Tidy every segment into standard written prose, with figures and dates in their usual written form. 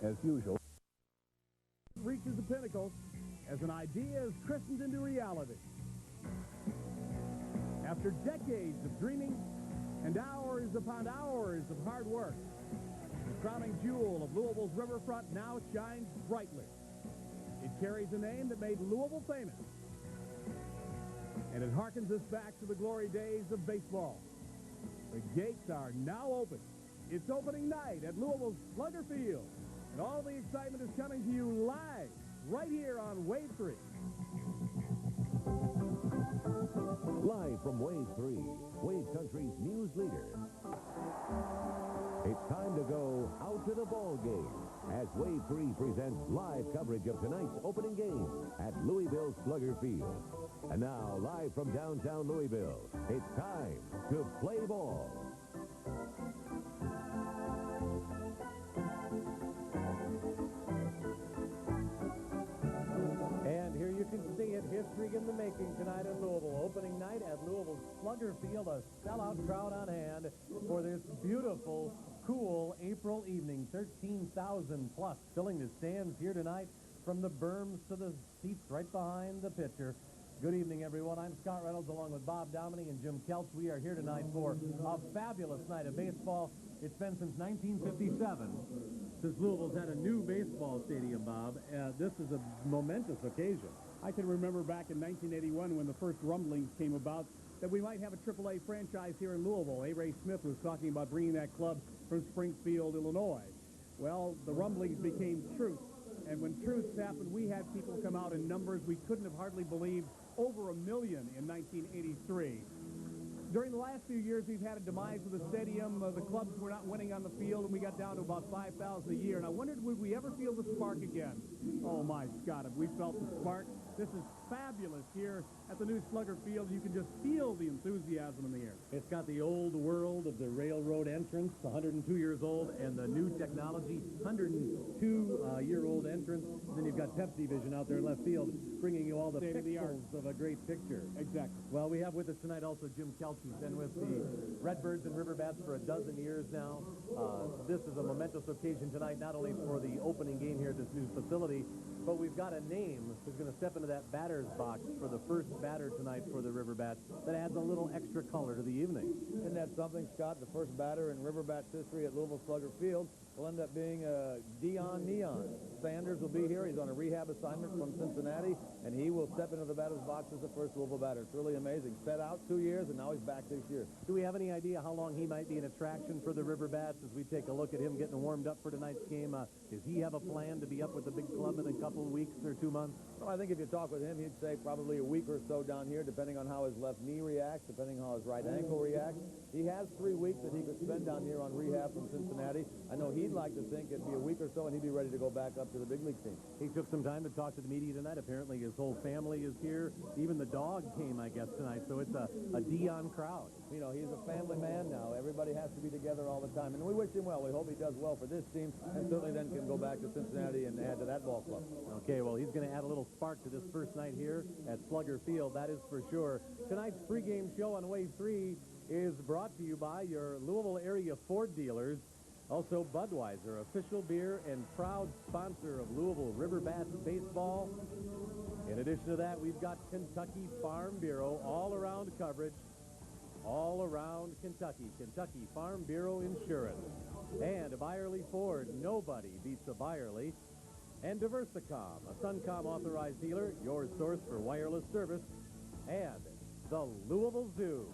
As usual, reaches the pinnacle as an idea is christened into reality. After decades of dreaming and hours upon hours of hard work, the crowning jewel of Louisville's riverfront now shines brightly. It carries a name that made Louisville famous, and it harkens us back to the glory days of baseball. The gates are now open. It's opening night at Louisville Slugger Field, and all the excitement is coming to you live right here on Wave 3. Live from Wave 3, Wave Country's news leader. It's time to go out to the ball game as Wave 3 presents live coverage of tonight's opening game at Louisville Slugger Field. And now, live from downtown Louisville, it's time to play ball. And here you can see it, history in the making tonight in Louisville. Opening night at Louisville Slugger Field, a sellout crowd on hand for this beautiful, cool April evening. 13,000 plus filling the stands here tonight from the berms to the seats right behind the pitcher. Good evening, everyone. I'm Scott Reynolds along with Bob Dominy and Jim Kelch. We are here tonight for a fabulous night of baseball. It's been since 1957 since Louisville's had a new baseball stadium, Bob. This is a momentous occasion. I can remember back in 1981 when the first rumblings came about that we might have a AAA franchise here in Louisville. A. Ray Smith was talking about bringing that club from Springfield, Illinois. Well, the rumblings became truth. And when truths happened, we had people come out in numbers we couldn't have hardly believed, over 1 million in 1983. During the last few years, we've had a demise of the stadium. The clubs were not winning on the field, and we got down to about 5,000 a year. And I wondered, would we ever feel the spark again? Oh, my Scott, have we felt the spark? This is fabulous here at the new Slugger Field. You can just feel the enthusiasm in the air. It's got the old world of the railroad entrance, 102 years old, and the new technology, 102-year-old entrance. Then you've got Pepsi Vision out there in left field, bringing you all the pixels of a great picture. Exactly. Well, we have with us tonight also Jim Kelch, who's been with the Redbirds and River Bats for a dozen years now. This is a momentous occasion tonight, not only for the opening game here at this new facility, but we've got a name who's going to step into that batter's box for the first batter tonight for the River Bats that adds a little extra color to the evening. Isn't that something, Scott? The first batter in River Bats history at Louisville Slugger Field will end up being Deion Sanders will be here. He's on a rehab assignment from Cincinnati, and he will step into the batter's box as the first Louisville batter. It's really amazing. Set out 2 years, and now he's back this year. Do we have any idea how long he might be an attraction for the River Bats as we take a look at him getting warmed up for tonight's game? Does he have a plan to be up with the big club in a couple of weeks or 2 months? Well, I think if you talk with him, he'd say probably a week or so down here, depending on how his left knee reacts, depending on how his right ankle reacts. He has 3 weeks that he could spend down here on rehab from Cincinnati. I know he'd like to think it'd be a week or so, and he'd be ready to go back up to the big league team. He took some time to talk to the media tonight. Apparently his whole family is here. Even the dog came, I guess, tonight. So it's a Deion crowd. You know, he's a family man now. Everybody has to be together all the time. And we wish him well. We hope he does well for this team, and certainly then can go back to Cincinnati and add to that ball club. Okay, well, he's going to add a little spark to this first night here at Slugger Field. That is for sure. Tonight's pregame show on Wave 3 is brought to you by your Louisville area Ford dealers. Also, Budweiser, official beer and proud sponsor of Louisville River Bats baseball. In addition to that, we've got Kentucky Farm Bureau all-around coverage, all around Kentucky. Kentucky Farm Bureau Insurance. And Byerly Ford, nobody beats a Byerly. And Diversicom, a Suncom authorized dealer, your source for wireless service. And the Louisville Zoo,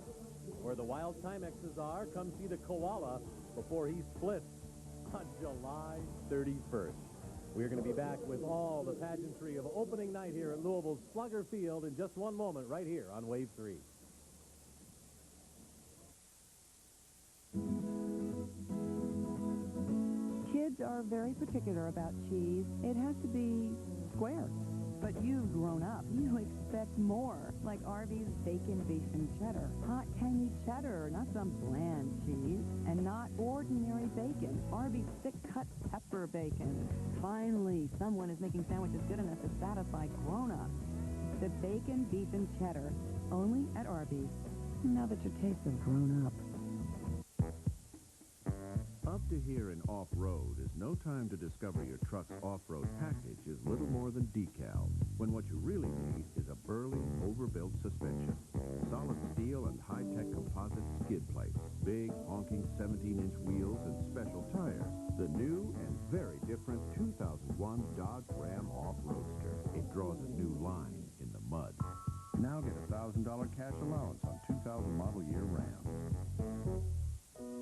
where the wild Timexes are. Come see the koala before he splits on July 31st. We're going to be back with all the pageantry of opening night here at Louisville Slugger Field in just one moment right here on Wave 3. Kids are very particular about cheese. It has to be square. But you've grown up. You expect more, like Arby's bacon, beef, and cheddar. Hot, tangy cheddar, not some bland cheese. And not ordinary bacon. Arby's thick-cut pepper bacon. Finally, someone is making sandwiches good enough to satisfy grown-ups. The bacon, beef, and cheddar, only at Arby's. Now that your tastes have grown up. Up to hear in off-road is no time to discover your truck's off-road package is little more than decals, when what you really need is a burly, overbuilt suspension. Solid steel and high-tech composite skid plates, big, honking 17-inch wheels, and special tires. The new and very different 2001 Dodge Ram Off-Roadster. It draws a new line in the mud. Now get a $1,000 cash allowance on 2000 model year Ram.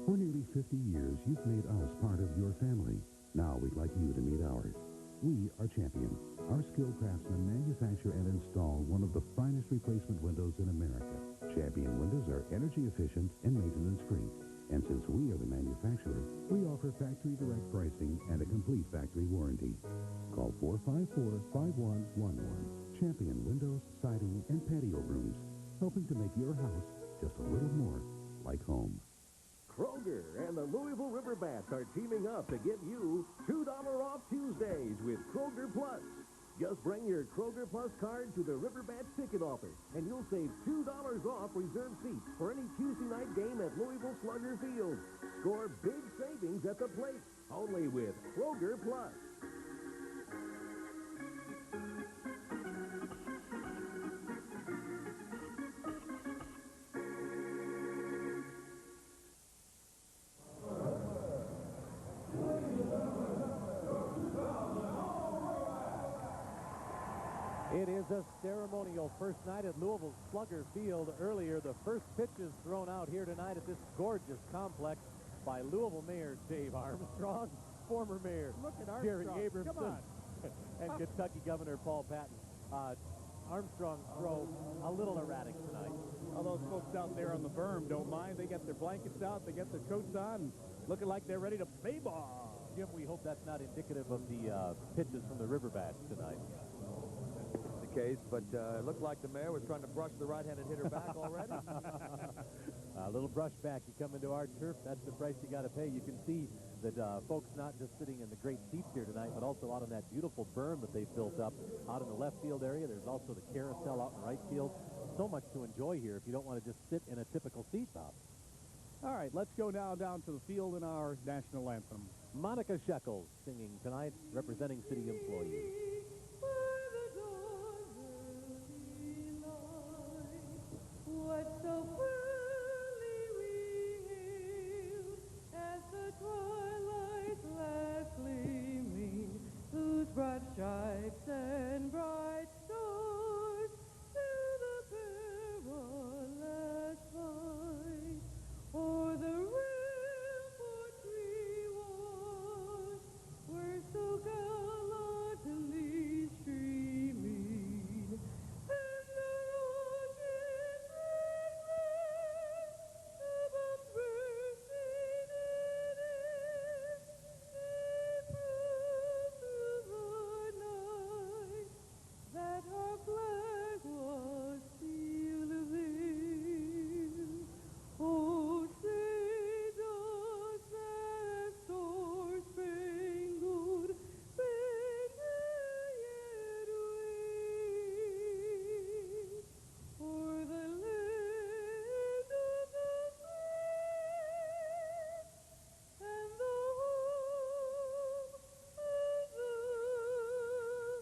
For nearly 50 years, you've made us part of your family. Now we'd like you to meet ours. We are Champion. Our skilled craftsmen manufacture and install one of the finest replacement windows in America. Champion windows are energy efficient and maintenance-free. And since we are the manufacturer, we offer factory direct pricing and a complete factory warranty. Call 454-5111. Champion Windows, Siding, and Patio Rooms, helping to make your house just a little more like home. Kroger and the Louisville River Bats are teaming up to give you $2 off Tuesdays with Kroger Plus. Just bring your Kroger Plus card to the River Bats ticket office, and you'll save $2 off reserved seats for any Tuesday night game at Louisville Slugger Field. Score big savings at the plate, only with Kroger Plus. It is a ceremonial first night at Louisville Slugger Field. Earlier, the first pitches thrown out here tonight at this gorgeous complex by Louisville Mayor Dave Armstrong, former Mayor Jerry Abramson, and Kentucky Governor Paul Patton. Armstrong's throw a little erratic tonight. All those folks out there on the berm don't mind. They got their blankets out, they got their coats on, looking like they're ready to play ball. Jim, we hope that's not indicative of the pitches from the River Bats tonight. Case, but it looked like the mayor was trying to brush the right-handed hitter back already. A little brush back. You come into our turf, that's the price you got to pay. You can see that folks not just sitting in the great seats here tonight, but also out on that beautiful berm that they've built up out in the left field area. There's also the carousel out in right field. So much to enjoy here if you don't want to just sit in a typical seat, Bob. All right, let's go now down to the field in our national anthem. Monica Shekels singing tonight, representing city employees. What so early we hailed as the twilight last gleaming, whose broad stripes and bright stars to the perilous fight o'er the rampart we watched were so gallantly streaming, and the roses that our flag was still there. Oh, say does that star-spangled banner yet wave o'er the land of the free and the home of the brave?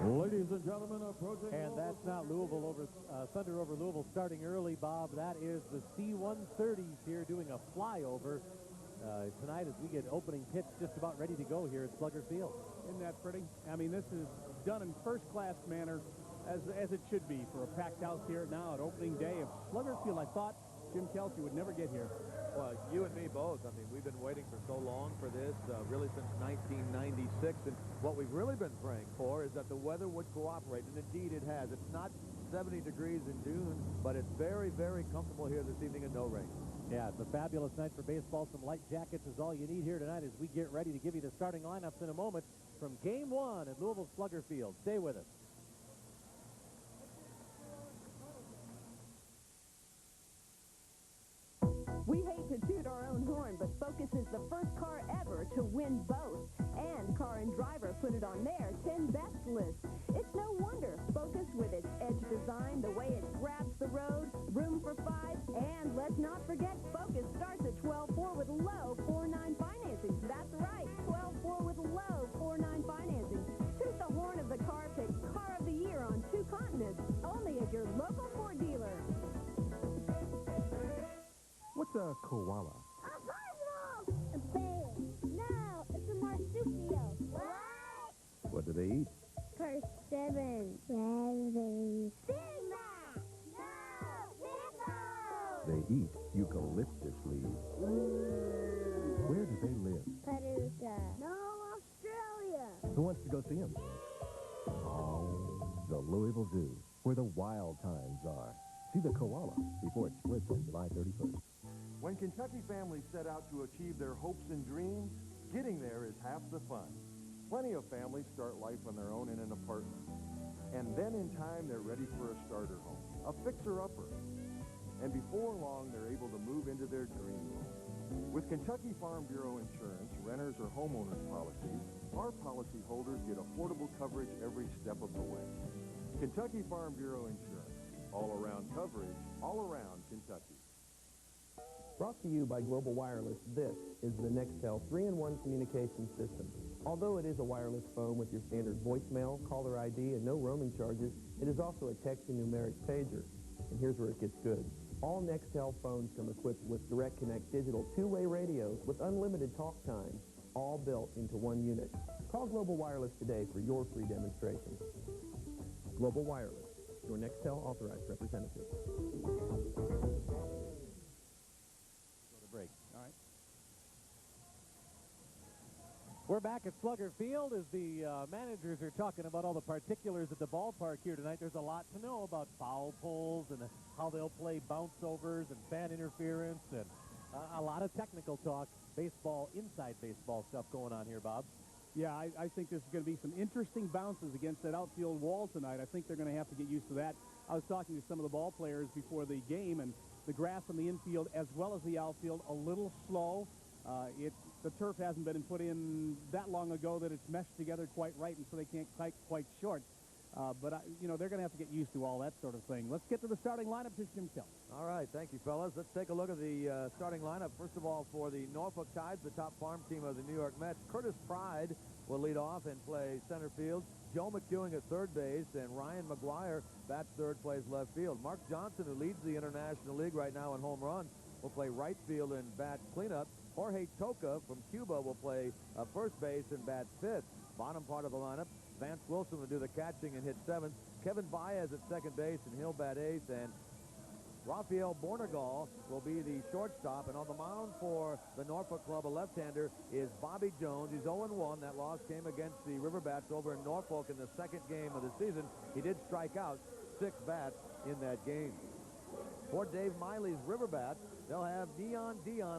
Ladies and gentlemen, approaching... And that's not Louisville over Thunder over Louisville starting early, Bob. That is the C-130s here doing a flyover tonight as we get opening pitch just about ready to go here at Slugger Field. Isn't that pretty? I mean, this is done in first-class manner, as it should be for a packed house here now at opening day of Slugger Field. I thought Jim Kelsey would never get here. Well, you and me both. I mean, we've been waiting for so long for this, really since 1996. And what we've really been praying for is that the weather would cooperate, and indeed it has. It's not 70 degrees in June, but it's very, very comfortable here this evening and no rain. Yeah, it's a fabulous night for baseball. Some light jackets is all you need here tonight as we get ready to give you the starting lineups in a moment from Game 1 at Louisville Slugger Field. Stay with us. We hate to toot our own horn, but Focus is the first car ever to win both. And Car and Driver put it on their 10 best list. It's no wonder. Focus with its edge design, the way it grabs the road, room for 5, and let's not forget, Focus starts at 12.4 with low 4.9 financing. That's right, 12.4 with low 4.9 financing. Toot the horn of the car picked Car of the Year on 2 continents, only at your local Ford dealer. What's a koala? A cardinal! A bear. No, it's a marsupial. What? What do they eat? Persimmons. Raspberries. Big Mac. No, pickles. They eat eucalyptus leaves. Where do they live? Paducah. No, Australia. Who wants to go see them? Oh, the Louisville Zoo, where the wild times are. See the koala before it splits on July 31st. When Kentucky families set out to achieve their hopes and dreams, getting there is half the fun. Plenty of families start life on their own in an apartment. And then in time, they're ready for a starter home, a fixer-upper. And before long, they're able to move into their dream home. With Kentucky Farm Bureau Insurance, renters or homeowners policies, our policyholders get affordable coverage every step of the way. Kentucky Farm Bureau Insurance, all-around coverage, all around Kentucky. Brought to you by Global Wireless, this is the Nextel 3-in-1 communication system. Although it is a wireless phone with your standard voicemail, caller ID, and no roaming charges, it is also a text and numeric pager. And here's where it gets good. All Nextel phones come equipped with Direct Connect digital two-way radios with unlimited talk time, all built into one unit. Call Global Wireless today for your free demonstration. Global Wireless, your Nextel authorized representative. Break. All right. We're back at Slugger Field as the managers are talking about all the particulars at the ballpark here tonight. There's a lot to know about foul poles and how they'll play bounce-overs and fan interference and a lot of technical talk, baseball, inside baseball stuff going on here, Bob. Yeah, I think there's going to be some interesting bounces against that outfield wall tonight. I think they're going to have to get used to that. I was talking to some of the ball players before the game, and the grass on the infield as well as the outfield a little slow. The turf hasn't been put in that long ago that it's meshed together quite right, and so they can't quite short. But they're going to have to get used to all that sort of thing. Let's get to the starting lineup. Here's Jim Kelly. All right, thank you, fellas. Let's take a look at the starting lineup. First of all, for the Norfolk Tides, the top farm team of the New York Mets, Curtis Pride will lead off and play center field. Joe McEwing at third base, and Ryan McGuire bats third, plays left field. Mark Johnson, who leads the International League right now in home runs, will play right field and bat cleanup. Jorge Toca from Cuba will play first base and bat fifth. Bottom part of the lineup, Vance Wilson will do the catching and hit seventh. Kevin Baez at second base, and he'll bat eighth. And Rafael Bornegal will be the shortstop. And on the mound for the Norfolk club, a left-hander, is Bobby Jones. He's 0-1. That loss came against the River Bats over in Norfolk in the second game of the season. He did strike out 6 bats in that game. For Dave Miley's River Bats, they'll have Deion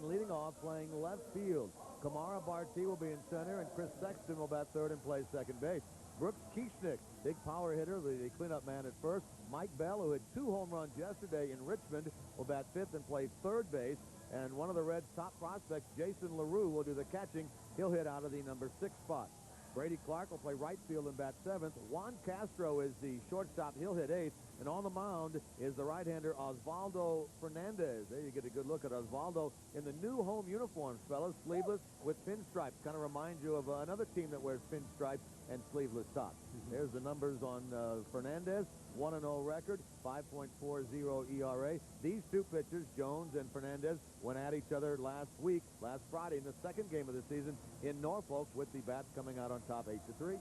leading off, playing left field. Kamara Barti will be in center, and Chris Sexton will bat third and play second base. Brooks Kieschnick, big power hitter, the cleanup man at first. Mike Bell, who had 2 home runs yesterday in Richmond, will bat fifth and play third base. And one of the Reds' top prospects, Jason LaRue, will do the catching. He'll hit out of the number 6 spot. Brady Clark will play right field and bat seventh. Juan Castro is the shortstop. He'll hit eighth. And on the mound is the right-hander Osvaldo Fernandez. There you get a good look at Osvaldo in the new home uniforms, fellas, sleeveless with pinstripes. Kind of reminds you of another team that wears pinstripes and sleeveless tops. There's the numbers on Fernandez. 1-0 record, 5.40 ERA. These two pitchers, Jones and Fernandez, went at each other last Friday, in the second game of the season in Norfolk, with the Bats coming out on top 8-3.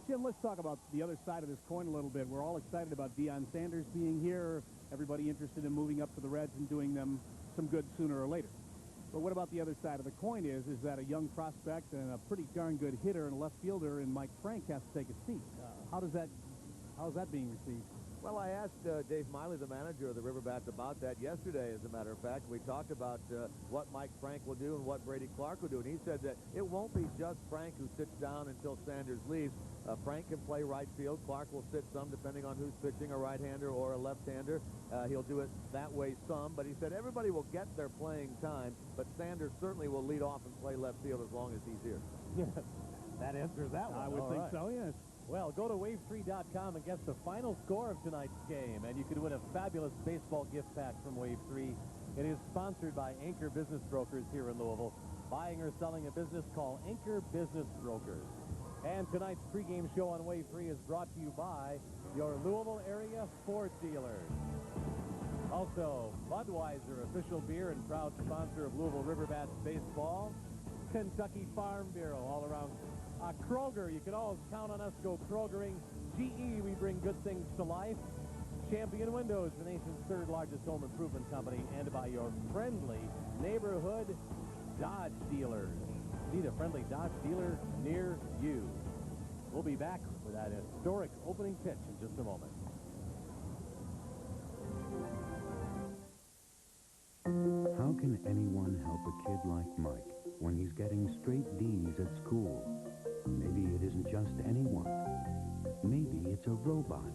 Jim, let's talk about the other side of this coin a little bit. We're all excited about Deion Sanders being here. Everybody interested in moving up to the Reds and doing them some good sooner or later. But what about the other side of the coin is that a young prospect and a pretty darn good hitter and left fielder in Mike Frank has to take a seat. How is that being received? Well, I asked Dave Miley, the manager of the River Bats, about that yesterday, as a matter of fact. We talked about what Mike Frank will do and what Brady Clark will do, and he said that it won't be just Frank who sits down until Sanders leaves. Frank can play right field. Clark will sit some, depending on who's pitching, a right-hander or a left-hander. He'll do it that way some, but he said everybody will get their playing time, but Sanders certainly will lead off and play left field as long as he's here. Yes, that answers that one. I would think so, yes. Well, go to wave3.com and guess the final score of tonight's game, and you could win a fabulous baseball gift pack from Wave 3. It is sponsored by Anchor Business Brokers here in Louisville. Buying or selling a business, call Anchor Business Brokers. And tonight's pregame show on Wave 3 is brought to you by your Louisville area Ford dealers. Also, Budweiser, official beer and proud sponsor of Louisville River Bats baseball. Kentucky Farm Bureau, all around. Kroger, you can always count on us. Go Krogering. GE, we bring good things to life. Champion Windows, the nation's third largest home improvement company, and by your friendly neighborhood Dodge dealers. Need a friendly Dodge dealer near you. We'll be back with that historic opening pitch in just a moment. How can anyone help a kid like Mike when he's getting straight D's at school? Maybe it isn't just anyone. Maybe it's a robot.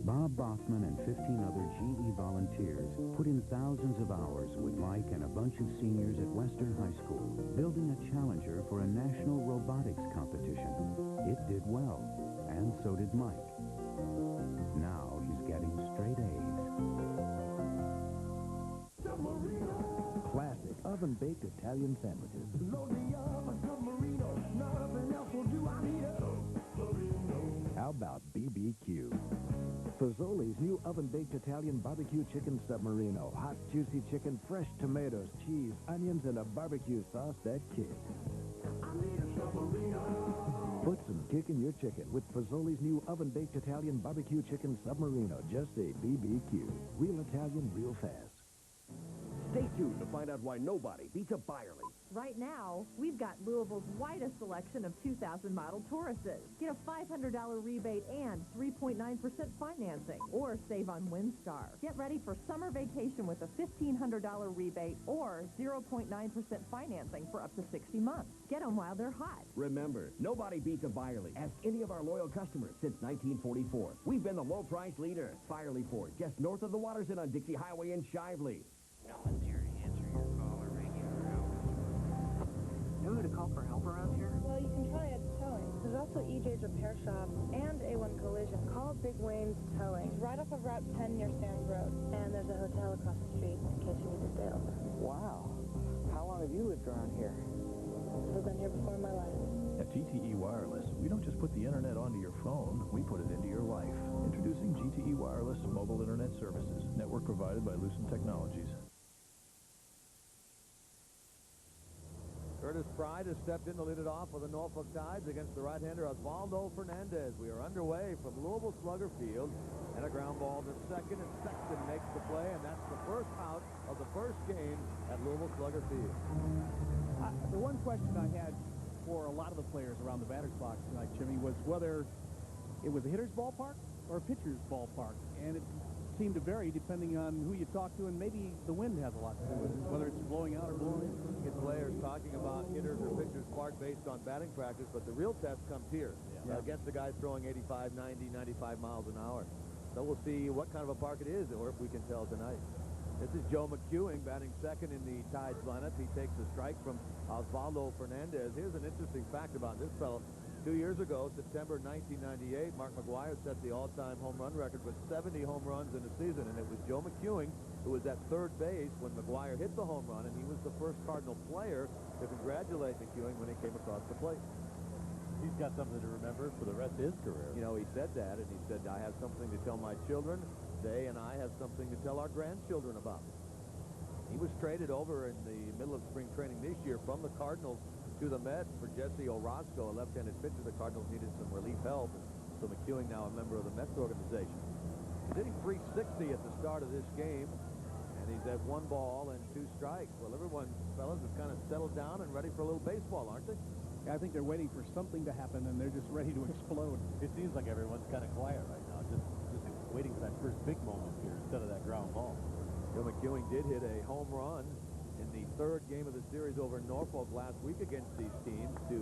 Bob Bothman and 15 other GE volunteers put in thousands of hours with Mike and a bunch of seniors at Western High School, building a challenger for a national robotics competition. It did well, and so did Mike. Now he's getting straight A's. Classic oven-baked Italian sandwiches. How about BBQ? Fazoli's new oven-baked Italian barbecue chicken submarino. Hot, juicy chicken, fresh tomatoes, cheese, onions, and a barbecue sauce that kicks. Put some kick in your chicken with Fazoli's new oven-baked Italian barbecue chicken submarino. Just say BBQ. Real Italian, real fast. Stay tuned to find out why nobody beats a Byerly. Right now, we've got Louisville's widest selection of 2000 model Tauruses. Get a $500 rebate and 3.9% financing, or save on Windstar. Get ready for summer vacation with a $1,500 rebate or 0.9% financing for up to 60 months. Get them while they're hot. Remember, nobody beats a Byerly. Ask any of our loyal customers since 1944. We've been the low-price leader. Byerly Ford, just north of the Waterson on Dixie Highway in Shively. No one's here to answer your call or ring you for help. Know who to call for help around here? Well, you can try Ed's Towing. There's also EJ's Repair Shop and A1 Collision. Call Big Wayne's Towing. It's right off of Route 10 near Sands Road. And there's a hotel across the street in case you need to stay over. Wow. How long have you lived around here? I've been here before in my life. At GTE Wireless, we don't just put the internet onto your phone, we put it into your life. Introducing GTE Wireless Mobile Internet Services, network provided by Lucent Technologies. Curtis Pride has stepped in to lead it off for the Norfolk Tides against the right-hander Osvaldo Fernandez. We are underway from Louisville Slugger Field, and a ground ball to second, and Sexton makes the play, and that's the first out of the first game at Louisville Slugger Field. The one question I had for a lot of the players around the batter's box tonight, Jimmy, was whether it was a hitter's ballpark or a pitcher's ballpark, and it seemed to vary depending on who you talk to, and maybe the wind has a lot to do with it, whether it's blowing out or blowing in. Get players talking about hitters or pitchers park based on batting practice, but the real test comes here against the guys throwing 85, 90, 95 miles an hour. So we'll see what kind of a park it is, or if we can tell tonight. This is Joe McEwing batting second in the Tides lineup. He takes a strike from Osvaldo Fernandez. Here's an interesting fact about this fellow. 2 years ago, September 1998, Mark McGwire set the all-time home run record with 70 home runs in a season, and it was Joe McEwing who was at third base when McGwire hit the home run, and he was the first Cardinal player to congratulate McEwing when he came across the plate. He's got something to remember for the rest of his career. You know, he said that, and he said, I have something to tell my children. They and I have something to tell our grandchildren about. He was traded over in the middle of spring training this year from the Cardinals to the Mets for Jesse Orozco, a left-handed pitcher. The Cardinals needed some relief help, so McEwing now a member of the Mets organization. He's hitting .360 at the start of this game, and he's at 1 ball and 2 strikes. Well, everyone, fellas, has kind of settled down and ready for a little baseball, aren't they? Yeah, I think they're waiting for something to happen, and they're just ready to explode. It seems like everyone's kind of quiet right now, just waiting for that first big moment here instead of that ground ball. Joe McEwing did hit a home run in the third game of the series over Norfolk last week against these teams to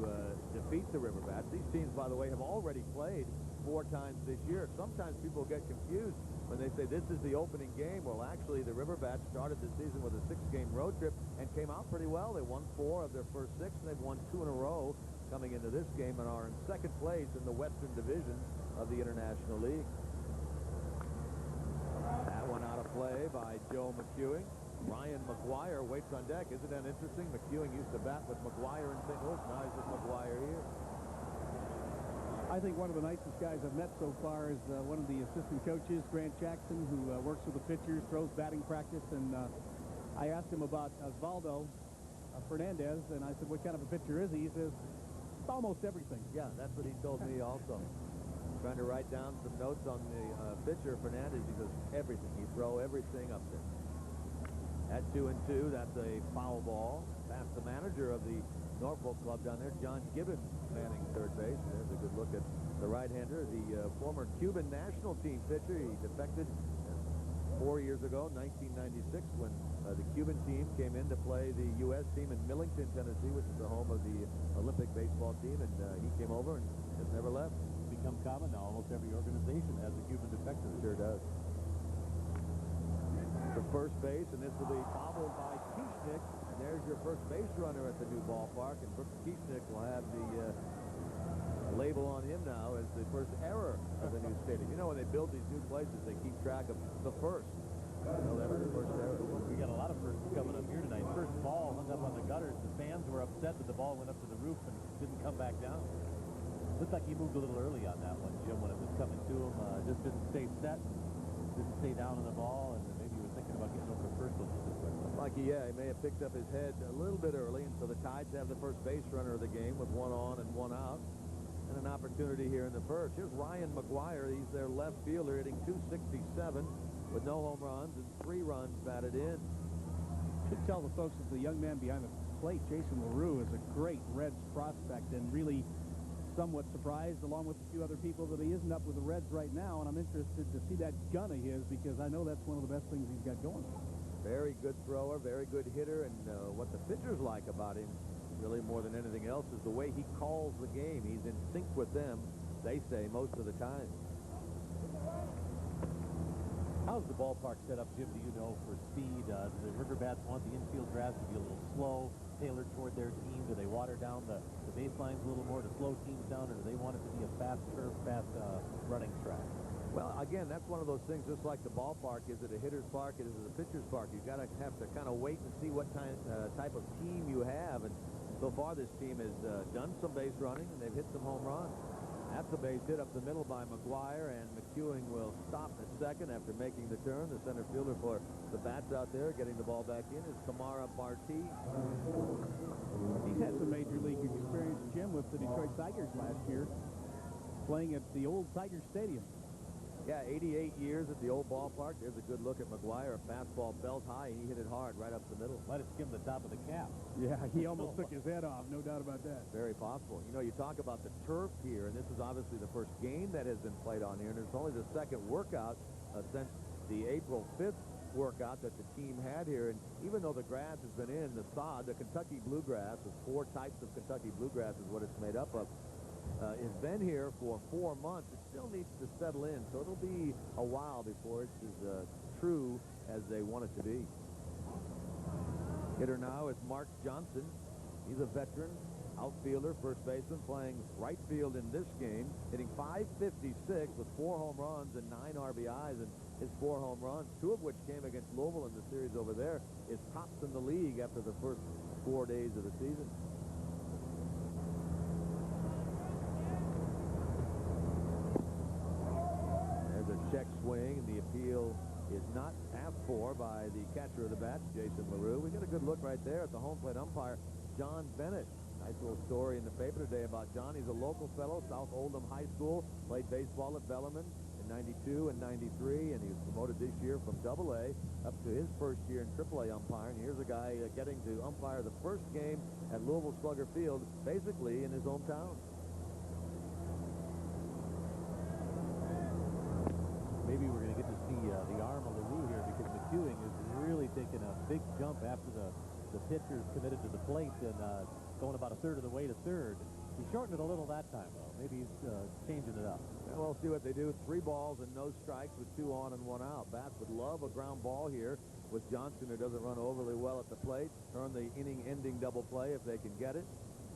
defeat the River Bats. These teams, by the way, have already played 4 times this year. Sometimes people get confused when they say this is the opening game. Well, actually, the River Bats started the season with a 6-game road trip and came out pretty well. They won 4 of their first 6, and they've won 2 in a row coming into this game and are in second place in the Western Division of the International League. That one out of play by Joe McEwing. Ryan McGuire waits on deck. Isn't that interesting? McEwing used to bat with McGuire in St. Louis. Now he's with McGuire here. I think one of the nicest guys I've met so far is one of the assistant coaches, Grant Jackson, who works with the pitchers, throws batting practice. And I asked him about Osvaldo Fernandez, and I said, what kind of a pitcher is he? He says, it's almost everything. Yeah, that's what he told me also. Trying to write down some notes on the pitcher, Fernandez. He says, everything. He throw everything up there. At 2-2, that's a foul ball. Past the manager of the Norfolk club down there, John Gibbons, manning third base. There's a good look at the right-hander, the former Cuban national team pitcher. He defected 4 years ago, 1996, when the Cuban team came in to play the U.S. team in Millington, Tennessee, which is the home of the Olympic baseball team, and he came over and just never left. It's become common now. Almost every organization has a Cuban defector. Sure does. To first base, and this will be bobbled by Kieschnick. And there's your first base runner at the new ballpark, and Brooks Kieschnick will have the label on him now as the first error of the new stadium. You know, when they build these new places, they keep track of the first. So that was the first error. We got a lot of firsts coming up here tonight. First ball hung up on the gutters. The fans were upset that the ball went up to the roof and didn't come back down. Looked like he moved a little early on that one, Jim, when it was coming to him. Just didn't stay set, didn't stay down on the ball, and maybe he was thinking about getting over to first a little bit quicker. Mikey, yeah, he may have picked up his head a little bit early, and so the Tides have the first base runner of the game with one on and one out. And an opportunity here in the first. Here's Ryan McGuire. He's their left fielder, hitting .267 with no home runs and 3 runs batted in. Should tell the folks that the young man behind the plate, Jason LaRue, is a great Reds prospect and really somewhat surprised, along with a few other people, that he isn't up with the Reds right now. And I'm interested to see that gun of his, because I know that's one of the best things he's got going. Very good thrower, very good hitter, and what the pitchers like about him, really more than anything else, is the way he calls the game. He's in sync with them, they say, most of the time. How's the ballpark set up, Jim, do you know, for speed? Do the River Bats want the infield grass to be a little slow, tailored toward their team? Do they water down the baselines a little more to slow teams down, or do they want it to be a fast curve, fast running track? Well, again, that's one of those things, just like the ballpark. Is it a hitter's park? Is it a pitcher's park? You've got to have to kind of wait and see what type of team you have. And so far, this team has done some base running, and they've hit some home runs. That's a base hit up the middle by McGuire, and McEwing will stop at second after making the turn. The center fielder for the Bats out there getting the ball back in is Kamara Barti. He's had some major league experience, Jim, with the Detroit Tigers last year, playing at the old Tiger Stadium. Yeah, 88 years at the old ballpark. There's a good look at McGuire. A fastball belt high, and he hit it hard right up the middle. Might have skimmed the top of the cap. Yeah, he almost took his head off, no doubt about that. Very possible. You know, you talk about the turf here, and this is obviously the first game that has been played on here, and it's only the second workout since the April 5th workout that the team had here. And even though the grass has been in, the sod, the Kentucky bluegrass, with 4 types of Kentucky bluegrass is what it's made up of, has been here for 4 months. It still needs to settle in, so it'll be a while before it's as true as they want it to be. Hitter now is Mark Johnson. He's a veteran outfielder, first baseman, playing right field in this game, hitting .556 with 4 home runs and 9 RBIs, and his 4 home runs, 2 of which came against Louisville in the series over there, is tops in the league after the first 4 days of the season. Check swing, and the appeal is not asked for by the catcher of the Bats, Jason LaRue. We got a good look right there at the home plate umpire, John Bennett. Nice little story in the paper today about John. He's a local fellow, South Oldham High School, played baseball at Bellarmine in '92 and '93, and he was promoted this year from AA up to his first year in AAA umpiring. Here's a guy getting to umpire the first game at Louisville Slugger Field, basically in his hometown. Maybe we're going to get to see the arm of LaRue here, because McEwing is really taking a big jump after the pitcher's committed to the plate and going about a third of the way to third. He shortened it a little that time, though. Maybe he's changing it up. Well, we'll see what they do. 3 balls and no strikes with 2 on and 1 out. Bats would love a ground ball here with Johnson, who doesn't run overly well at the plate. Turn the inning-ending double play if they can get it.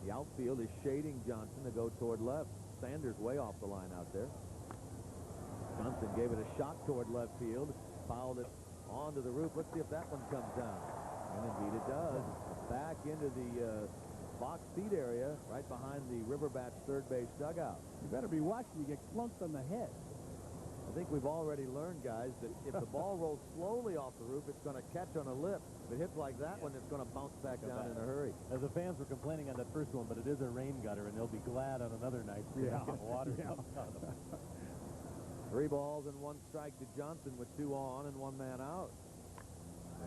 The outfield is shading Johnson to go toward left. Sanders way off the line out there. Johnson gave it a shot toward left field, fouled it onto the roof. Let's see if that one comes down. And indeed it does. Back into the box seat area, right behind the River Bats third base dugout. You better be watching. You get clunked on the head. I think we've already learned, guys, that if the ball rolls slowly off the roof, it's going to catch on a lip. If it hits like that one, it's going to bounce back down in a hurry. As the fans were complaining on that first one, but it is a rain gutter, and they'll be glad on another night to get water dumped on them. 3 balls and 1 strike to Johnson with 2 on and 1 man out.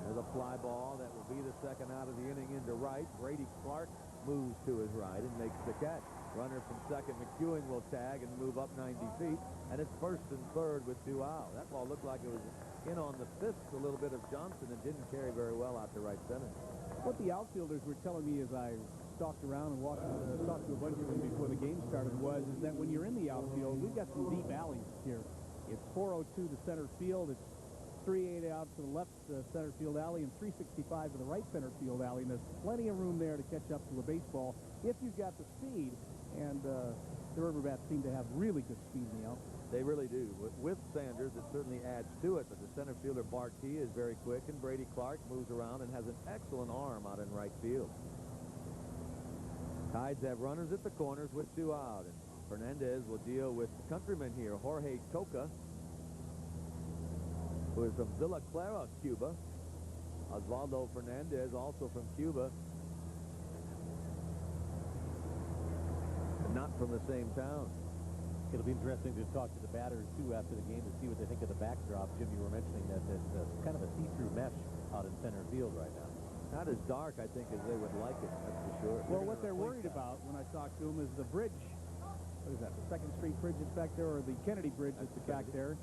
There's a fly ball that will be the second out of the inning into right. Brady Clark moves to his right and makes the catch. Runner from second, McEwing, will tag and move up 90 feet, and it's first and third with 2 out. That ball looked like it was in on the fist a little bit of Johnson and didn't carry very well out to right center. What the outfielders were telling me as I stalked around and talked to a bunch of them before the game started is that when you're in the outfield, we've got some deep alleys here. It's 402 to center field. It's 380 out to the left center field alley and 365 to the right center field alley. And there's plenty of room there to catch up to a baseball if you've got the speed. And the River Bats seem to have really good speed in the outfield. They really do. With Sanders, it certainly adds to it, but the center fielder, Barkey, is very quick, and Brady Clark moves around and has an excellent arm out in right field. Tides have runners at the corners with 2 out, and Fernandez will deal with the countryman here, Jorge Toca, who is from Villa Clara, Cuba. Osvaldo Fernandez, also from Cuba, but not from the same town. It'll be interesting to talk to the batters, too, after the game to see what they think of the backdrop. Jim, you were mentioning that it's kind of a see-through mesh out in center field right now. Not as dark, I think, as they would like it, that's for sure. Well, what they're worried about when I talked to them is the bridge. What is that, the 2nd Street Bridge that's back there, or the Kennedy Bridge that's back there?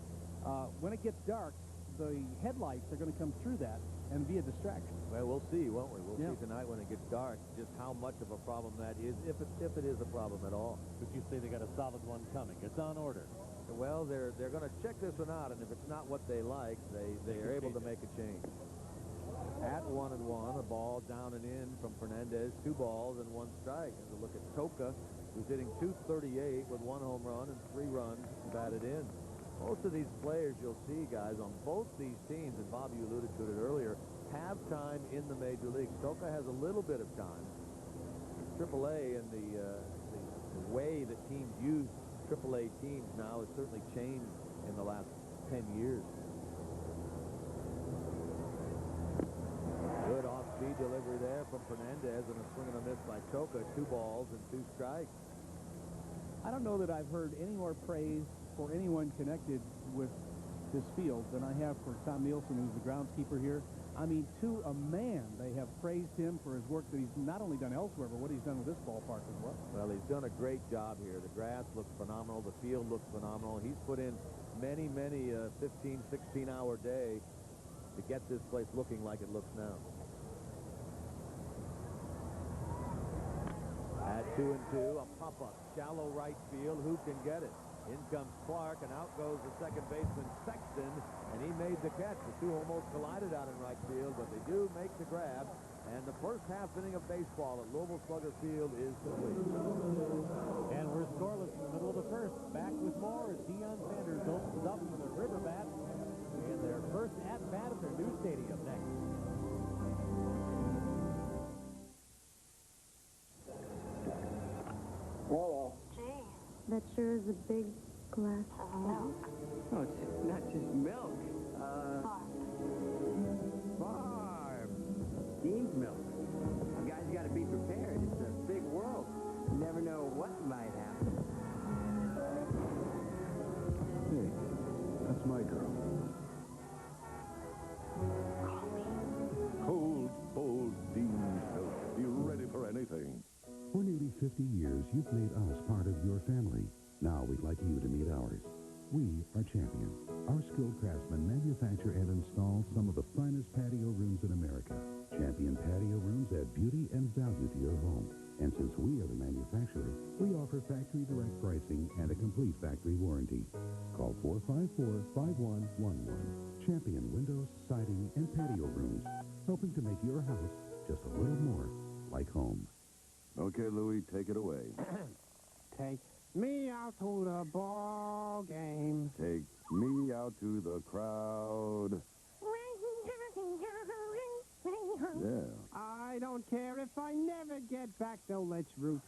When it gets dark, the headlights are going to come through that and be a distraction. Well, we'll see, won't we? We'll see tonight when it gets dark just how much of a problem that is, if it is a problem at all. But you say they got a solid one coming. It's on order. Well, they're going to check this one out, and if it's not what they like, they are able to make a change. At 1-1, a ball down and in from Fernandez, 2 balls and 1 strike. As a look at Toca, who's hitting .238 with 1 home run and 3 runs batted in. Most of these players you'll see, guys, on both these teams, and Bobby alluded to it earlier, have time in the major leagues. Toca has a little bit of time. AAA and the way that teams use AAA teams now has certainly changed in the last 10 years. Good off-speed delivery there from Fernandez, and a swing and a miss by Toca. 2 balls and 2 strikes. I don't know that I've heard any more praise for anyone connected with this field than I have for Tom Nielsen, who's the groundskeeper here. I mean, to a man, they have praised him for his work that he's not only done elsewhere, but what he's done with this ballpark as well. Well, he's done a great job here. The grass looks phenomenal. The field looks phenomenal. He's put in many, many 15, 16-hour day to get this place looking like it looks now. At 2-2, a pop-up, shallow right field. Who can get it? In comes Clark, and out goes the second baseman, Sexton, and he made the catch. The 2 almost collided out in right field, but they do make the grab, and the first half inning of baseball at Louisville Slugger Field is complete. And we're scoreless in the middle of the first. Back with more as Deion Sanders opens up for the River Bats, and their first at-bat at their new stadium next. Hello. That sure is a big glass of milk. Oh, it's not just milk. Barb. Steamed milk. You guys got to be prepared. It's a big world. You never know what might happen. Hey, that's my girl. Cold Dean Milk. You ready for anything? For nearly 50 years, you've made us part of your family. Now we'd like you to meet ours. We are Champion. Our skilled craftsmen manufacture and install some of the finest patio rooms in America. Champion patio rooms add beauty and value to your home. And since we are the manufacturer, we offer factory direct pricing and a complete factory warranty. Call 454-5111. Champion Windows, Siding, and Patio Rooms, helping to make your house just a little more like home. Okay, Louie, take it away. Take me out to the ball game. Take me out to the crowd. Yeah. I don't care if I never get back, though. Let's root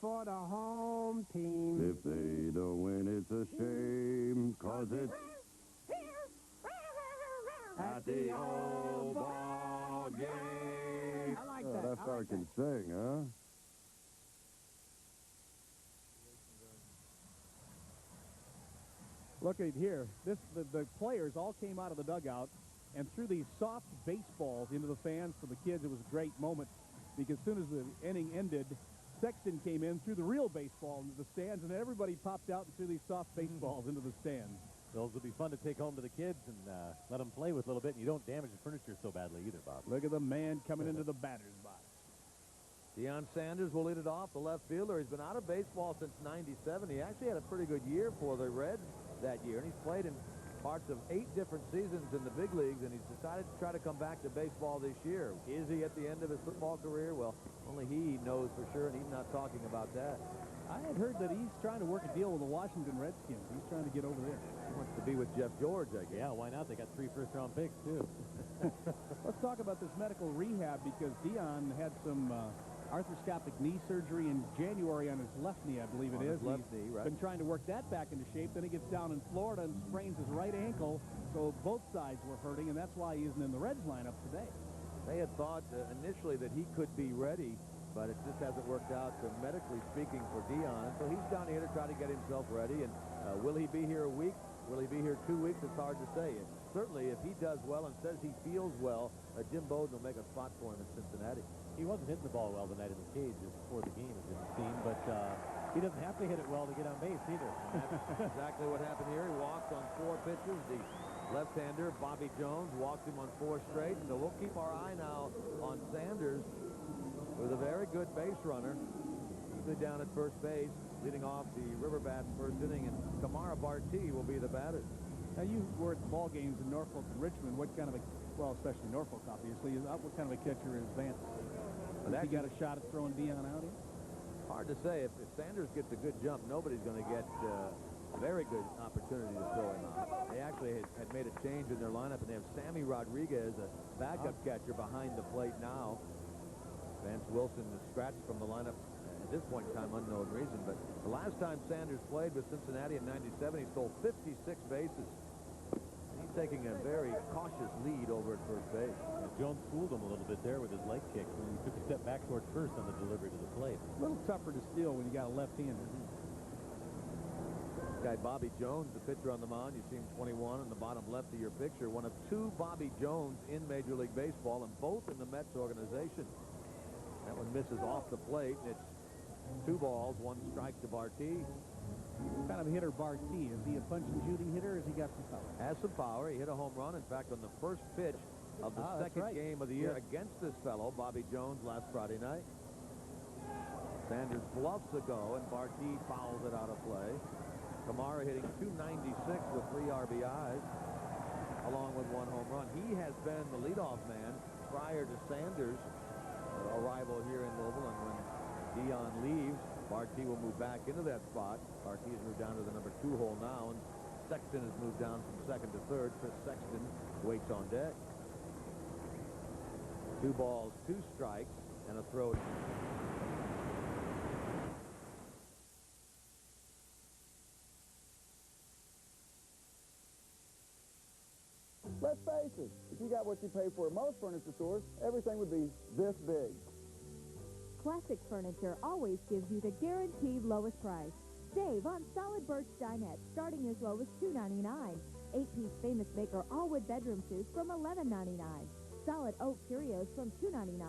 for the home team. If they don't win, it's a shame, 'cause it's at the old ball game. I like Oh, that. that fella can sing, huh? Look at here. The players all came out of the dugout and threw these soft baseballs into the fans. For the kids, it was a great moment because as soon as the inning ended, Sexton came in, threw the real baseball into the stands, and everybody popped out and threw these soft baseballs into the stands. Those would be fun to take home to the kids and let them play with a little bit, and you don't damage the furniture so badly either, Bob. Look at the man coming into the batter's box. Deion Sanders will lead it off, the left fielder. He's been out of baseball since '97. He actually had a pretty good year for the Reds that year, and he's played in parts of 8 different seasons in the big leagues, and he's decided to try to come back to baseball this year. Is he at the end of his football career? Well, only he knows for sure, and he's not talking about that. I had heard that he's trying to work a deal with the Washington Redskins. He's trying to get over there. He wants to be with Jeff George, I guess. Yeah, why not? They got 3 first-round picks, too. Let's talk about this medical rehab because Deion had some arthroscopic knee surgery in January on his left knee, I believe it is. His left knee, right. Been trying to work that back into shape. Then he gets down in Florida and sprains his right ankle, so both sides were hurting, and that's why he isn't in the Reds lineup today. They had thought initially that he could be ready, but it just hasn't worked out, medically speaking, for Deion. So he's down here to try to get himself ready, and will he be here a week? Will he be here 2 weeks? It's hard to say. And certainly, if he does well and says he feels well, Jim Bowden will make a spot for him in Cincinnati. He wasn't hitting the ball well tonight in the cage just before the game, it didn't seem, but he doesn't have to hit it well to get on base either. That's exactly what happened here. He walked on 4 pitches. The left-hander, Bobby Jones, walked him on 4 straight. So we'll keep our eye now on Sanders, who's a very good base runner. Usually down at first base, leading off the River Bats first inning, and Kamara Bartee will be the batter. Now, you were at the ball games in Norfolk and Richmond. What kind of a, well, especially Norfolk, obviously, what kind of a catcher is Vance? Has he got a shot at throwing Deion out here? Hard to say. If Sanders gets a good jump, nobody's going to get a very good opportunity to throw him out. They actually had made a change in their lineup, and they have Sammy Rodriguez, a backup catcher, behind the plate now. Vance Wilson is scratched from the lineup at this point in time, unknown reason. But the last time Sanders played with Cincinnati in '97, he stole 56 bases. He's taking a very cautious lead over at first base. And Jones fooled him a little bit there with his leg kick when he took a step back toward first on the delivery to the plate. A little tougher to steal when you got a left-hander. Guy Bobby Jones, the pitcher on the mound. You see him 21 on the bottom left of your picture. One of 2 Bobby Jones in Major League Baseball, and both in the Mets organization. That one misses off the plate. It's 2 balls, 1 strike to Bartee. What kind of hitter Bartee? Is he a punch-and-shooting hitter, or has he got some power? Has some power. He hit a home run, in fact, on the first pitch of the second game of the year against this fellow, Bobby Jones, last Friday night. Sanders bluffs a go, and Bartee fouls it out of play. Kamara hitting .296 with 3 RBIs, along with 1 home run. He has been the leadoff man prior to Sanders' arrival here in Louisville, and when Deion leaves, Bartee will move back into that spot. Bartee has moved down to the number 2 hole now, and Sexton has moved down from second to third. Chris Sexton waits on deck. 2 balls, 2 strikes, and a throw. Let's face it, if you got what you pay for at most furniture stores, everything would be this big. Classic Furniture always gives you the guaranteed lowest price. Save on solid birch dinette starting as low as $2.99. 8-piece Famous Maker all-wood bedroom suits from $11.99. Solid oak curios from $2.99.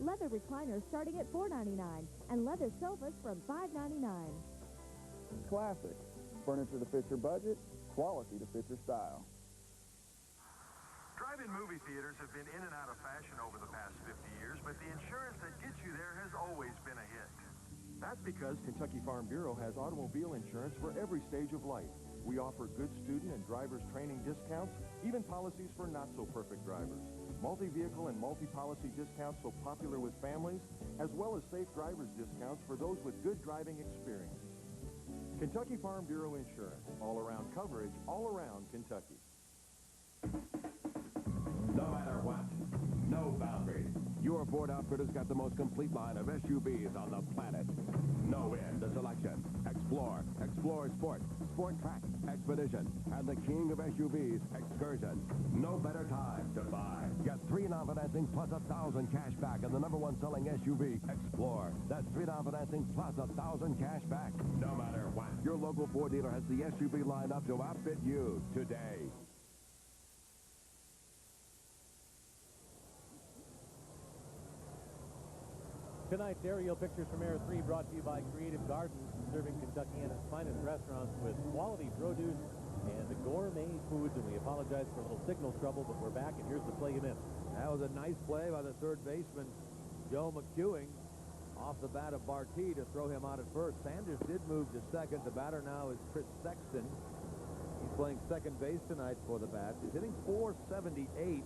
Leather recliners starting at $4.99. And leather sofas from $5.99. Classic. Furniture to fit your budget, quality to fit your style. Drive-in movie theaters have been in and out of fashion over the past 50 years, but the insurance that gets you there has always been a hit. That's because Kentucky Farm Bureau has automobile insurance for every stage of life. We offer good student and driver's training discounts, even policies for not-so-perfect drivers. Multi-vehicle and multi-policy discounts so popular with families, as well as safe driver's discounts for those with good driving experience. Kentucky Farm Bureau Insurance. All-around coverage, all around Kentucky. No matter what, no boundaries. Your Ford outfitter's got the most complete line of SUVs on the planet. No end to selection. Explore, Explorer Sport, Sport Track, Expedition, and the king of SUVs, Excursion. No better time to buy. Get 3 non-financing plus $1,000 cash back in the #1 selling SUV, Explorer. That's 3 non-financing plus $1,000 cash back. No matter what, your local Ford dealer has the SUV lined up to outfit you today. Tonight's aerial pictures from Air 3 brought to you by Creative Gardens, serving Kentucky and its finest restaurants with quality produce and gourmet foods. And we apologize for a little signal trouble, but we're back, and here's the play you missed. That was a nice play by the third baseman, Joe McEwing, off the bat of Barty to throw him out at first. Sanders did move to second. The batter now is Chris Sexton. He's playing second base tonight for the Bats. He's hitting .478,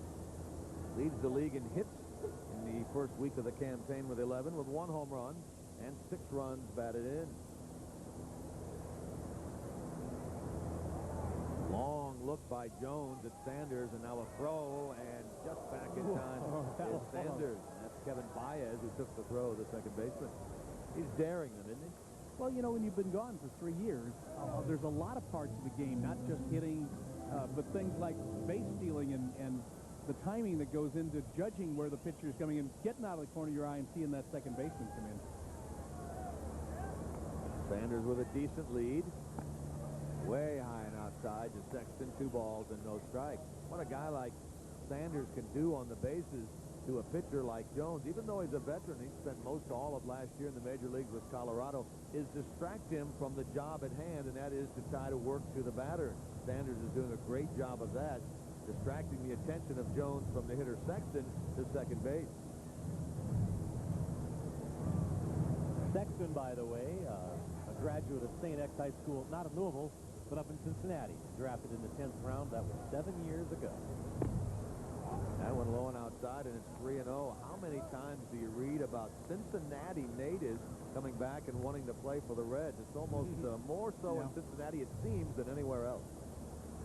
leads the league in hits in the first week of the campaign with 11, with 1 home run and 6 runs batted in. Long look by Jones at Sanders, and now a throw, and just back in time is Sanders. And that's Kevin Baez who took the throw, the second baseman. He's daring them, isn't he? Well, you know, when you've been gone for 3 years, there's a lot of parts of the game, not just hitting, but things like base stealing and the timing that goes into judging where the pitcher is coming in, getting out of the corner of your eye and seeing that second baseman come in. Sanders with a decent lead. Way high and outside to Sexton, 2 balls and no strikes. What a guy like Sanders can do on the bases to a pitcher like Jones, even though he's a veteran, he spent most all of last year in the major leagues with Colorado, is distract him from the job at hand, and that is to try to work to the batter. Sanders is doing a great job of that, distracting the attention of Jones from the hitter Sexton to second base. Sexton, by the way, a graduate of St. X High School, not in Louisville, but up in Cincinnati. Drafted in the 10th round. That was 7 years ago. That one low and outside, and it's 3-0. How many times do you read about Cincinnati natives coming back and wanting to play for the Reds? It's almost more so in Cincinnati, it seems, than anywhere else.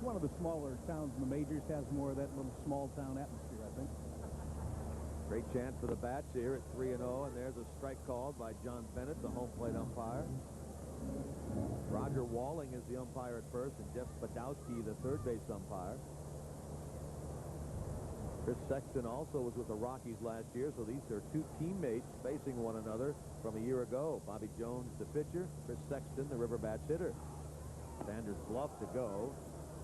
One of the smaller towns in the majors has more of that little small-town atmosphere, I think. Great chance for the Bats here at 3-0, and there's a strike called by John Bennett, the home plate umpire. Roger Walling is the umpire at first, and Jeff Badowski, the third base umpire. Chris Sexton also was with the Rockies last year, so these are 2 teammates facing one another from a year ago. Bobby Jones, the pitcher, Chris Sexton, the River Bats hitter. Sanders bluffed to go.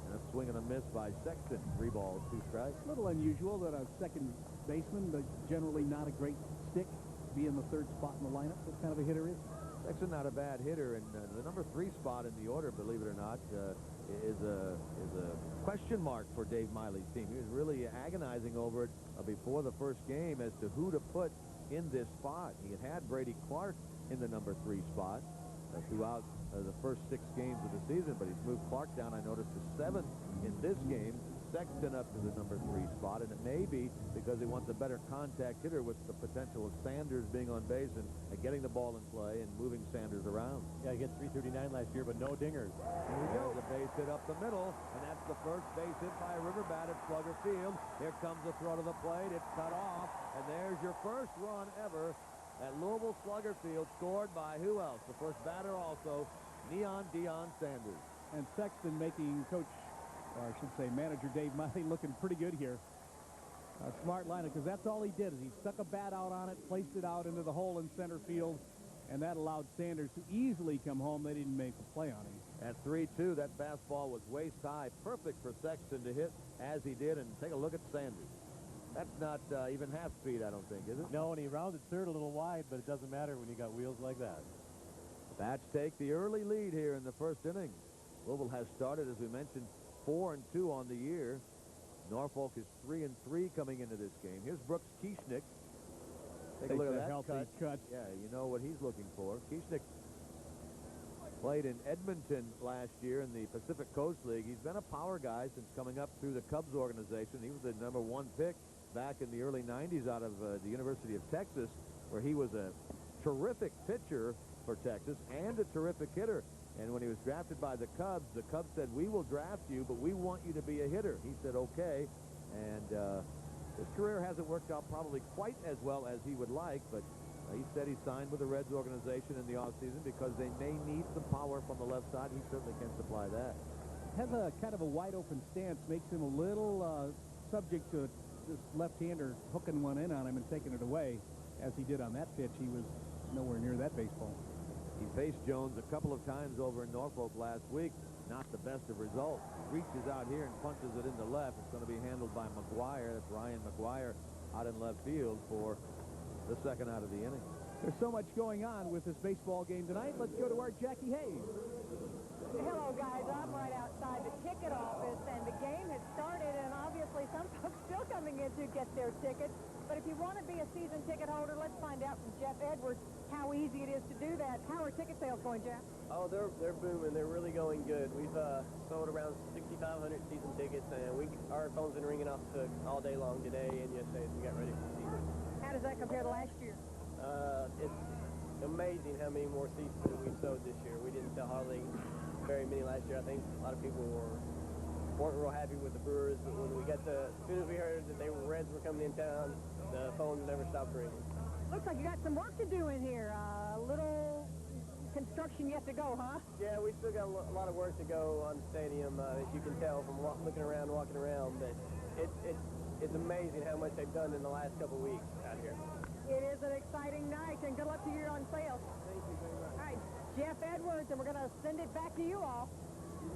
And a swing and a miss by Sexton. 3 balls, 2 strikes. A little unusual that a second baseman, but generally not a great stick, be in the 3rd spot in the lineup. What kind of a hitter is he? Sexton not a bad hitter, and the number 3 spot in the order, believe it or not, is a question mark for Dave Miley's team. He was really agonizing over it before the first game as to who to put in this spot. He had Brady Clark in the number 3 spot throughout the first 6 games of the season, but he's moved Clark down, I noticed, to 7th in this game. Sexton up to the number 3 spot, and it may be because he wants a better contact hitter with the potential of Sanders being on base and getting the ball in play and moving Sanders around. Yeah, he hit .339 last year, but no dingers. Here we go. The base hit up the middle, and that's the first base hit by a River Bat at Slugger Field. Here comes the throw to the plate. It's cut off, and there's your first run ever at Louisville Slugger Field, scored by who else? The first batter also, Deion Sanders. And Sexton making Coach, or I should say manager Dave Miley, looking pretty good here. A smart lineup, because that's all he did, is he stuck a bat out on it, placed it out into the hole in center field, and that allowed Sanders to easily come home. They didn't make the play on him. At 3-2, that fastball was waist high, perfect for Sexton to hit as he did, and take a look at Sanders. That's not even half speed, I don't think, is it? No, and he rounded third a little wide, but it doesn't matter when you got wheels like that. Bats take the early lead here in the first inning. Louisville has started, as we mentioned, 4-2 on the year. Norfolk is 3-3 coming into this game. Here's Brooks Kieschnick. Take a look at that cut. Yeah, you know what he's looking for. Kieschnick Played in Edmonton last year in the Pacific Coast League. He's been a power guy since coming up through the Cubs organization. He was the #1 pick back in the early 90s out of the University of Texas, where he was a terrific pitcher for Texas and a terrific hitter. And when he was drafted by the Cubs said, "We will draft you, but we want you to be a hitter." He said, "Okay." And his career hasn't worked out probably quite as well as he would like, but he said he signed with the Reds organization in the offseason because they may need some power from the left side. He certainly can supply that. Has a kind of a wide-open stance, makes him a little subject to this left-hander hooking one in on him and taking it away, as he did on that pitch. He was nowhere near that baseball. He faced Jones a couple of times over in Norfolk last week. Not the best of results. Reaches out here and punches it into left. It's going to be handled by McGuire. That's Ryan McGuire out in left field for the second out of the inning. There's so much going on with this baseball game tonight. Let's go to our Jackie Hayes. Hello, guys. I'm right outside the ticket office, and the game has started, and obviously some folks still coming in to get their tickets. But if you want to be a season ticket holder, let's find out from Jeff Edwards how easy it is to do that. How are ticket sales going, Jeff? Oh, they're booming. They're really going good. We've sold around 6,500 season tickets, and our phone's been ringing off the hook all day long today and yesterday as we got ready for the season. How does that compare to last year? It's amazing how many more seats that we've sold this year. We didn't sell hardly very many last year. I think a lot of people weren't real happy with the Brewers, but when as soon as we heard that Reds were coming in town, the phones never stopped ringing. Looks like you got some work to do in here. A little construction yet to go, huh? Yeah, we still got a lot of work to go on the stadium, as you can tell from walking around. But it's amazing how much they've done in the last couple of weeks out here. It is an exciting night, and good luck to you on sale. Thank you very much. All right, Jeff Edwards, and we're going to send it back to you all.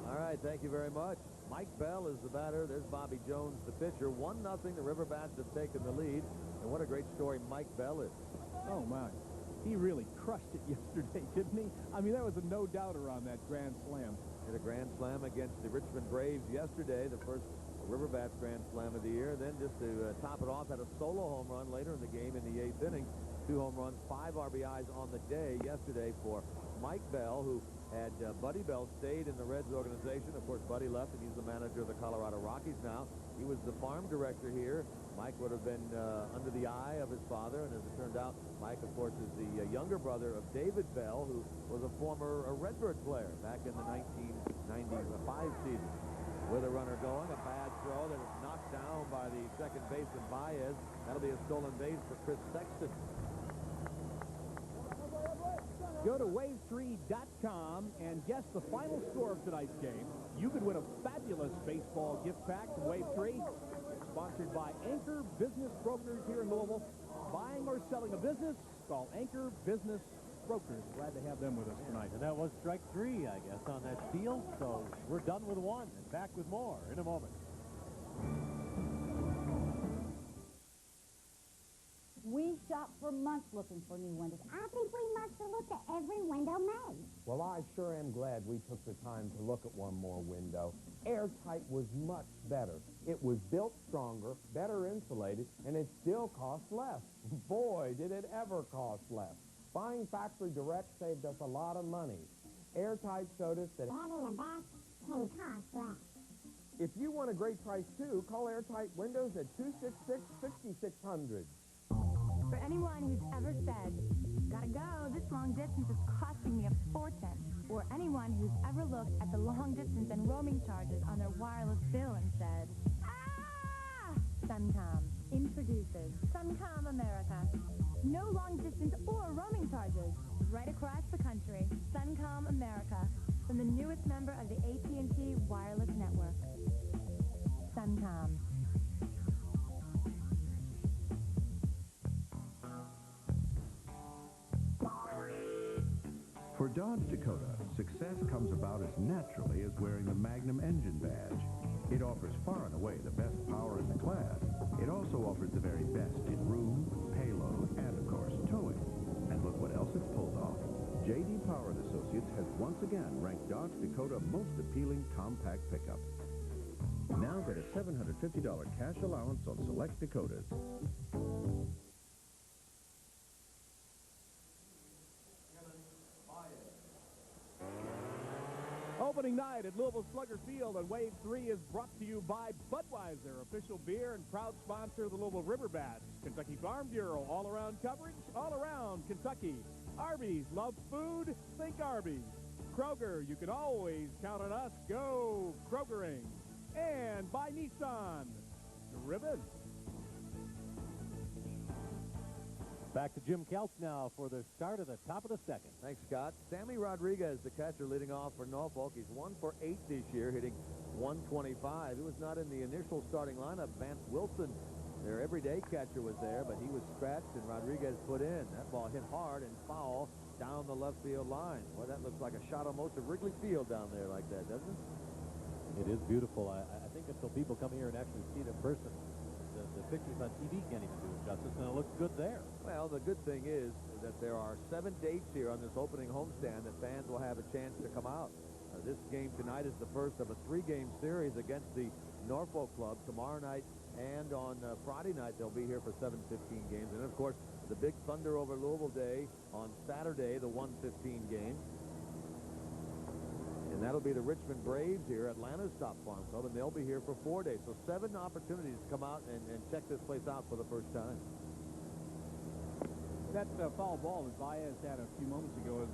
All right, thank you very much. Mike Bell is the batter. There's Bobby Jones, the pitcher. 1-0. The River Bats have taken the lead. And what a great story Mike Bell is. Oh, my. He really crushed it yesterday, didn't he? I mean, that was a no-doubter on that grand slam. Hit a grand slam against the Richmond Braves yesterday, the first River Bats grand slam of the year. Then just to top it off, had a solo home run later in the game in the 8th inning. 2 home runs, 5 RBIs on the day yesterday for Mike Bell, who had Buddy Bell stayed in the Reds organization. Of course, Buddy left, and he's the manager of the Colorado Rockies now. He was the farm director here. Mike would have been under the eye of his father, and as it turned out, Mike, of course, is the younger brother of David Bell, who was a former Redbird player back in the 1995 season. With a runner going, a bad throw that is knocked down by the second baseman Baez. That'll be a stolen base for Chris Sexton. Go to wave3.com and guess the final score of tonight's game. You could win a fabulous baseball gift pack from Wave 3. Sponsored by Anchor Business Brokers here in Louisville. Buying or selling a business, call Anchor Business Brokers. Glad to have them with us tonight. And that was strike 3, I guess, on that steal. So we're done with 1 and back with more in a moment. We shopped for months looking for new windows. I think we must have looked at every window made. Well, I sure am glad we took the time to look at one more window. Airtight was much better. It was built stronger, better insulated, and it still cost less. Boy, did it ever cost less. Buying factory direct saved us a lot of money. Airtight showed us that having a bath can cost less. if you want a great price too, call Airtight Windows at 266-6600. For anyone who's ever said, gotta go, this long distance is costing me a fortune, or anyone who's ever looked at the long distance and roaming charges on their wireless bill and said, ah! Suncom introduces Suncom America. No long distance or roaming charges. Right across the country, Suncom America, from the newest member of the AT&T wireless network. Suncom. For Dodge Dakota, success comes about as naturally as wearing the Magnum engine badge. It offers far and away the best power in the class. It also offers the very best in room, payload, and of course, towing. And look what else it's pulled off. J.D. Power & Associates has once again ranked Dodge Dakota most appealing compact pickup. Now get a $750 cash allowance on select Dakotas. Opening night at Louisville Slugger Field, and Wave 3 is brought to you by Budweiser, official beer and proud sponsor of the Louisville River Bats. Kentucky Farm Bureau, all-around coverage, all around Kentucky. Arby's, love food, think Arby's. Kroger, you can always count on us. Go Krogering. And by Nissan, the ribbon. Back to Jim Kelch now for the start of the top of the second. Thanks, Scott. Sammy Rodriguez, the catcher, leading off for Norfolk. He's 1 for 8 this year, hitting .125. He was not in the initial starting lineup. Vance Wilson, their everyday catcher, was there, but he was scratched, and Rodriguez put in. That ball hit hard and foul down the left field line. Well, that looks like a shot on most of Wrigley Field down there like that, doesn't it? It is beautiful. I think until people come here and actually see it in person, the pictures on TV can't even do it justice, and it looks good there. Well, the good thing is that there are 7 dates here on this opening homestand that fans will have a chance to come out. This game tonight is the first of a 3-game series against the Norfolk club. Tomorrow night and on Friday night they'll be here for 7:15 games. And, of course, the big Thunder over Louisville Day on Saturday, the 1:15 game. And that'll be the Richmond Braves here, Atlanta's top farm club, and they'll be here for 4 days. So 7 opportunities to come out and check this place out for the first time. That foul ball that Baez had a few moments ago is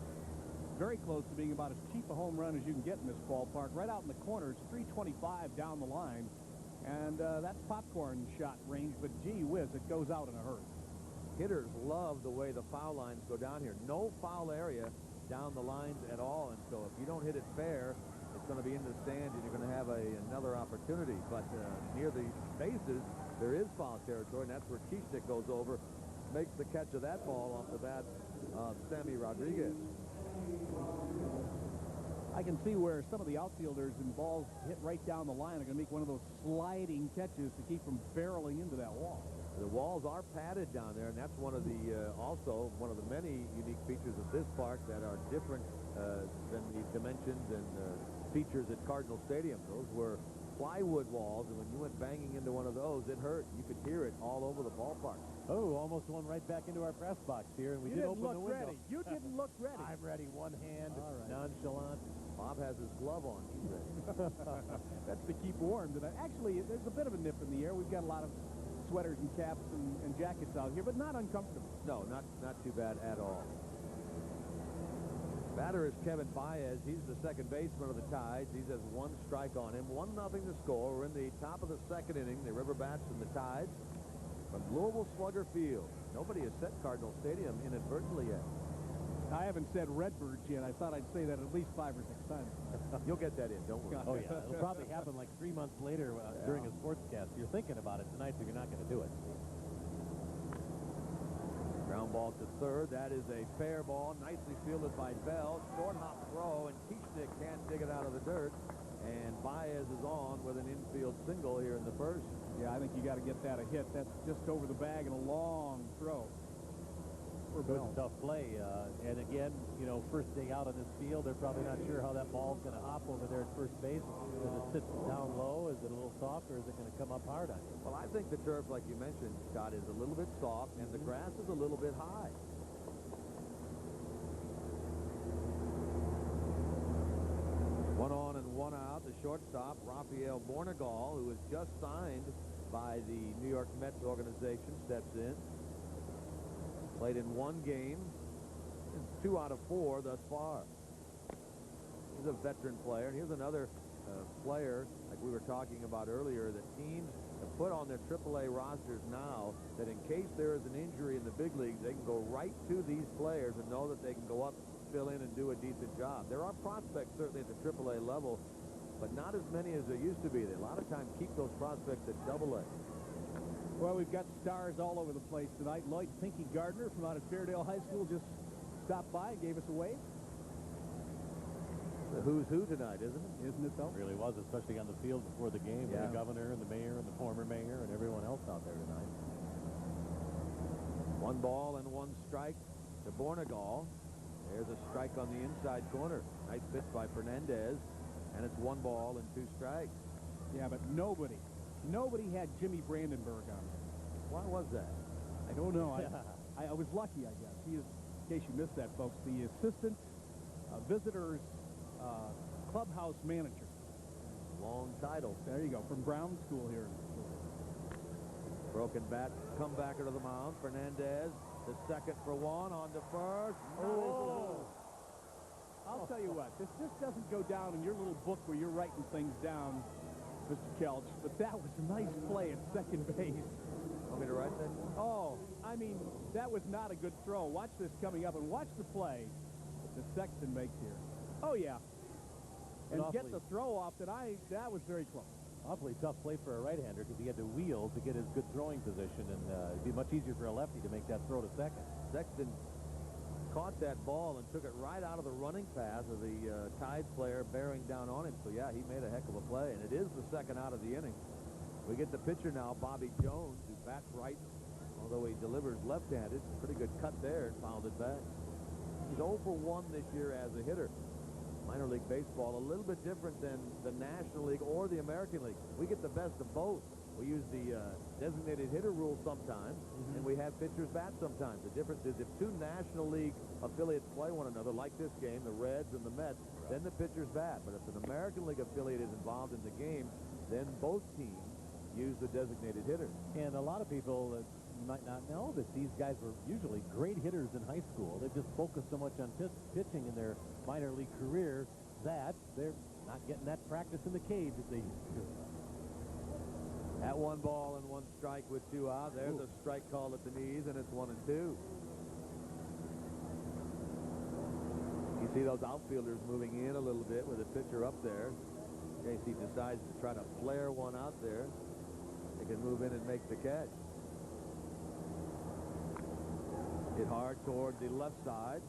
very close to being about as cheap a home run as you can get in this ballpark. Right out in the corner, it's 325 down the line, and that's popcorn shot range, but gee whiz, it goes out in a hurry. Hitters love the way the foul lines go down here. No foul area down the lines at all, and so if you don't hit it fair, it's going to be in the stands and you're going to have another opportunity. But near the bases, there is foul territory, and that's where Kieschnick goes over, makes the catch of that ball off the bat of Sammy Rodriguez. I can see where some of the outfielders and balls hit right down the line are going to make one of those sliding catches to keep from barreling into that wall. The walls are padded down there, and that's one of the also one of the many unique features of this park that are different than the dimensions and features at Cardinal Stadium. Those were plywood walls, and when you went banging into one of those, it hurt. You could hear it all over the ballpark. Oh, almost one right back into our press box here, and we did open the window. You didn't look ready. I'm ready. One hand, nonchalant. Bob has his glove on. He's ready. That's to keep warm tonight. Actually, there's a bit of a nip in the air. We've got a lot of sweaters and caps and jackets out here, but not uncomfortable. No, not too bad at all. Batter is Kevin Baez. He's the second baseman of the Tides. He has 1 strike on him. 1-0 to score. We're in the top of the second inning. The River Bats and the Tides from Louisville Slugger Field. Nobody has set Cardinal Stadium inadvertently yet. I haven't said Redbirds yet. I thought I'd say that at least 5 or 6 times. You'll get that in, don't worry. Oh, yeah. It'll probably happen like 3 months later during a sportscast. You're thinking about it tonight, so you're not going to do it. Ground ball to third. That is a fair ball. Nicely fielded by Bell. Short hop throw, and Kieschnick can't dig it out of the dirt. And Baez is on with an infield single here in the first. Yeah, I think you got to get that a hit. That's just over the bag and a long throw. Good tough play. And again, you know, first day out on this field, they're probably not sure how that ball's going to hop over there at first base. Does it sit down low? Is it a little soft, or is it going to come up hard on you? Well, I think the turf, like you mentioned, Scott, is a little bit soft, and the grass is a little bit high. One on and one out. The shortstop, Rafael Bornegal, who was just signed by the New York Mets organization, steps in. Played in 1 game, 2 out of 4 thus far. He's a veteran player. And here's another player, like we were talking about earlier, that teams have put on their AAA rosters now, that in case there is an injury in the big leagues, they can go right to these players and know that they can go up, fill in, and do a decent job. There are prospects certainly at the AAA level, but not as many as there used to be. They a lot of times keep those prospects at AA. Well, we've got stars all over the place tonight. Lloyd Pinky Gardner from out at Fairdale High School just stopped by and gave us a wave. The who's who tonight, isn't it? Isn't it, though? It really was, especially on the field before the game. Yeah. The governor and the mayor and the former mayor and everyone else out there tonight. 1 ball and 1 strike to Bornegal. There's a strike on the inside corner. Nice pitch by Fernandez, and it's 1 ball and 2 strikes. Yeah, but nobody had Jimmy Brandenburg on there. Why was that? I don't know. I was lucky, I guess. He is, in case you missed that, folks, the assistant visitors clubhouse manager. Long title. There you go, from Brown School here. Broken bat, comebacker to the mound. Fernandez, the second for one, on to first. Oh! I'll tell you what, this just doesn't go down in your little book where you're writing things down, Mr. Kelch, but that was a nice play at second base. Want me to write that? Oh, I mean, that was not a good throw. Watch this coming up, and watch the play that Sexton makes here. Oh, yeah. And get the throw off that was very close. Awfully tough play for a right-hander because he had to wheel to get his good throwing position, and it'd be much easier for a lefty to make that throw to second. Sexton caught that ball and took it right out of the running path of the Tides player bearing down on him. So, yeah, he made a heck of a play, and it is the second out of the inning. We get the pitcher now, Bobby Jones, who bats right, although he delivers left-handed. Pretty good cut there and fouled it back. He's 0 for 1 this year as a hitter. Minor league baseball, a little bit different than the National League or the American League. We get the best of both. We use the designated hitter rule sometimes, and we have pitchers bat sometimes. The difference is if two National League affiliates play one another, like this game, the Reds and the Mets, then the pitchers bat. But if an American League affiliate is involved in the game, then both teams use the designated hitter. And a lot of people might not know that these guys were usually great hitters in high school. They just focused so much on pitching in their minor league career that they're not getting that practice in the cage that they used to. At 1 ball and 1 strike with 2 out. There's a strike call at the knees, and it's 1-2. You see those outfielders moving in a little bit with the pitcher up there. In case he decides to try to flare one out there, they can move in and make the catch. Hit hard toward the left side.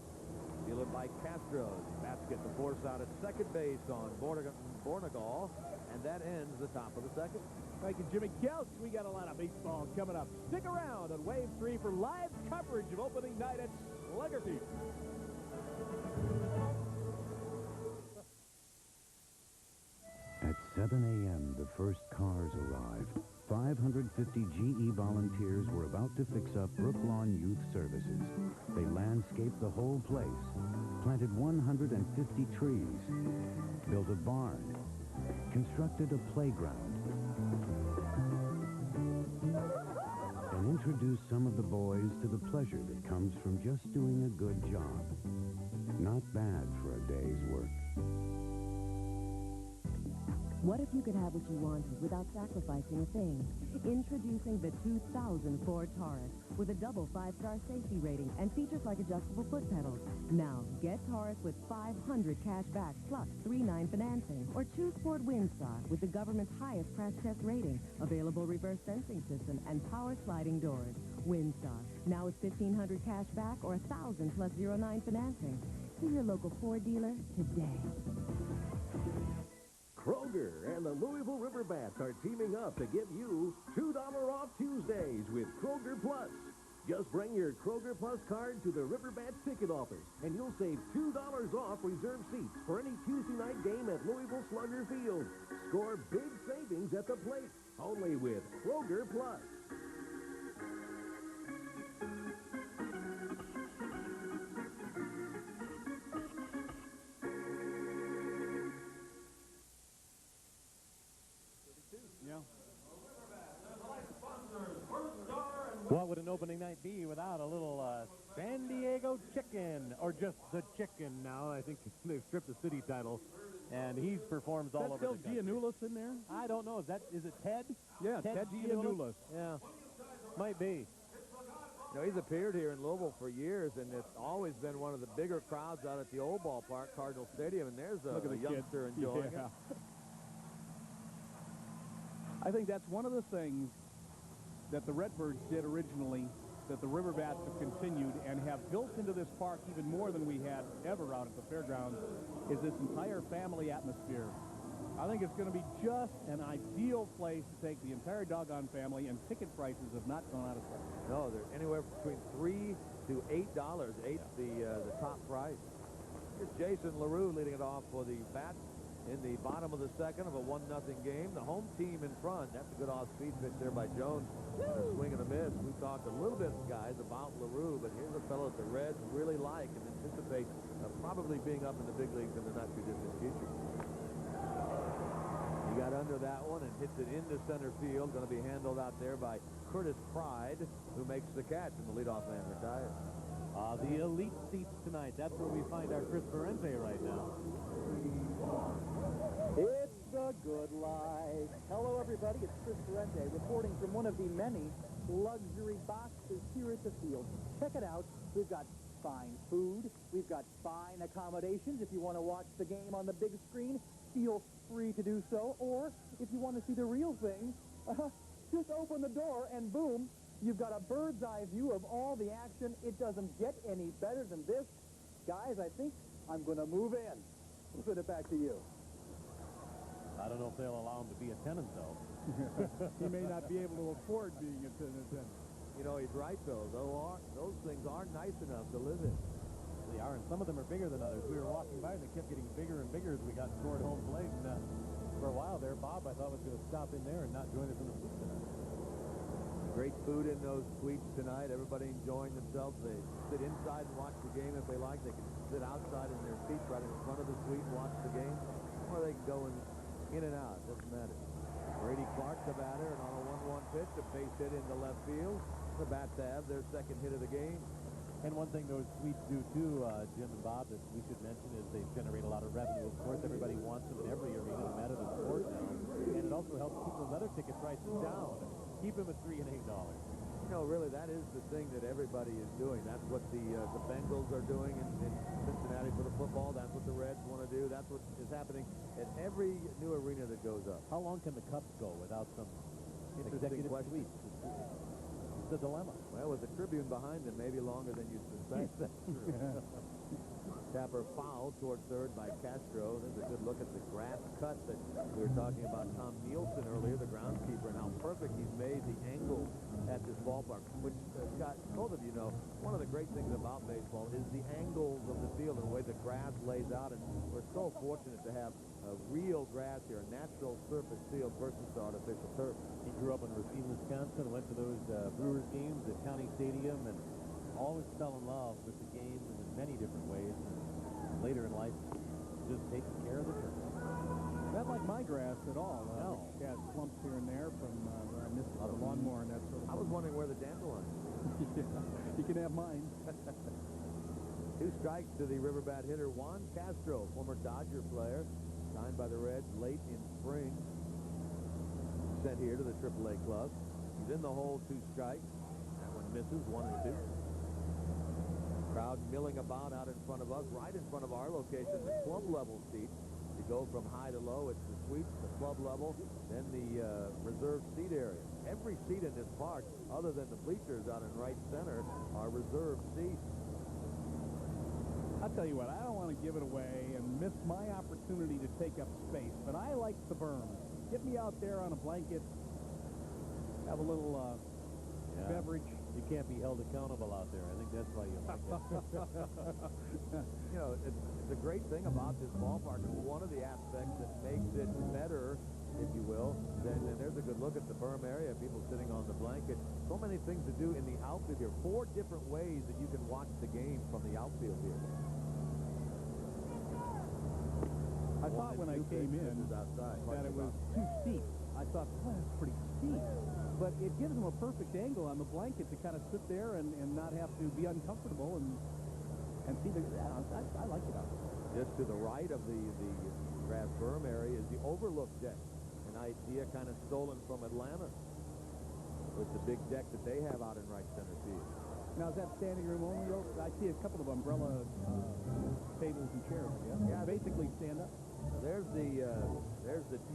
Fielded by Castro. Bats get the force out at second base on Bornegal, and that ends the top of the second. Thank you, Jimmy Kelch. We got a lot of baseball coming up. Stick around on Wave 3 for live coverage of opening night at Slugger Field. At 7 a.m., the first cars arrived. 550 GE volunteers were about to fix up Brooklawn Youth Services. They landscaped the whole place, planted 150 trees, built a barn, constructed a playground, and introduced some of the boys to the pleasure that comes from just doing a good job. Not bad for a day's work. What if you could have what you wanted without sacrificing a thing? Introducing the 2000 Ford Taurus with a double 5-star safety rating and features like adjustable foot pedals. Now, get Taurus with 500 cash back plus 3.9 financing. Or choose Ford Windstar with the government's highest crash test rating, available reverse sensing system, and power sliding doors. Windstar, now with 1,500 cash back or 1,000 plus 0.9 financing. See your local Ford dealer today. Kroger and the Louisville River Bats are teaming up to give you $2 off Tuesdays with Kroger Plus. Just bring your Kroger Plus card to the River Bats ticket office, and you'll save $2 off reserved seats for any Tuesday night game at Louisville Slugger Field. Score big savings at the plate, only with Kroger Plus. What would an opening night be without a little San Diego chicken, or just the chicken now? I think they've stripped the city title, and he performs all over the country. Is that still Giannoulis in there? I don't know. Is it Ted? Yeah, Ted Giannoulis. Yeah, might be. You know, he's appeared here in Louisville for years, and it's always been one of the bigger crowds out at the old ballpark, Cardinal Stadium, and there's a youngster enjoying it. I think that's one of the things that the Redbirds did originally, that the River Bats have continued and have built into this park even more than we had ever out at the fairgrounds, is this entire family atmosphere. I think it's going to be just an ideal place to take the entire doggone family, and ticket prices have not gone out of sight. No, they're anywhere between $3 to $8. $8's the top price. Here's Jason LaRue leading it off for the Bats in the bottom of the second of a 1-0 game. The home team in front. That's a good off-speed pitch there by Jones. And a swing and a miss. We talked a little bit, guys, about LaRue, but here's a fellow that the Reds really like and anticipate probably being up in the big leagues in the not-too-distant future. He got under that one and hits it into center field. Going to be handled out there by Curtis Pride, who makes the catch, and the leadoff man retires. The elite seats tonight. That's where we find our Chris Ferrante right now. It's the good life. Hello, everybody. It's Chris Ferrante reporting from one of the many luxury boxes here at the field. Check it out. We've got fine food. We've got fine accommodations. If you want to watch the game on the big screen, feel free to do so. Or if you want to see the real thing, just open the door and boom, you've got a bird's eye view of all the action. It doesn't get any better than this. Guys, I think I'm going to move in. I'll put it back to you. I don't know if they'll allow him to be a tenant, though. He may not be able to afford being a tenant. You know, he's right, though. Those things aren't nice enough to live in. They are, and some of them are bigger than others. We were walking by, and they kept getting bigger and bigger as we got toward home plate. And for a while there, Bob, I thought, was going to stop in there and not join us in the suite tonight. Great food in those suites tonight. Everybody enjoying themselves. They sit inside and watch the game if they like. They can sit outside in their seats right in front of the suite and watch the game. Or they can go in and out. Doesn't matter. Brady Clark, the batter, and on a 1-1 pitch, a base hit into left field. The Bats have their second hit of the game. And one thing those suites do, too, Jim and Bob, that we should mention is they generate a lot of revenue. Of course, everybody wants them in every arena, no matter the sport now. And it also helps keep those other ticket prices down. Keep them at $3 and $8. You know, really, that is the thing that everybody is doing. That's what the Bengals are doing in Cincinnati for the football. That's what the Reds want to do. That's what is happening at every new arena that goes up. How long can the Cubs go without some Interesting question. It's a dilemma. Well, with the Tribune behind them, maybe longer than you suspect. That's true. Tapper foul toward third by Castro. There's a good look at the grass cut that we were talking about Tom Nielsen earlier, the groundskeeper, and how perfect he's made the angle at this ballpark, which, Scott, both of you know, one of the great things about baseball is the angles of the field and the way the grass lays out, and we're so fortunate to have real grass here, a natural surface field versus the artificial turf. He grew up in Racine, Wisconsin, went to those Brewers games at County Stadium, and always fell in love with the game in many different ways. And later in life, just taking care of the turf. Not like my grass at all. No. It has clumps here and there from where I missed the lawnmower and that sort of thing. I was wondering where the dandelion is. You can have mine. 2 strikes to the Riverbat hitter Juan Castro, former Dodger player, signed by the Reds late in spring. Sent here to the AAA club. He's in the hole, 2 strikes. That one misses, 1-2. Crowd milling about out in front of us, right in front of our location, the club level seats. You go from high to low, it's the suites, the club level, then the reserved seat area. Every seat in this park, other than the bleachers out in right center, are reserved seats. I'll tell you what, I don't want to give it away and miss my opportunity to take up space, but I like the berm. Get me out there on a blanket, have a little beverage. You can't be held accountable out there. I think that's why you like it. You know, it's a great thing about this ballpark. It's one of the aspects that makes it better, if you will. Then there's a good look at the berm area, people sitting on the blanket. So many things to do in the outfield here. 4 different ways that you can watch the game from the outfield here. I thought when I came in that it was too steep. I thought, well, that's pretty steep. But it gives them a perfect angle on the blanket to kind of sit there and not have to be uncomfortable and see the... I like it out there. Just to the right of the grass berm area is the overlook deck, an idea kind of stolen from Atlanta with the big deck that they have out in right center field. Now, is that standing room only? I see a couple of umbrella tables and chairs. Yeah, basically stand up. There's the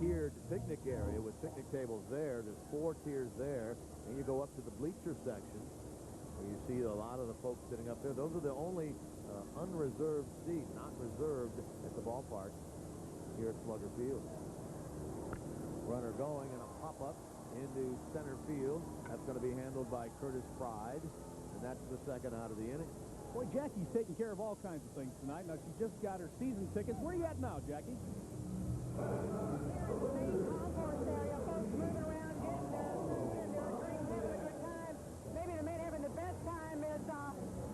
tiered picnic area with picnic tables there. There's 4 tiers there, and you go up to the bleacher section where you see a lot of the folks sitting up there. Those are the only unreserved seats, not reserved at the ballpark here at Slugger Field. Runner going and a pop-up into center field. That's going to be handled by Curtis Pride, and that's the second out of the inning. Boy, Jackie's taking care of all kinds of things tonight. Now, she just got her season tickets. Where are you at now, Jackie? Concourse area, folks moving around, getting having a good time. Maybe the man having the best time is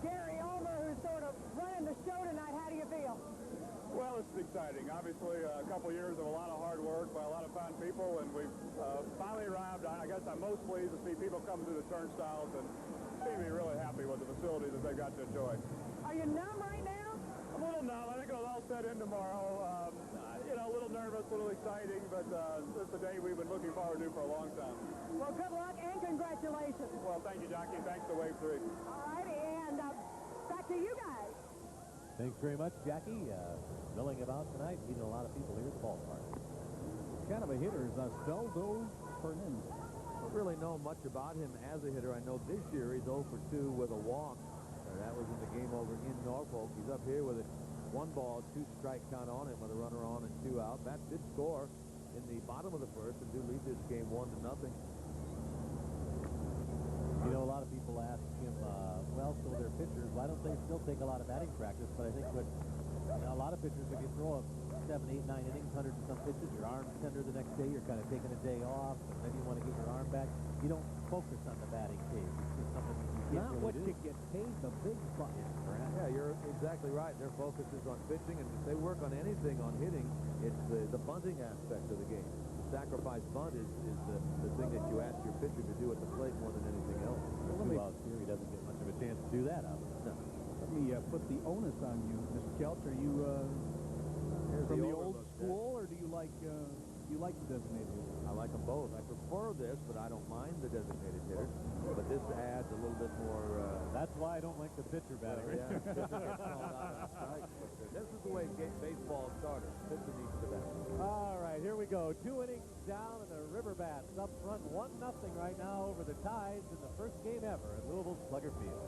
Gary Ulmer, who's sort of running the show tonight. How do you feel? Well, it's exciting. Obviously, a couple years of a lot of hard work, by a lot of fine people, and we've finally arrived. I guess I'm most pleased to see people come through the turnstiles and seem to be really happy with the facility that they've got to enjoy. Are you numb right now? I'm a little numb. I think it'll all set in tomorrow. You know, a little nervous, a little exciting, but it's a day we've been looking forward to for a long time. Well, good luck and congratulations. Well, thank you, Jackie. Thanks to Wave 3. All righty, and back to you guys. Thanks very much, Jackie. Milling about tonight, meeting a lot of people here at the ballpark. Kind of a hitter is Osvaldo Fernandez. Don't really know much about him as a hitter. I know this year he's 0 for 2 with a walk. That was in the game over in Norfolk. He's up here with a 1-ball, 2-strike count on him with a runner on and 2 out. Bats did score in the bottom of the first and do lead this game 1-0. You know, a lot of people ask him, well, so they're pitchers, why don't they still take a lot of batting practice? But I think what, you know, a lot of pitchers, if you throw a 7, 8, 9 innings, 100 and some pitches, your arm's tender the next day, you're kind of taking a day off, and maybe you want to get your arm back. You don't focus on the batting cage. It's just something you can't Not really what do. you get paid the big bucks. Yeah, you're exactly right. Their focus is on pitching, and if they work on anything on hitting, it's the bunting aspect of the game. The sacrifice bunt is the thing that you ask your pitcher to do at the plate more than anything else. Well, let me out here, he doesn't get much of a chance to do that out there. No. Let me put the onus on you, Mr. Kelch. Are you from the old school, or do you like the designated hitter? I like them both. I prefer this, but I don't mind the designated hitter. But this adds a little bit more... That's why I don't like the pitcher batting. Yeah, pitcher gets called out of strike, but this is the way baseball started. Pitcher needs to bat. All right, here we go. 2 innings down, and the River Bats up front 1-0 right now over the Tides in the first game ever at Louisville Slugger Field.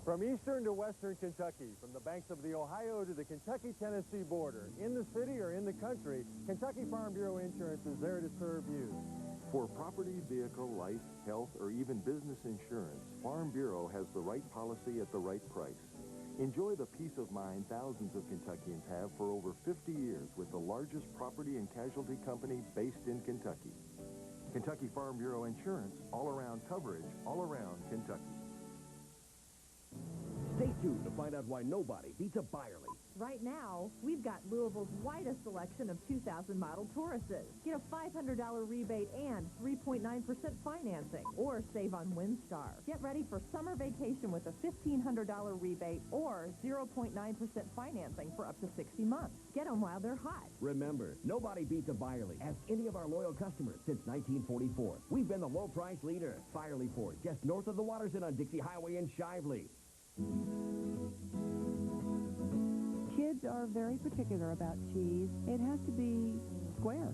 From eastern to western Kentucky, from the banks of the Ohio to the Kentucky-Tennessee border, in the city or in the country, Kentucky Farm Bureau Insurance is there to serve you. For property, vehicle, life, health, or even business insurance, Farm Bureau has the right policy at the right price. Enjoy the peace of mind thousands of Kentuckians have for over 50 years with the largest property and casualty company based in Kentucky. Kentucky Farm Bureau Insurance, all-around coverage, all around Kentucky. Stay tuned to find out why nobody beats a Byerly. Right now, we've got Louisville's widest selection of 2000 model Tauruses. Get a $500 rebate and 3.9% financing, or save on Windstar. Get ready for summer vacation with a $1,500 rebate or 0.9% financing for up to 60 months. Get them while they're hot. Remember, nobody beats a Byerly. Ask any of our loyal customers since 1944. We've been the low price leader. Byerly Ford, just north of the Waterson on Dixie Highway in Shively. Kids are very particular about cheese. It has to be square.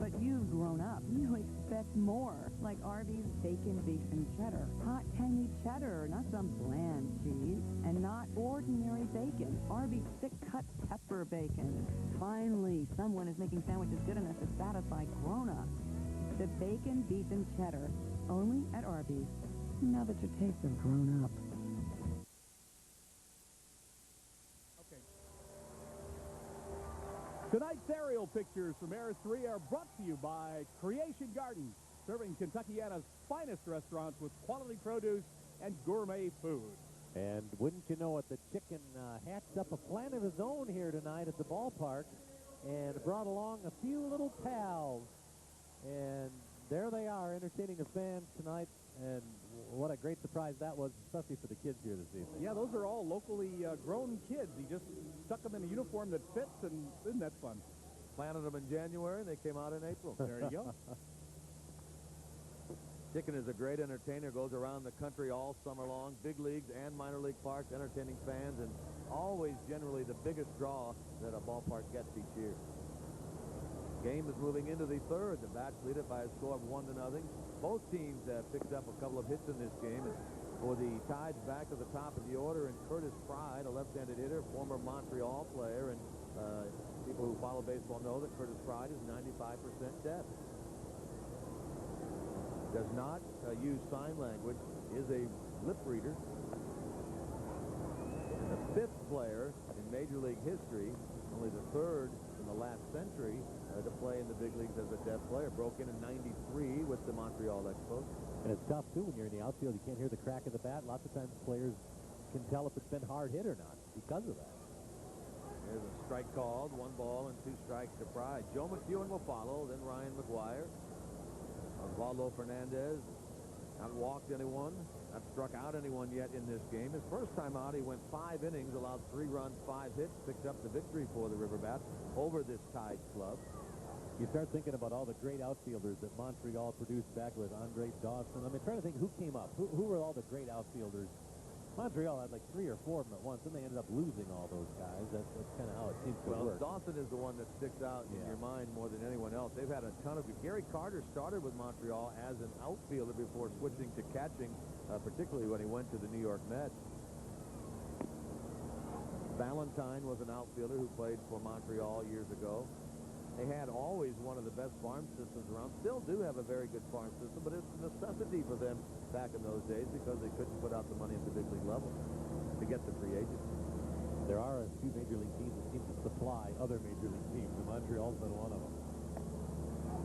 But you've grown up. You expect more, like Arby's bacon, beef, and cheddar. Hot, tangy cheddar, not some bland cheese. And not ordinary bacon. Arby's thick-cut pepper bacon. Finally, someone is making sandwiches good enough to satisfy grown-ups. The bacon, beef, and cheddar, only at Arby's. Now that your tastes have grown up. Tonight's aerial pictures from Air 3 are brought to you by Creation Gardens, serving Kentuckiana's finest restaurants with quality produce and gourmet food. And wouldn't you know it, the chicken hatched up a plan of his own here tonight at the ballpark and brought along a few little pals. And there they are, entertaining the fans tonight. And what a great surprise that was, especially for the kids here this evening. Yeah, those are all locally grown kids. He just stuck them in a uniform that fits, and isn't that fun? Planted them in January, and they came out in April. There you go. Chicken is a great entertainer, goes around the country all summer long, big leagues and minor league parks, entertaining fans, and always generally the biggest draw that a ballpark gets each year. Game is moving into the third. The Bats lead it by a score of 1-0. Both teams have picked up a couple of hits in this game. And for the Tides, back to the top of the order, and Curtis Pride, a left-handed hitter, former Montreal player, and people who follow baseball know that Curtis Pride is 95% deaf. Does not use sign language, is a lip reader. And the 5th player in Major League history, only the 3rd in the last century, to play in the big leagues as a deaf player. Broke in 93 with the Montreal Expos. And it's tough, too, when you're in the outfield. You can't hear the crack of the bat. Lots of times players can tell if it's been hard hit or not because of that. There's a strike called, 1 ball and 2 strikes to Pride. Joe McEwen will follow, then Ryan McGuire. Osvaldo Fernandez not walked anyone, not struck out anyone yet in this game. His first time out, he went 5 innings, allowed 3 runs, 5 hits, picked up the victory for the River Bats over this Tides club. You start thinking about all the great outfielders that Montreal produced back with Andre Dawson. I mean, trying to think who came up. Who were all the great outfielders? Montreal had like 3 or 4 of them at once, and they ended up losing all those guys. That's kind of how it seems to work. Dawson is the one that sticks out in your mind more than anyone else. They've had a ton of it. Gary Carter started with Montreal as an outfielder before switching to catching, particularly when he went to the New York Mets. Valentine was an outfielder who played for Montreal years ago. They had always one of the best farm systems around. Still do have a very good farm system, but it's a necessity for them back in those days because they couldn't put out the money at the big league level to get the free agents. There are a few major league teams that seem to supply other major league teams, and Montreal's been one of them.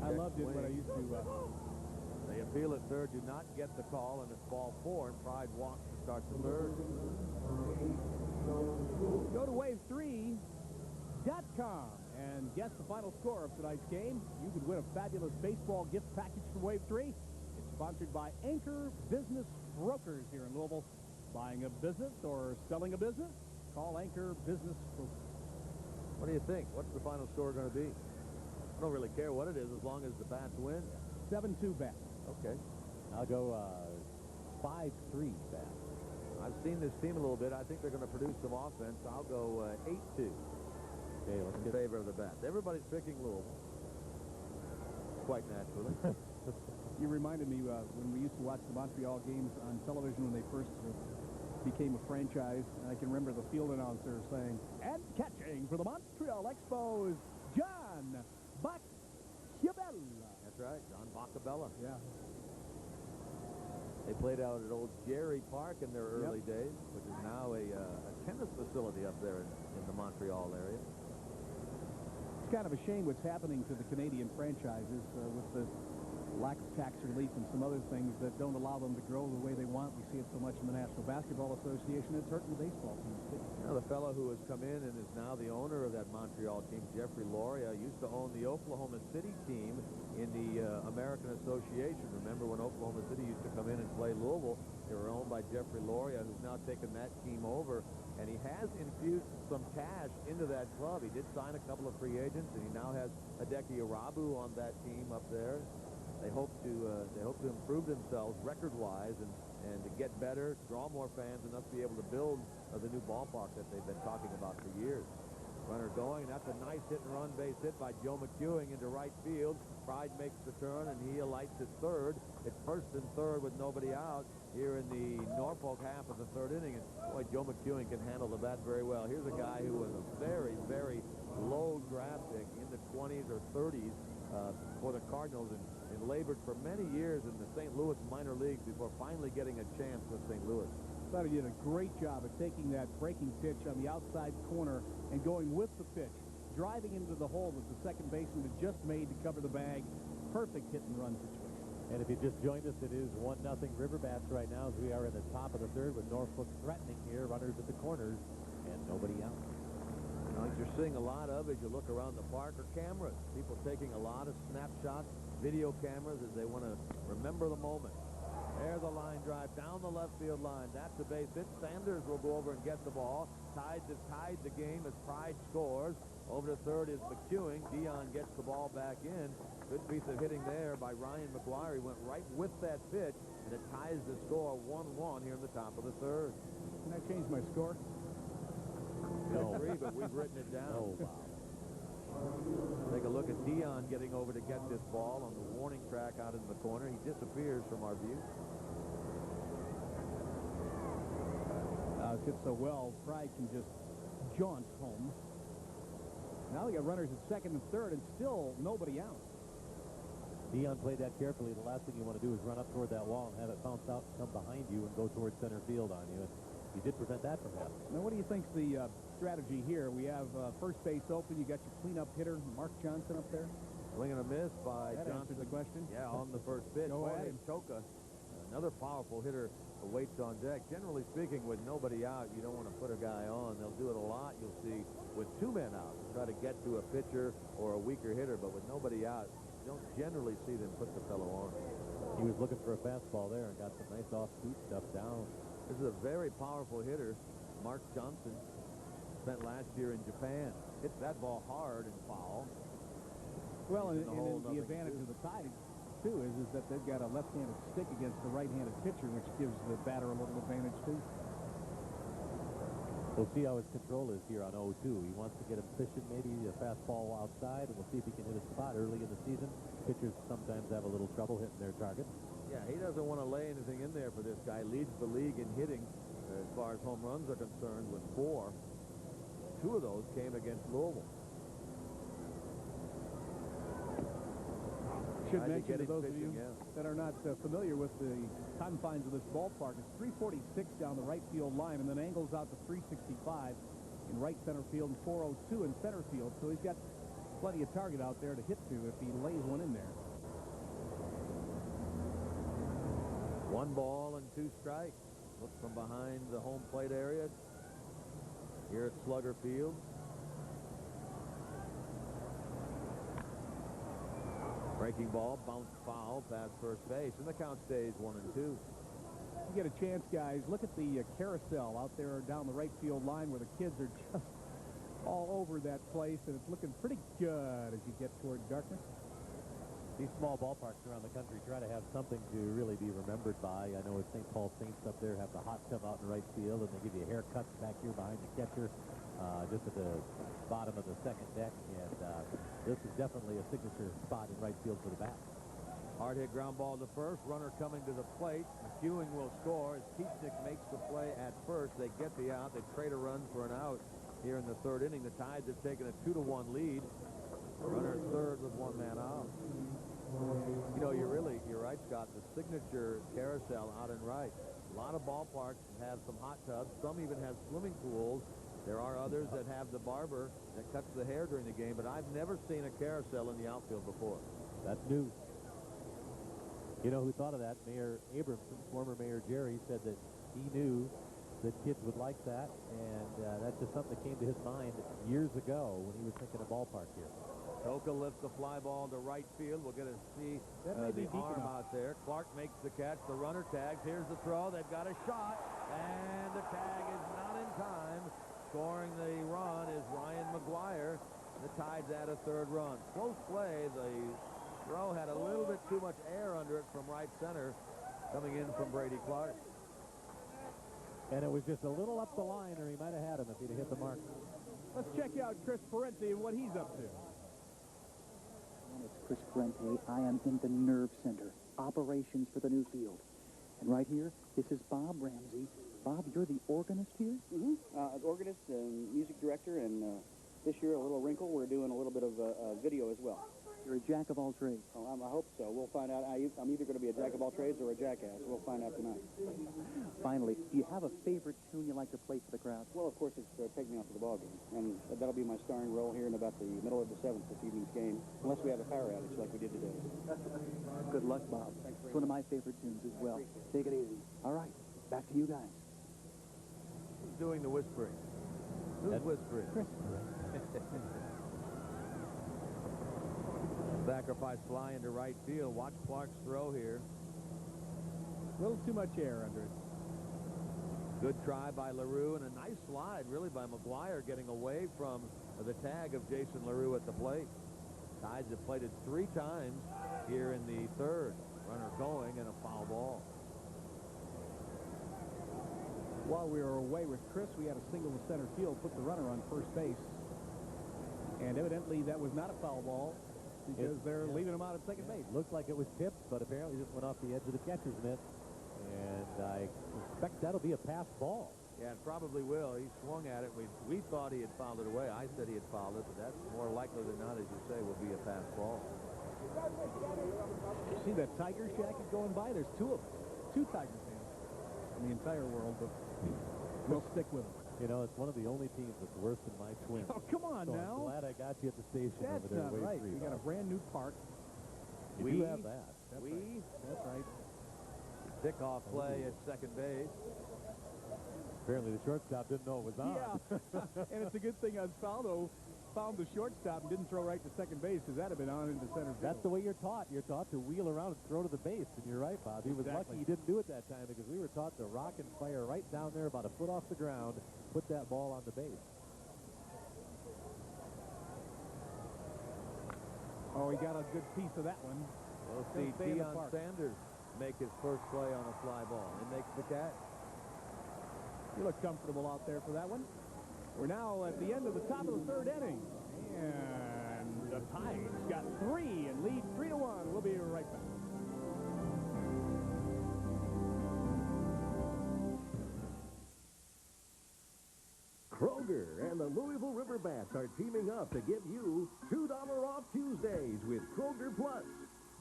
I loved it when I used to... They appeal at third, do not get the call, and it's ball 4, and Pride walks to start the third. Go to wave3.com and guess the final score of tonight's game. You could win a fabulous baseball gift package from Wave 3. It's sponsored by Anchor Business Brokers here in Louisville. Buying a business or selling a business? Call Anchor Business Brokers. What do you think? What's the final score going to be? I don't really care what it is as long as the Bats win. 7-2 Bats. Okay. I'll go 5-3 Bats. I've seen this team a little bit. I think they're going to produce some offense. I'll go 8-2. Okay, let's in favor of the Bats. Everybody's picking Louisville. Quite naturally. You reminded me when we used to watch the Montreal games on television when they first became a franchise. And I can remember the field announcer saying, and catching for the Montreal Expos, John Bacabella. That's right, John Bacabella. Yeah. They played out at old Jerry Park in their early days, which is now a tennis facility up there in the Montreal area. It's kind of a shame what's happening to the Canadian franchises with the lack of tax relief and some other things that don't allow them to grow the way they want. We see it so much in the National Basketball Association. It's hurting the baseball teams, too. Now, the fellow who has come in and is now the owner of that Montreal team, Jeffrey Loria, used to own the Oklahoma City team in the American Association. Remember when Oklahoma City used to come in and play Louisville? They were owned by Jeffrey Loria, who's now taken that team over. And he has infused some cash into that club. He did sign a couple of free agents, and he now has Hideki Irabu on that team up there. They hope to improve themselves record-wise and to get better, draw more fans, and thus be able to build the new ballpark that they've been talking about for years. Runner going. That's a nice hit-and-run base hit by Joe McEwen into right field. Pride makes the turn, and he alights at third. It's first and third with nobody out here in the Norfolk half of the third inning. And boy, Joe McEwen can handle the bat very well. Here's a guy who was a very, very low draft pick in the 20s or 30s for the Cardinals and labored for many years in the St. Louis minor leagues before finally getting a chance with St. Louis. Thought he did a great job of taking that breaking pitch on the outside corner and going with the pitch, driving into the hole that the second baseman had just made to cover the bag. Perfect hit-and-run situation. And if you just joined us, it is 1-0 River Bats right now as we are in the top of the third with Norfolk threatening here, runners at the corners, and nobody out. Now, as you're seeing a lot of as you look around the park are cameras. People taking a lot of snapshots, video cameras, as they want to remember the moment. There's the line drive down the left field line. That's a base hit. Sanders will go over and get the ball. Tides have tied the game as Pride scores. Over to third is McEwen. Deion gets the ball back in. Good piece of hitting there by Ryan McGuire. He went right with that pitch, and it ties the score 1-1 here in the top of the third. Can I change my score? No, but we've written it down. Oh, wow. Take a look at Deion getting over to get this ball on the warning track out in the corner. He disappears from our view. It's hit so well, Pride can just jaunt home. Now they got runners at second and third, and still nobody out. Deion played that carefully. The last thing you want to do is run up toward that wall and have it bounce out and come behind you and go towards center field on you. He did prevent that from happening. Now, what do you think's the strategy here? We have first base open. You got your cleanup hitter, Mark Johnson, up there. Swing and a miss by that Johnson. Answers the question. Yeah, on the first pitch. Go ahead. Choka Another powerful hitter waits on deck. Generally speaking, with nobody out, you don't want to put a guy on. They'll do it a lot, you'll see, with 2 men out. Try to get to a pitcher or a weaker hitter, but with nobody out, you don't generally see them put the fellow on. He was looking for a fastball there and got some nice off-speed stuff down. This is a very powerful hitter. Mark Johnson spent last year in Japan. Hits that ball hard and foul. Well, and the advantage of the Tides, too, is that they've got a left-handed stick against the right-handed pitcher, which gives the batter a little advantage, too. We'll see how his control is here on 0-2. He wants to get him fishing, maybe a fastball outside, and we'll see if he can hit a spot early in the season. Pitchers sometimes have a little trouble hitting their target. Yeah, he doesn't want to lay anything in there for this guy. Leads the league in hitting as far as home runs are concerned with 4. 2 of those came against Louisville. Should mention to those of you that are not familiar with the confines of this ballpark, it's 346 down the right field line, and then angles out to 365 in right center field and 402 in center field. So he's got plenty of target out there to hit to if he lays one in there. 1 ball and 2 strikes. Look from behind the home plate area here at Slugger Field. Breaking ball, bounce foul, past first base, and the count stays 1-2. You get a chance, guys. Look at the carousel out there down the right field line where the kids are just all over that place, and it's looking pretty good as you get toward darkness. These small ballparks around the country try to have something to really be remembered by. I know at St. Paul Saints up there have the hot tub out in right field, and they give you haircuts back here behind the catcher, just at the bottom of the second deck. And this is definitely a signature spot in right field for the Bats. Hard hit ground ball to first. Runner coming to the plate. McEwing will score as Keachnick makes the play at first. They get the out. They trade a run for an out here in the 3rd inning. The Tides have taken a 2-1 lead. Runner at 3rd with 1 man out. You know, you're right, Scott. The signature carousel out in right. A lot of ballparks have some hot tubs. Some even have swimming pools. There are others that have the barber that cuts the hair during the game, but I've never seen a carousel in the outfield before. That's new. You know who thought of that? Mayor Abramson, former Mayor Jerry, said that he knew that kids would like that, and that's just something that came to his mind years ago when he was thinking of ballpark here. Toka lifts the fly ball to right field. We'll get to see the arm out there. Clark makes the catch. The runner tags. Here's the throw. They've got a shot, and the tag is not in time. Scoring the run is Ryan McGuire. The Tides add a 3rd run. Close play. The throw had a little bit too much air under it from right center, coming in from Brady Clark. And it was just a little up the line, or he might have had him if he'd have hit the mark. Let's check out Chris Parenti and what he's up to. It's Chris Parenti. I am in the nerve center, operations for the new field. And right here, this is Bob Ramsey. Bob, you're the organist here? Organist and music director, and this year, a little wrinkle, we're doing a little bit of video as well. You're a jack of all trades. Well, I hope so. We'll find out. I'm either going to be a jack of all trades or a jackass. We'll find out tonight. Finally, do you have a favorite tune you like to play for the crowd? Well, of course, it's Take Me Out to the Ball Game, and that'll be my starring role here in about the middle of the 7th this evening's game, unless we have a power outage like we did today. Good luck, Bob. It's one of my favorite tunes as well. Take it easy. All right, back to you guys. Who's doing the whispering? Who's whispering? Chris. Sacrifice fly into right field. Watch Clark's throw here. A little too much air under it. Good try by LaRue, and a nice slide, really, by McGuire, getting away from the tag of Jason LaRue at the plate. Tides have played it 3 times here in the 3rd. Runner going and a foul ball. While we were away with Chris, we had a single to center field, put the runner on first base. And evidently that was not a foul ball, because they're leaving him out at second base. Looked like it was tipped, but apparently just went off the edge of the catcher's mitt. And I suspect that'll be a pass ball. Yeah, it probably will. He swung at it. We thought he had fouled it away. I said he had fouled it, but that's more likely than not, as you say, will be a pass ball. You see that Tiger jacket going by? There's 2 of them. 2 Tiger fans in the entire world, but we'll stick with them. You know, it's one of the only teams that's worse than my Twins. Oh, come on so now. I'm glad I got you at the station That's over there. not right. We got a brand new park. You do have that. That's right. Pickoff play at second base. Apparently the shortstop didn't know it was on. Yeah, and it's a good thing Osvaldo found the shortstop and didn't throw right to second base, because that'd have been on into center field. That's the way you're taught. You're taught to wheel around and throw to the base, and you're right, Bob. He was lucky he didn't do it that time, because we were taught to rock and fire right down there about a foot off the ground, put that ball on the base. Oh, he got a good piece of that one. We'll see Deion Sanders make his first play on a fly ball. He makes the catch. You look comfortable out there for that one. We're now at the end of the top of the third inning. And the Tides got 3 and lead 3-1. We'll be right back. Kroger and the Louisville River Bats are teaming up to give you $2 off Tuesdays with Kroger Plus.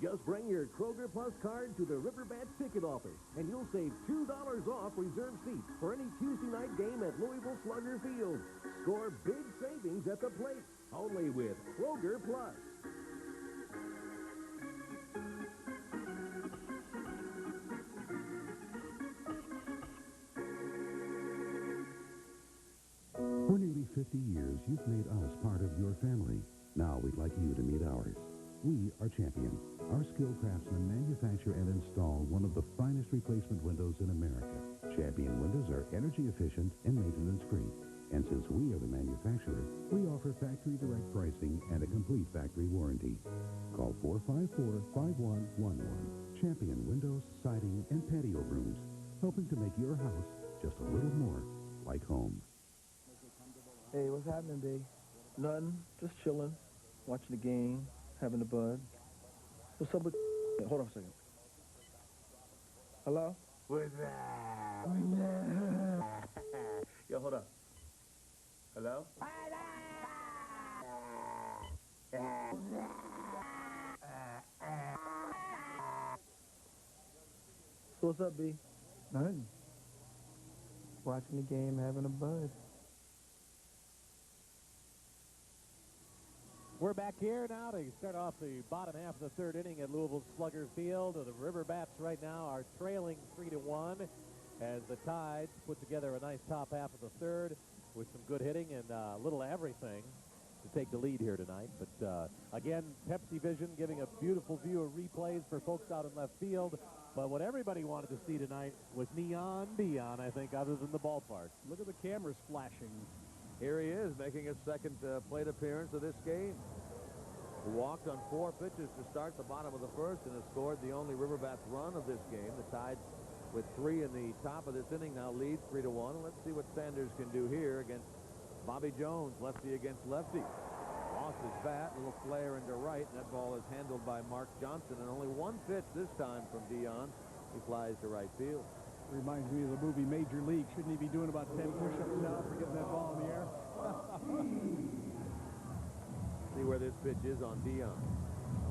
Just bring your Kroger Plus card to the River Bats ticket office, and you'll save $2 off reserved seats for any Tuesday night game at Louisville Slugger Field. Score big savings at the plate, only with Kroger Plus. For nearly 50 years, you've made us part of your family. Now we'd like you to meet ours. We are Champion. Our skilled craftsmen manufacture and install one of the finest replacement windows in America. Champion windows are energy efficient and maintenance-free. And since we are the manufacturer, we offer factory direct pricing and a complete factory warranty. Call 454-5111. Champion Windows, Siding, and Patio Rooms, helping to make your house just a little more like home. Hey, what's happening, B? Nothing. Just chilling, watching the game, having a bud. What's up with... Hold on a second. Hello? What's that? Yo, hold up. Hello? So what's up, B? Nothing. Watching the game, having a bud. We're back here now to start off the bottom half of the third inning at Louisville Slugger Field. The River Bats right now are trailing 3-1 as the Tides put together a nice top half of the third with some good hitting and a little everything to take the lead here tonight. But again, Pepsi Vision giving a beautiful view of replays for folks out in left field. But what everybody wanted to see tonight was Neon Deion, I think, other than the ballpark. Look at the cameras flashing. Here he is, making his second plate appearance of this game. He walked on 4 pitches to start the bottom of the first and has scored the only River Bats run of this game. The Tides, with 3 in the top of this inning, now lead 3-1. Let's see what Sanders can do here against Bobby Jones, lefty against lefty. Lost his bat, a little flare into right, and that ball is handled by Mark Johnson. And only 1 pitch this time from Deion. He flies to right field. Reminds me of the movie Major League. Shouldn't he be doing about 10 push-ups now for getting that ball in the air? See where this pitch is on Deion.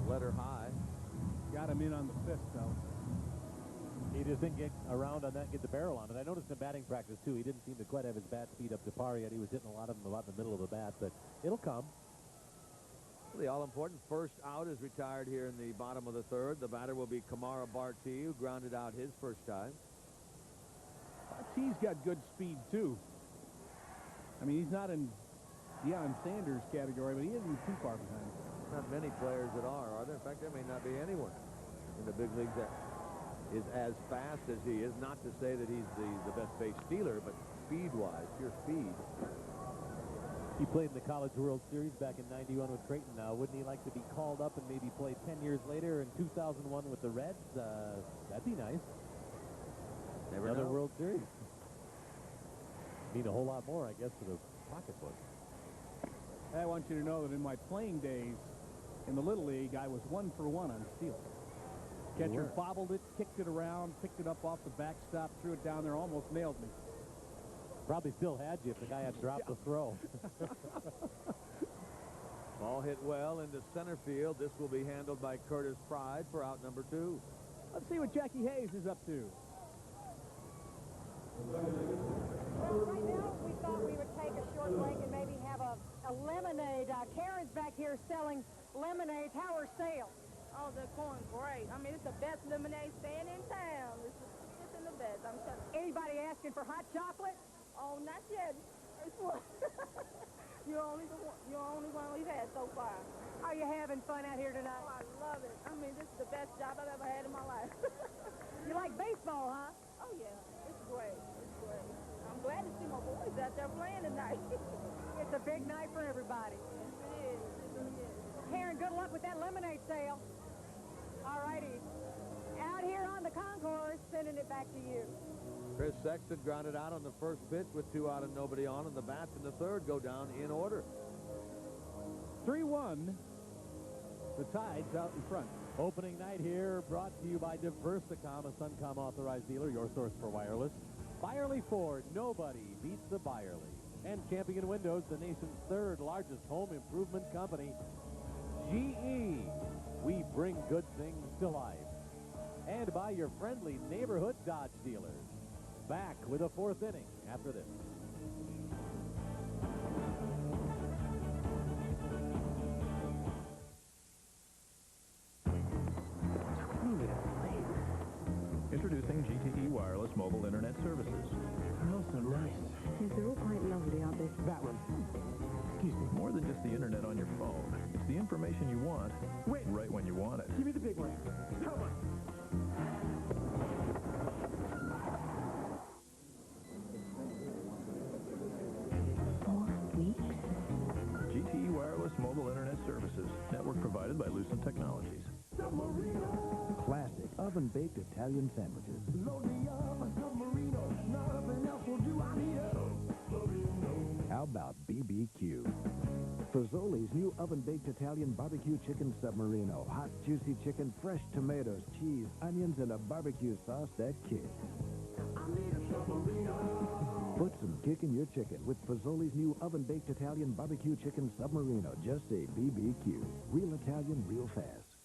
Letter high. Got him in on the 5th, though. He just didn't get around on that and get the barrel on it. I noticed in batting practice, too, he didn't seem to quite have his bat speed up to par yet. He was hitting a lot of them about in the middle of the bat, but it'll come. The all-important first out is retired here in the bottom of the third. The batter will be Kamara Barti, who grounded out his first time. Barti's got good speed, too. I mean, he's not in Deion Sanders category, but he isn't too far behind. Not many players that are there? In fact, there may not be anyone in the big leagues that is as fast as he is. Not to say that he's the best base stealer, but speed-wise, pure speed. He played in the College World Series back in '91 with Creighton. Now, wouldn't he like to be called up and maybe play 10 years later in 2001 with the Reds? That'd be nice. Another World Series. Mean a whole lot more, I guess, for the pocketbook. I want you to know that in my playing days in the Little League, I was 1 for 1 on steals. Catcher bobbled it, kicked it around, picked it up off the backstop, threw it down there, almost nailed me. Probably still had you if the guy had dropped the throw. Ball hit well into center field. This will be handled by Curtis Pride for out number 2. Let's see what Jackie Hayes is up to. Well, right now, we thought we would take a short break and maybe have a lemonade. Karen's back here selling lemonades. How are sales? Oh, they're going great. I mean, it's the best lemonade stand in town. says. I'm telling you. Anybody asking for hot chocolate? Oh, not yet. It's one. You're only one we've had so far. Are you having fun out here tonight? Oh, I love it. I mean, this is the best job I've ever had in my life. You like baseball, huh? Oh, yeah. It's great. It's great. I'm glad to see my boys out there playing tonight. It's a big night for everybody. Yes, it is. It really is. Karen, good luck with that lemonade sale. All righty. Out here on the concourse, sending it back to you. Chris Sexton grounded out on the first pitch with 2 out and nobody on, and the Bats in the third go down in order. 3-1. The Tides out in front. Opening night here brought to you by Diversicom, a Suncom authorized dealer, your source for wireless. Byerly Ford, nobody beats the Byerly. And Champion Windows, the nation's third largest home improvement company. GE, we bring good things to life. And by your friendly neighborhood Dodge dealers. Back with a 4th inning after this. Introducing GTE Wireless Mobile Internet Services. Smells so nice. Yes, they're all quite lovely, aren't they? That one. Excuse me. More than just the internet on your phone. It's the information you want, right when you want it. Give me the big one. Come on. GTE Wireless Mobile Internet Services. Network provided by Lucent Technologies. Classic oven-baked Italian sandwiches. How about BBQ? Fazoli's new oven-baked Italian barbecue chicken submarino. Hot, juicy chicken, fresh tomatoes, cheese, onions, and a barbecue sauce that kicks. Put some kick in your chicken with Fazoli's new oven-baked Italian barbecue chicken submarino. Just say BBQ. Real Italian, real fast.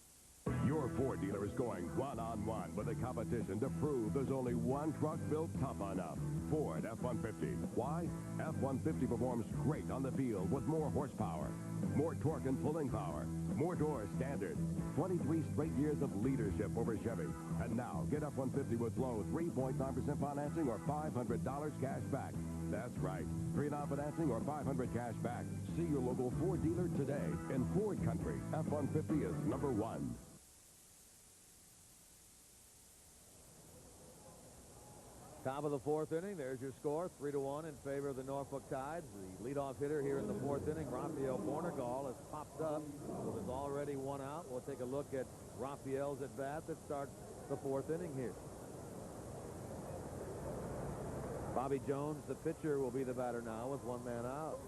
Your Ford dealer is going one-on-one with the competition to prove there's only one truck built tough enough. Ford F-150. Why? F-150 performs great on the field with more horsepower, more torque and pulling power, more doors standard, 23 straight years of leadership over Chevy. And now, get F-150 with low 3.9% financing or $500 cash back. That's right. Free financing or $500 cash back. See your local Ford dealer today. In Ford country, F-150 is number 1. Top of the 4th inning. There's your score, 3-1 in favor of the Norfolk Tides. The leadoff hitter here in the 4th inning, Rafael Bornegall, has popped up. There's already 1 out. We'll take a look at Rafael's at bat that starts the 4th inning here. Bobby Jones, the pitcher, will be the batter now with 1 man out.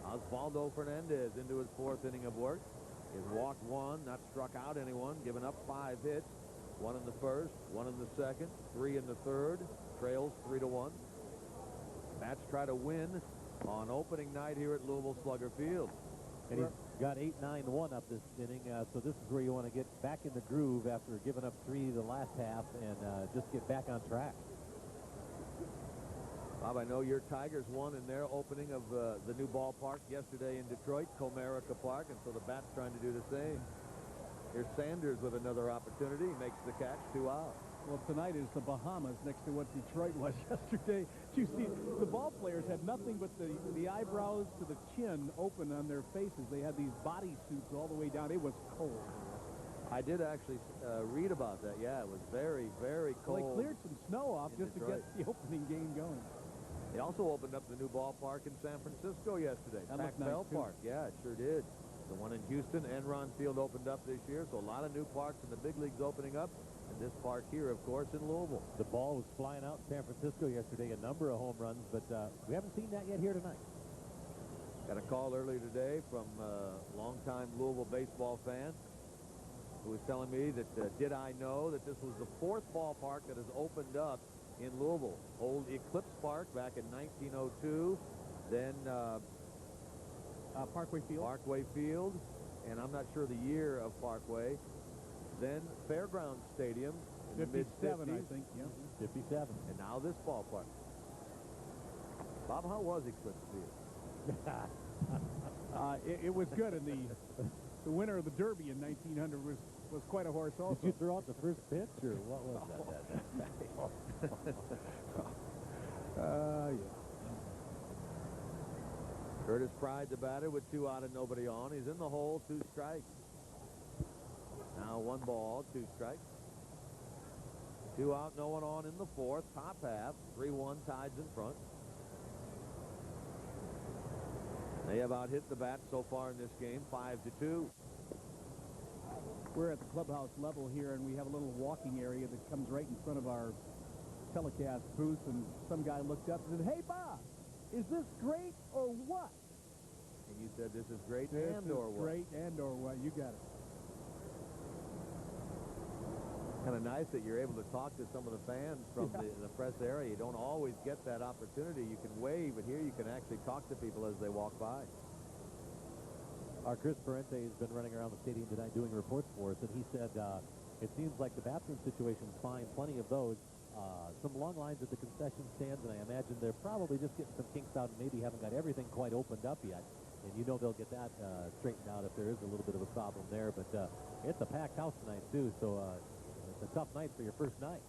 Osvaldo Fernandez into his 4th inning of work. He's walked 1, not struck out anyone, given up 5 hits. 1 in the first, 1 in the second, 3 in the third. Trails 3-1. Bats try to win on opening night here at Louisville Slugger Field. And he's got 8-9-1 up this inning, so this is where you want to get back in the groove after giving up 3 the last half and just get back on track. Bob, I know your Tigers won in their opening of the new ballpark yesterday in Detroit, Comerica Park, and so the Bats trying to do the same. Here's Sanders with another opportunity. He makes the catch, 2 out. Well, tonight is the Bahamas next to what Detroit was yesterday. You see, the ball players had nothing but the eyebrows to the chin open on their faces. They had these body suits all the way down. It was cold. I did actually read about that. Yeah, it was very, very cold. Well, they cleared some snow off just to get the opening game going. They also opened up the new ballpark in San Francisco yesterday. Pac Bell Park. Yeah, it sure did. The one in Houston, Enron Field, opened up this year, so a lot of new parks in the big leagues opening up. And this park here, of course, in Louisville. The ball was flying out in San Francisco yesterday, a number of home runs, but we haven't seen that yet here tonight. Got a call earlier today from a longtime Louisville baseball fan who was telling me that did I know that this was the 4th ballpark that has opened up in Louisville. Old Eclipse Park back in 1902, then Parkway Field. Parkway Field, and I'm not sure the year of Parkway. Then Fairgrounds Stadium in the mid-50s. I think, yeah. 57. And now this ballpark. Bob, how was Eclipse Field? It was good, and the winner of the Derby in 1900 was was quite a horse also. Did you throw out the first pitch, or what was that? Yeah. Curtis Pride, the batter, with 2 out and nobody on. He's in the hole, 2 strikes. Now 1 ball, 2 strikes. 2 out, no one on in the 4th. Top half, 3-1, Tides in front. They have out-hit the Bats so far in this game, 5-2. We're at the clubhouse level here, and we have a little walking area that comes right in front of our telecast booth, and some guy looked up and said, "Hey, Bob, is this great or what?" And you said this is great This and is or what? great and or what. You got it. Kind of nice that you're able to talk to some of the fans from the press area. You don't always get that opportunity. You can wave, but here you can actually talk to people as they walk by. Our Chris Parente has been running around the stadium tonight doing reports for us, and he said it seems like the bathroom situation's fine, plenty of those. Some long lines at the concession stands, and I imagine they're probably just getting some kinks out and maybe haven't got everything quite opened up yet. And you know they'll get that straightened out if there is a little bit of a problem there. But it's a packed house tonight, too, so it's a tough night for your first night.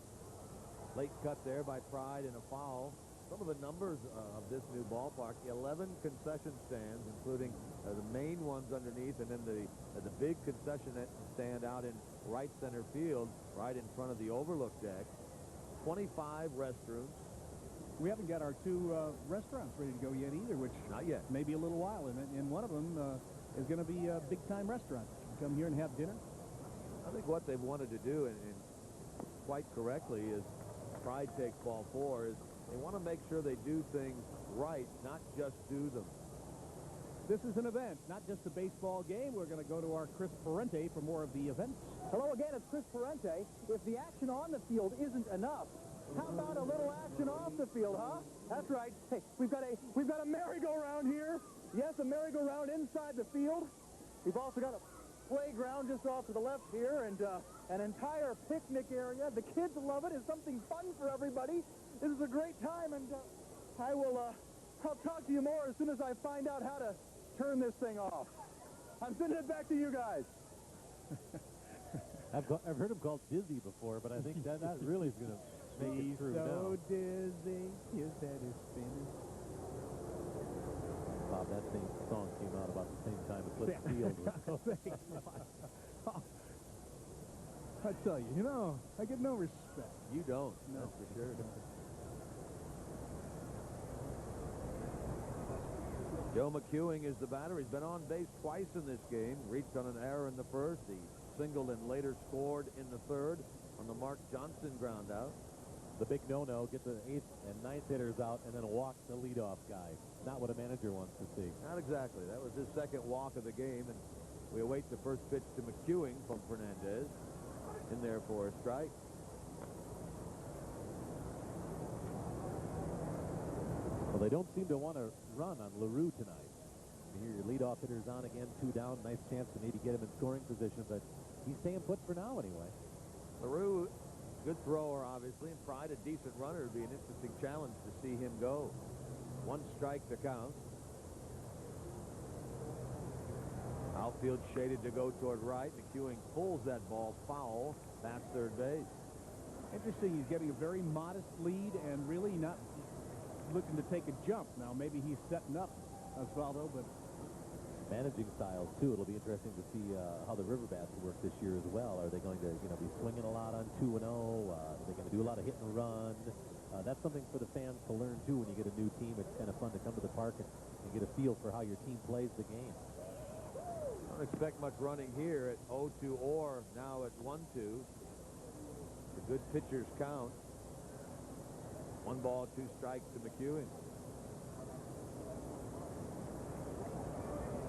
Late cut there by Pride and a foul. Some of the numbers of this new ballpark, 11 concession stands, including the main ones underneath, and then the big concession stand out in right center field, right in front of the overlook deck. 25 restrooms. We haven't got our 2 restaurants ready to go yet either, which not yet. Maybe a little while. And one of them is going to be a big-time restaurant. Come here and have dinner. I think what they've wanted to do, and quite correctly, is Pride takes ball 4, is they want to make sure they do things right, not just do them. This is an event, not just a baseball game. We're going to go to our Chris Parente for more of the events. Hello again, it's Chris Parente. If the action on the field isn't enough, how about a little action off the field, huh? That's right. Hey, we've got a merry-go-round here. Yes, a merry-go-round inside the field. We've also got a playground just off to the left here, and an entire picnic area. The kids love it. It's something fun for everybody. This is a great time, and I'll talk to you more as soon as I find out how to turn this thing off. I'm sending it back to you guys. I've heard him called dizzy before, but I think that really is going to make it true so now. Dizzy, his head is spinning. Bob, that same song came out about the same time as Let's Field. I tell you, I get no respect. You don't, no. That's for sure. Joe McEwing is the batter. He's been on base twice in this game. Reached on an error in the first. He singled and later scored in the 3rd on the Mark Johnson ground out. The big no-no, get the 8th and 9th hitters out and then walk the leadoff guy. Not what a manager wants to see. Not exactly. That was his 2nd walk of the game, and we await the first pitch to McEwing from Fernandez. In there for a strike. Well, they don't seem to want to run on LaRue tonight. You hear your leadoff hitters on again, 2 down. Nice chance to maybe get him in scoring position, but he's staying put for now anyway. LaRue, good thrower, obviously, and Pride, a decent runner. It'd be an interesting challenge to see him go. 1 strike to count. Outfield shaded to go toward right. McEwing pulls that ball foul past 3rd base. Interesting. He's getting a very modest lead and really not looking to take a jump. Now, maybe he's setting up Osvaldo, but managing styles, too. It'll be interesting to see how the River Bats work this year as well. Are they going to, be swinging a lot on 2-0? Are they going to do a lot of hit and run? That's something for the fans to learn, too. When you get a new team, it's kind of fun to come to the park and get a feel for how your team plays the game. Don't expect much running here at 0-2 or now at 1-2. The good pitchers count. 1 ball, 2 strikes to McEwing.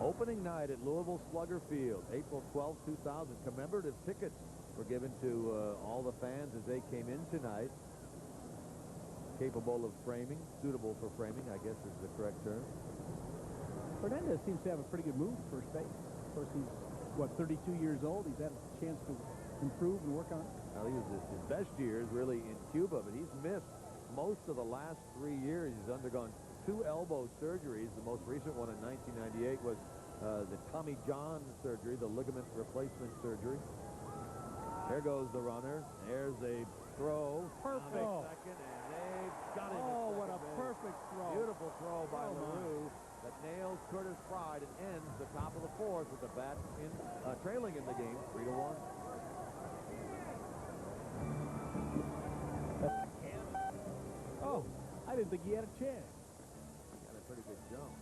Opening night at Louisville Slugger Field, April 12, 2000. Commemorative tickets were given to all the fans as they came in tonight. Capable of framing, suitable for framing, I guess is the correct term. Fernandez seems to have a pretty good move at first base. Of course, he's, 32 years old. He's had a chance to improve and work on it. Well, he was his best years really in Cuba, but he's missed most of the last 3 years. He's undergone 2 elbow surgeries. The most recent one in 1998 was the Tommy John surgery, the ligament replacement surgery. There goes the runner. There's a throw. Perfect. Second, and they've got him. Oh, what a perfect throw. Beautiful throw by LaRue that nails Curtis Pride and ends the top of the fourth with the Bats trailing in the game 3-1. Oh, I didn't think he had a chance. Got a pretty good jump.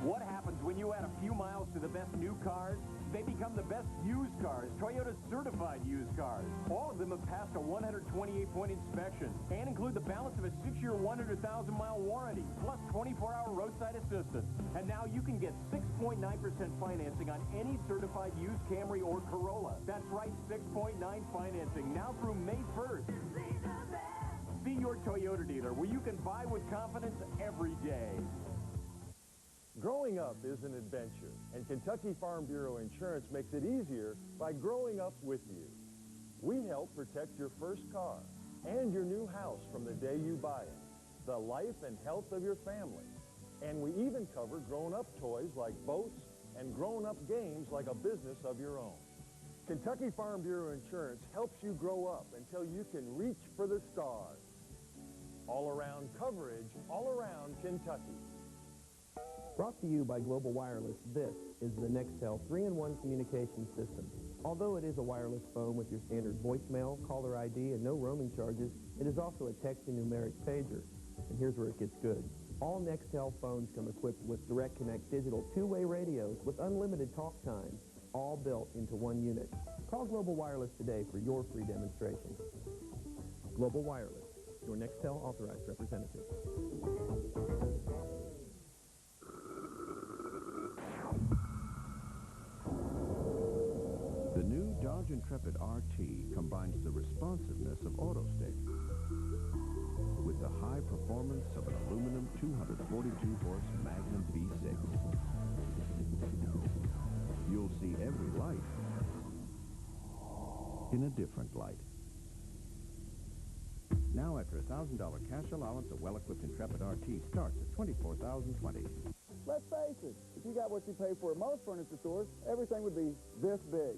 What happens when you add a few miles to the best new cars? They become the best used cars, Toyota certified used cars. All of them have passed a 128-point inspection and include the balance of a 6-year, 100,000-mile warranty, plus 24-hour roadside assistance. And now you can get 6.9% financing on any certified used Camry or Corolla. That's right, 6.9 financing, now through May 1st. See your Toyota dealer, where you can buy with confidence every day. Growing up is an adventure, and Kentucky Farm Bureau Insurance makes it easier by growing up with you. We help protect your first car and your new house from the day you buy it, the life and health of your family. And we even cover grown-up toys like boats and grown-up games like a business of your own. Kentucky Farm Bureau Insurance helps you grow up until you can reach for the stars. All-around coverage, all around Kentucky. Brought to you by Global Wireless, this is the Nextel 3-in-1 communication system. Although it is a wireless phone with your standard voicemail, caller ID, and no roaming charges, it is also a text and numeric pager. And here's where it gets good. All Nextel phones come equipped with Direct Connect digital two-way radios with unlimited talk time, all built into one unit. Call Global Wireless today for your free demonstration. Global Wireless, your Nextel authorized representative. The new Dodge Intrepid RT combines the responsiveness of AutoStick with the high performance of an aluminum 242-horse Magnum V6. You'll see every light in a different light. Now, after a $1,000 cash allowance, a well-equipped Intrepid RT starts at $24,020. Let's face it, if you got what you pay for at most furniture stores, everything would be this big.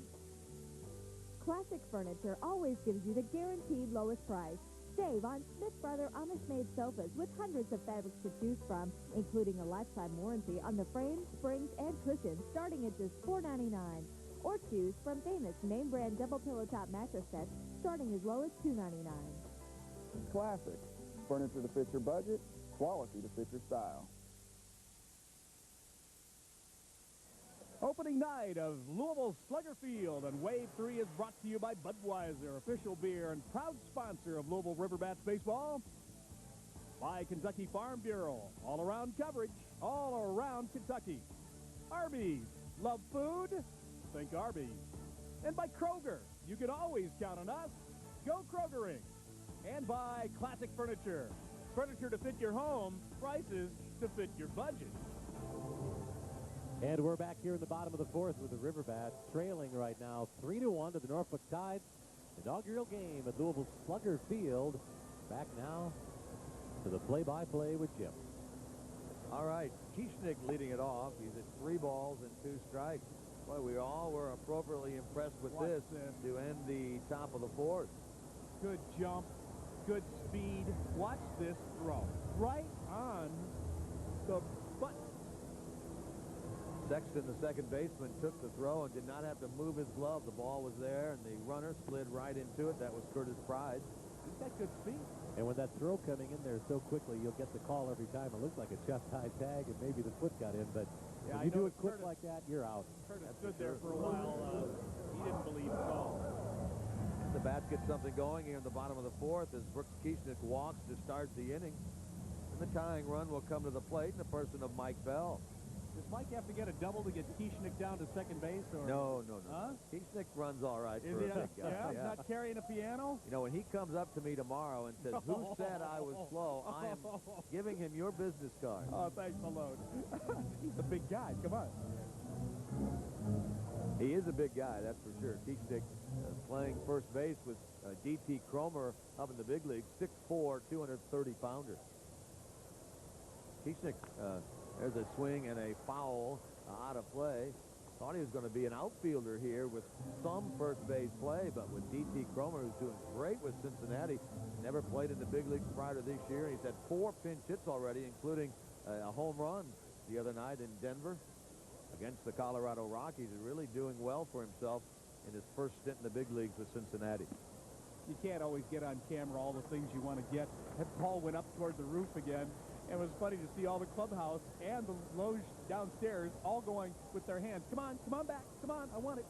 Classic Furniture always gives you the guaranteed lowest price. Save on Smith Brother Amish-made sofas with hundreds of fabrics to choose from, including a lifetime warranty on the frames, springs, and cushions, starting at just $4.99. Or choose from famous name-brand double pillow top mattress sets, starting as low as $2.99. Classic. Furniture to fit your budget, quality to fit your style. Opening night of Louisville Slugger Field, and Wave 3 is brought to you by Budweiser, official beer and proud sponsor of Louisville River Bats baseball. By Kentucky Farm Bureau, all-around coverage, all around Kentucky. Arby's, love food? Think Arby's. And by Kroger, you can always count on us. Go Krogering. And by Classic Furniture, furniture to fit your home, prices to fit your budget. And we're back here in the bottom of the fourth with the River Bats trailing right now 3-1 to the Norfolk Tides. Inaugural game at Louisville Slugger Field. Back now to the play-by-play with Jim. All right, Kieschnick leading it off. He's at 3 balls and 2 strikes. Boy, we all were appropriately impressed with this to end the top of the fourth. Good jump, good speed. Watch this throw. Right on the button. Sexton, the second baseman, took the throw and did not have to move his glove. The ball was there, and the runner slid right into it. That was Curtis Pride. He's got good speed. And with that throw coming in there so quickly, you'll get the call every time. It looks like a chest-high tag, and maybe the foot got in, but yeah, when you do it quick like that, you're out. Curtis stood there for a while. He didn't believe the call. The Bats get something going here in the bottom of the fourth as Brooks Kieschnick walks to start the inning. And the tying run will come to the plate in the person of Mike Bell. Does Mike have to get a double to get Kieschnick down to second base? Or? No. Huh? Kieschnick runs all right Is for he a big guy. Yeah, not carrying a piano? You know, when he comes up to me tomorrow and says, who said I was slow, I am giving him your business card. Oh, thanks a load. He's a big guy. Come on. He is a big guy, that's for sure. Kieschnick playing first base with D.T. Cromer up in the big league, 6'4", 230-pounder. Kieschnick, there's a swing and a foul out of play. Thought he was going to be an outfielder here with some first base play, but with D.T. Cromer, who's doing great with Cincinnati, never played in the big leagues prior to this year. He's had 4 pinch hits already, including a home run the other night in Denver against the Colorado Rockies. He's really doing well for himself in his first stint in the big leagues with Cincinnati. You can't always get on camera all the things you want to get. That ball went up toward the roof again. And it was funny to see all the clubhouse and the loge downstairs all going with their hands. Come on back. Come on, I want it.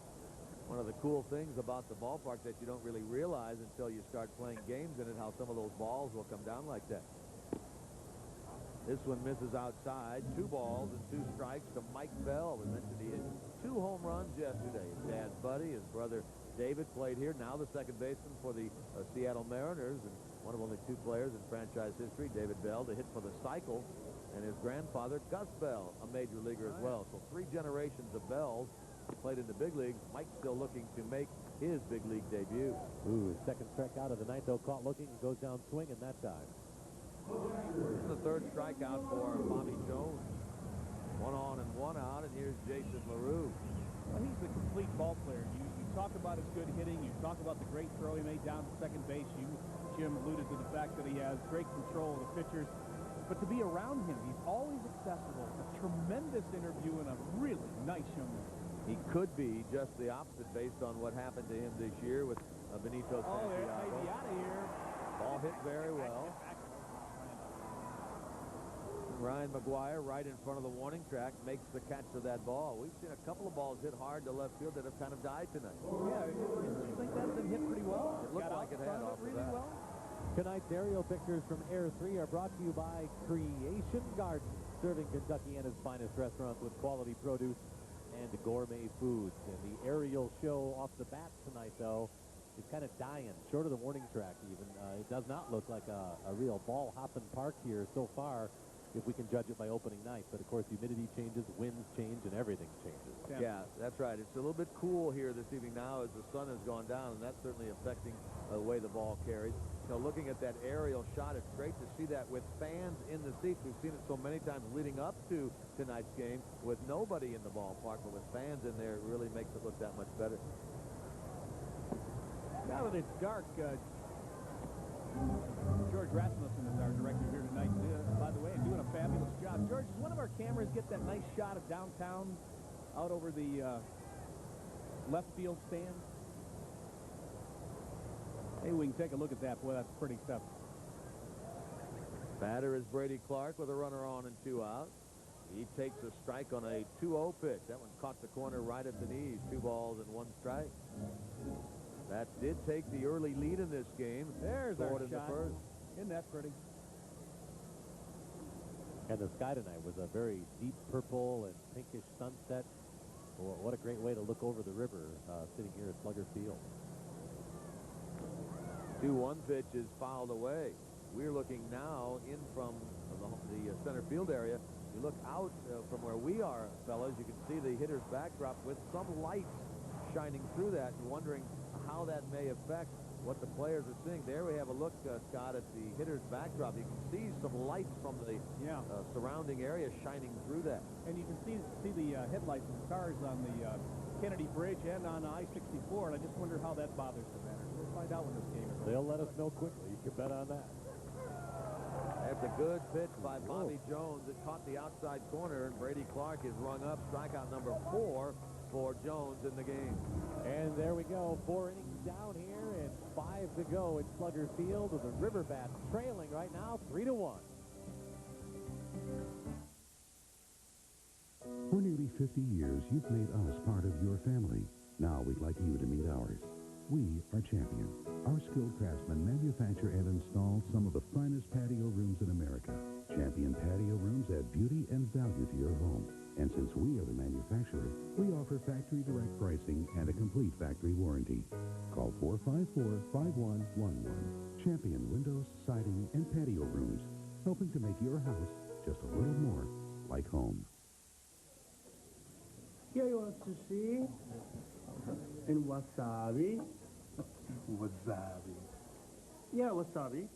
One of the cool things about the ballpark that you don't really realize until you start playing games in it, how some of those balls will come down like that. This one misses outside. 2 balls and 2 strikes to Mike Bell. We mentioned he hit 2 home runs yesterday. His dad, Buddy, his brother, David, played here. Now the second baseman for the Seattle Mariners, and one of only 2 players in franchise history, David Bell, to hit for the cycle. And his grandfather, Gus Bell, a major leaguer as well. So 3 generations of Bells played in the big leagues. Mike's still looking to make his big league debut. Ooh, second strikeout of the night, though, caught looking and goes down swinging that time. This is the 3rd strikeout for Bobby Jones. 1 on and 1 out, and here's Jason LaRue. Well, he's a complete ball player. You talk about his good hitting. You talk about the great throw he made down to second base. Jim alluded to the fact that he has great control of the pitchers. But to be around him, he's always accessible. A tremendous interview and a really nice young man. He could be just the opposite based on what happened to him this year with Benito Santiago. Oh, it may be out of here. Ball hit very well. Ryan McGuire, right in front of the warning track, makes the catch of that ball. We've seen a couple of balls hit hard to left field that have kind of died tonight. Yeah, you think that's been hit pretty well? It looked like it had off really of that. well. Tonight's aerial pictures from Air 3 are brought to you by Creation Garden, serving Kentuckiana's finest restaurants with quality produce and gourmet foods. And the aerial show off the bat tonight, though, is kind of dying, short of the warning track even. It does not look like a real ball-hopping park here so far, if we can judge it by opening night. But, of course, humidity changes, winds change, and everything changes. Yeah, that's right. It's a little bit cool here this evening now as the sun has gone down, and that's certainly affecting the way the ball carries. You know, looking at that aerial shot, it's great to see that with fans in the seats. We've seen it so many times leading up to tonight's game with nobody in the ballpark, but with fans in there, it really makes it look that much better. Now that it's dark, George Rasmussen is our director here tonight, by the way, and doing a fabulous job. George, does one of our cameras get that nice shot of downtown out over the left field stand? Maybe we can take a look at that. Boy, that's pretty stuff. Batter is Brady Clark with a runner on and 2 out. He takes a strike on a 2-0 pitch. That one caught the corner right at the knees. 2 balls and 1 strike. That did take the early lead in this game. There's our in shot. the first. Isn't that pretty? And the sky tonight was a very deep purple and pinkish sunset. Well, what a great way to look over the river sitting here at Slugger Field. 2-1 pitch is fouled away. We're looking now in from the center field area. You look out from where we are, fellas, you can see the hitter's backdrop with some lights shining through that and wondering how that may affect what the players are seeing. There we have a look, Scott, at the hitter's backdrop. You can see some lights from the surrounding area shining through that. And you can see the headlights of the cars on the Kennedy Bridge and on I-64, and I just wonder how that bothers the batter. We'll find out when this game is over. They'll let us know quickly. You can bet on that. That's a good pitch by Bobby Jones. It caught the outside corner, and Brady Clark is rung up. Strikeout number 4 for Jones in the game. And there we go. 4 innings down here and 5 to go at Slugger Field, with the River Bats trailing right now 3-1. For nearly 50 years, you've made us part of your family. Now we'd like you to meet ours. We are Champion. Our skilled craftsmen manufacture and install some of the finest patio rooms in America. Champion patio rooms add beauty and value to your home. And since we are the manufacturer, we offer factory direct pricing and a complete factory warranty. Call 454-5111. Champion windows, siding, and patio rooms, helping to make your house just a little more like home. Yeah, you want to see? And wasabi. Wasabi. Yeah, wasabi.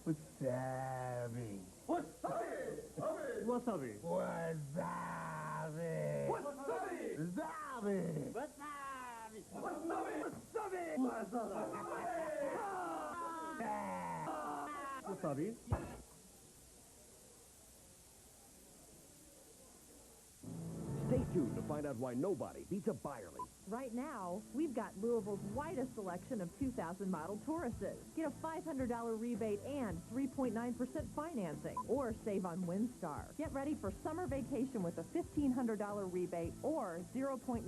Wasabi. Wasabi. Wasabi. Wasabi. Wasabi! Wasabi! Wasabi. Stay tuned to find out why nobody beats a Byerly. Right now, we've got Louisville's widest selection of 2000 model Tauruses. Get a $500 rebate and 3.9% financing, or save on Windstar. Get ready for summer vacation with a $1,500 rebate or 0.9%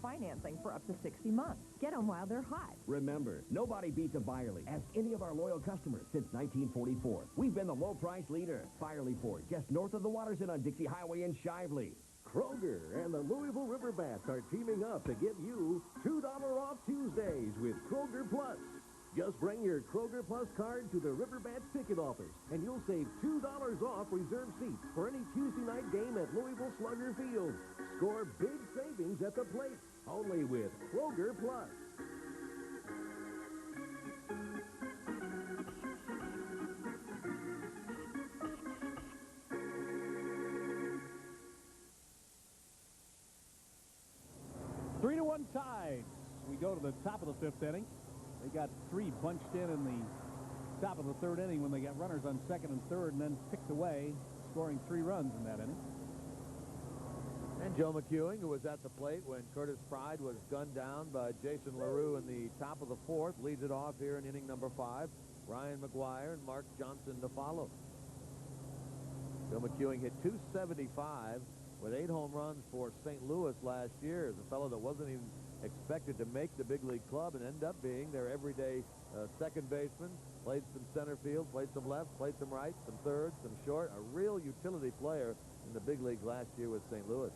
financing for up to 60 months. Get them while they're hot. Remember, nobody beats a Byerly. Ask any of our loyal customers since 1944. We've been the low price leader. Byerly Ford, just north of the Waterson on Dixie Highway in Shively. Kroger and the Louisville River Bats are teaming up to give you $2 off Tuesdays with Kroger Plus. Just bring your Kroger Plus card to the River Bats ticket office, and you'll save $2 off reserved seats for any Tuesday night game at Louisville Slugger Field. Score big savings at the plate, only with Kroger Plus. Three to one Tides. We go to the top of the fifth inning. They got three bunched in the top of the third inning when they got runners on second and third, and then picked away, scoring 3 runs in that inning. And Joe McEwing, who was at the plate when Curtis Pride was gunned down by Jason LaRue in the top of the fourth, leads it off here in inning number 5. Ryan McGuire and Mark Johnson to follow. Joe McEwing hit .275 with 8 home runs for St. Louis last year, as a fellow that wasn't even expected to make the big league club and end up being their everyday second baseman. Played some center field, played some left, played some right, some third, some short. A real utility player in the big leagues last year with St. Louis.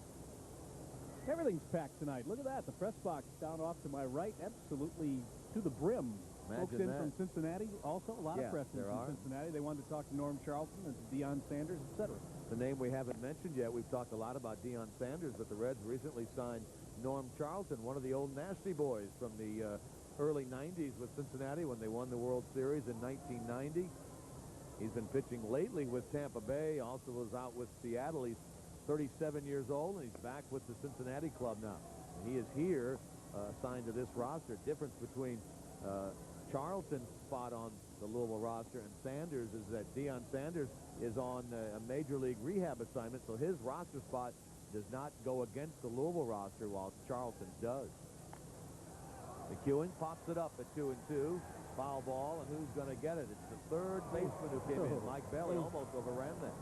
Everything's packed tonight. Look at that. The press box down off to my right, absolutely to the brim. Imagine Folks in that. from Cincinnati, also a lot of press in from Cincinnati. They wanted to talk to Norm Charlton and to Deion Sanders, etc. The name we haven't mentioned yet, we've talked a lot about Deion Sanders, but the Reds recently signed Norm Charlton, one of the old Nasty Boys from the early 90s with Cincinnati when they won the World Series in 1990. He's been pitching lately with Tampa Bay, also was out with Seattle. He's 37 years old, and he's back with the Cincinnati club now. And he is here, assigned to this roster. Difference between Charlton's spot on the Louisville roster and Sanders is that Deion Sanders is on a major league rehab assignment, so his roster spot does not go against the Louisville roster, while Charlton does. McEwing pops it up at 2-2. Foul ball, and who's going to get it? It's the third baseman who came in. Mike Bailey almost overran that.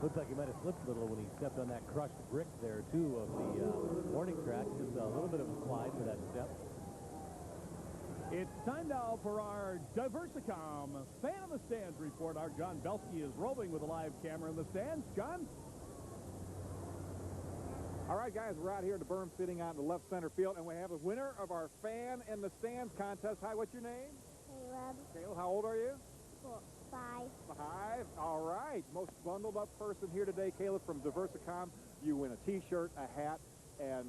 Looks like he might have slipped a little when he stepped on that crushed brick there, too, of the warning track. Just a little bit of a slide for that step. It's time now for our Diversicom Fan in the Stands report. Our John Belsky is roving with a live camera in the stands. John? All right, guys, we're out here at the berm sitting out in the left center field, and we have a winner of our Fan in the Stands contest. Hi, what's your name? Caleb. Caleb, how old are you? 5. 5. All right. Most bundled up person here today, Caleb from Diversicom. You win a T-shirt, a hat, and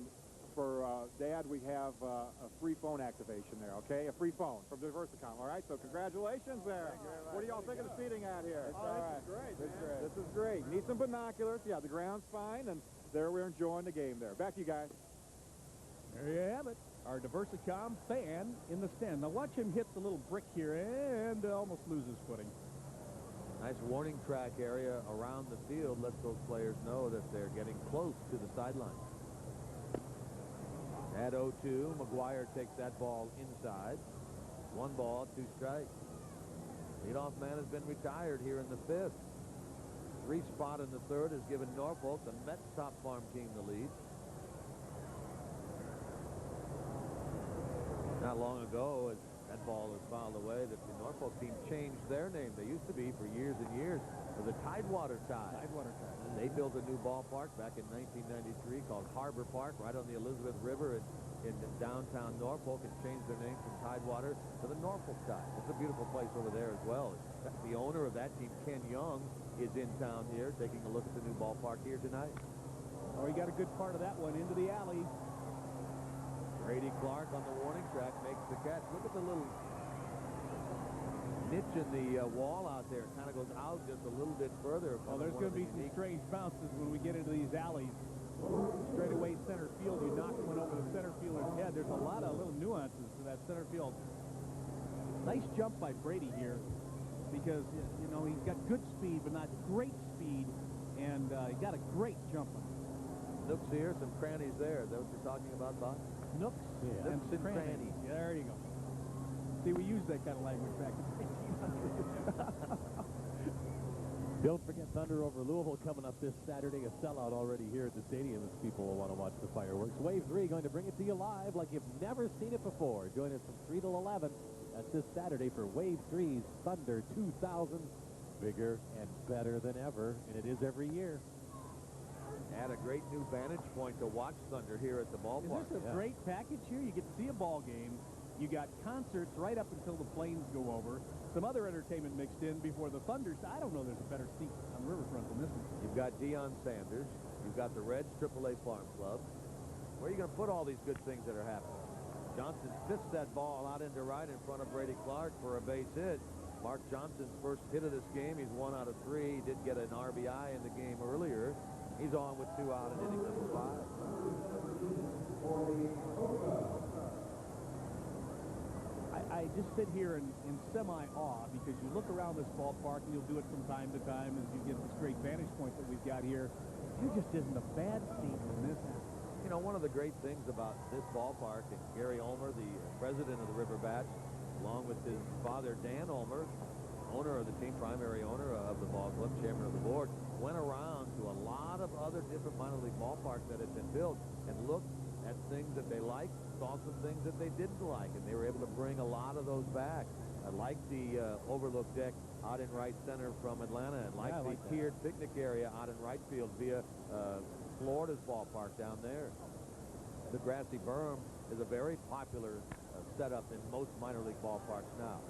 for Dad, we have a free phone activation there, okay? A free phone from Diversicom, all right? So congratulations there. What do y'all think of the seating out here? It's all right. great, This is great. Need some binoculars. Yeah, the ground's fine, and there we're enjoying the game there. Back to you guys. There you have it. Our Diversicom fan in the stand. Now watch him hit the little brick here and almost lose his footing. Nice warning track area around the field lets those players know that they're getting close to the sideline. At 0-2, McGuire takes that ball inside. 1 ball, 2 strikes. Leadoff man has been retired here in the 5th. 3 spot in the 3rd has given Norfolk, the Mets top farm team, the lead. Not long ago, as that ball was fouled away, that the Norfolk team changed their name. They used to be, for years and years, the Tidewater Tides. Tidewater Tides. They built a new ballpark back in 1993 called Harbor Park, right on the Elizabeth River in downtown Norfolk, and changed their name from Tidewater to the Norfolk Tides. It's a beautiful place over there as well. The owner of that team, Ken Young, is in town here, taking a look at the new ballpark here tonight. Oh, he got a good part of that one into the alley. Brady Clark on the warning track makes the catch. Look at the little niche in the wall out there. It kind of goes out just a little bit further. Oh, there's going to be some strange bounces when we get into these alleys. Straightaway center field, you knock one over the center fielder's head. There's a lot of little nuances to that center field. Nice jump by Brady here because, you know, he's got good speed, but not great speed, and he got a great jump on it. Nooks here, some crannies there. Is that what you're talking about, Bob? Nooks Yeah. and Nooks and crannies. Yeah, there you go. See, we used that kind of language back in 1900. Don't forget Thunder over Louisville coming up this Saturday. A sellout already here at the stadium as people will want to watch the fireworks. Wave 3 going to bring it to you live like you've never seen it before. Join us from 3 till 11. That's this Saturday for Wave 3's Thunder 2000. Bigger and better than ever, and it is every year. Add a great new vantage point to watch Thunder here at the ballpark. Is this a great package here? You get to see a ball game. You got concerts right up until the planes go over. Some other entertainment mixed in before the Thunder. I don't know there's a better seat on Riverfront than this one. You've got Deion Sanders. You've got the Reds AAA Farm Club. Where are you going to put all these good things that are happening? Johnson spits that ball out into right in front of Brady Clark for a base hit. Mark Johnson's first hit of this game. He's 1 out of 3. He did get an RBI in the game earlier. He's on with 2 out in inning number 5. I just sit here in semi-awe because you look around this ballpark, and you'll do it from time to time as you get this great vantage point that we've got here. There just isn't a bad seat when this happens. You know, one of the great things about this ballpark, and Gary Ulmer, the president of the River Bats, along with his father, Dan Ulmer, owner of the team, primary owner of the ball club, chairman of the board, went around to a lot of other different minor league ballparks that had been built and looked at things that they liked, saw some things that they didn't like, and they were able to bring a lot of those back. I like the overlook deck out in right center from Atlanta, and like the tiered picnic area out in right field via Florida's ballpark down there. The grassy berm is a very popular setup in most minor league ballparks now.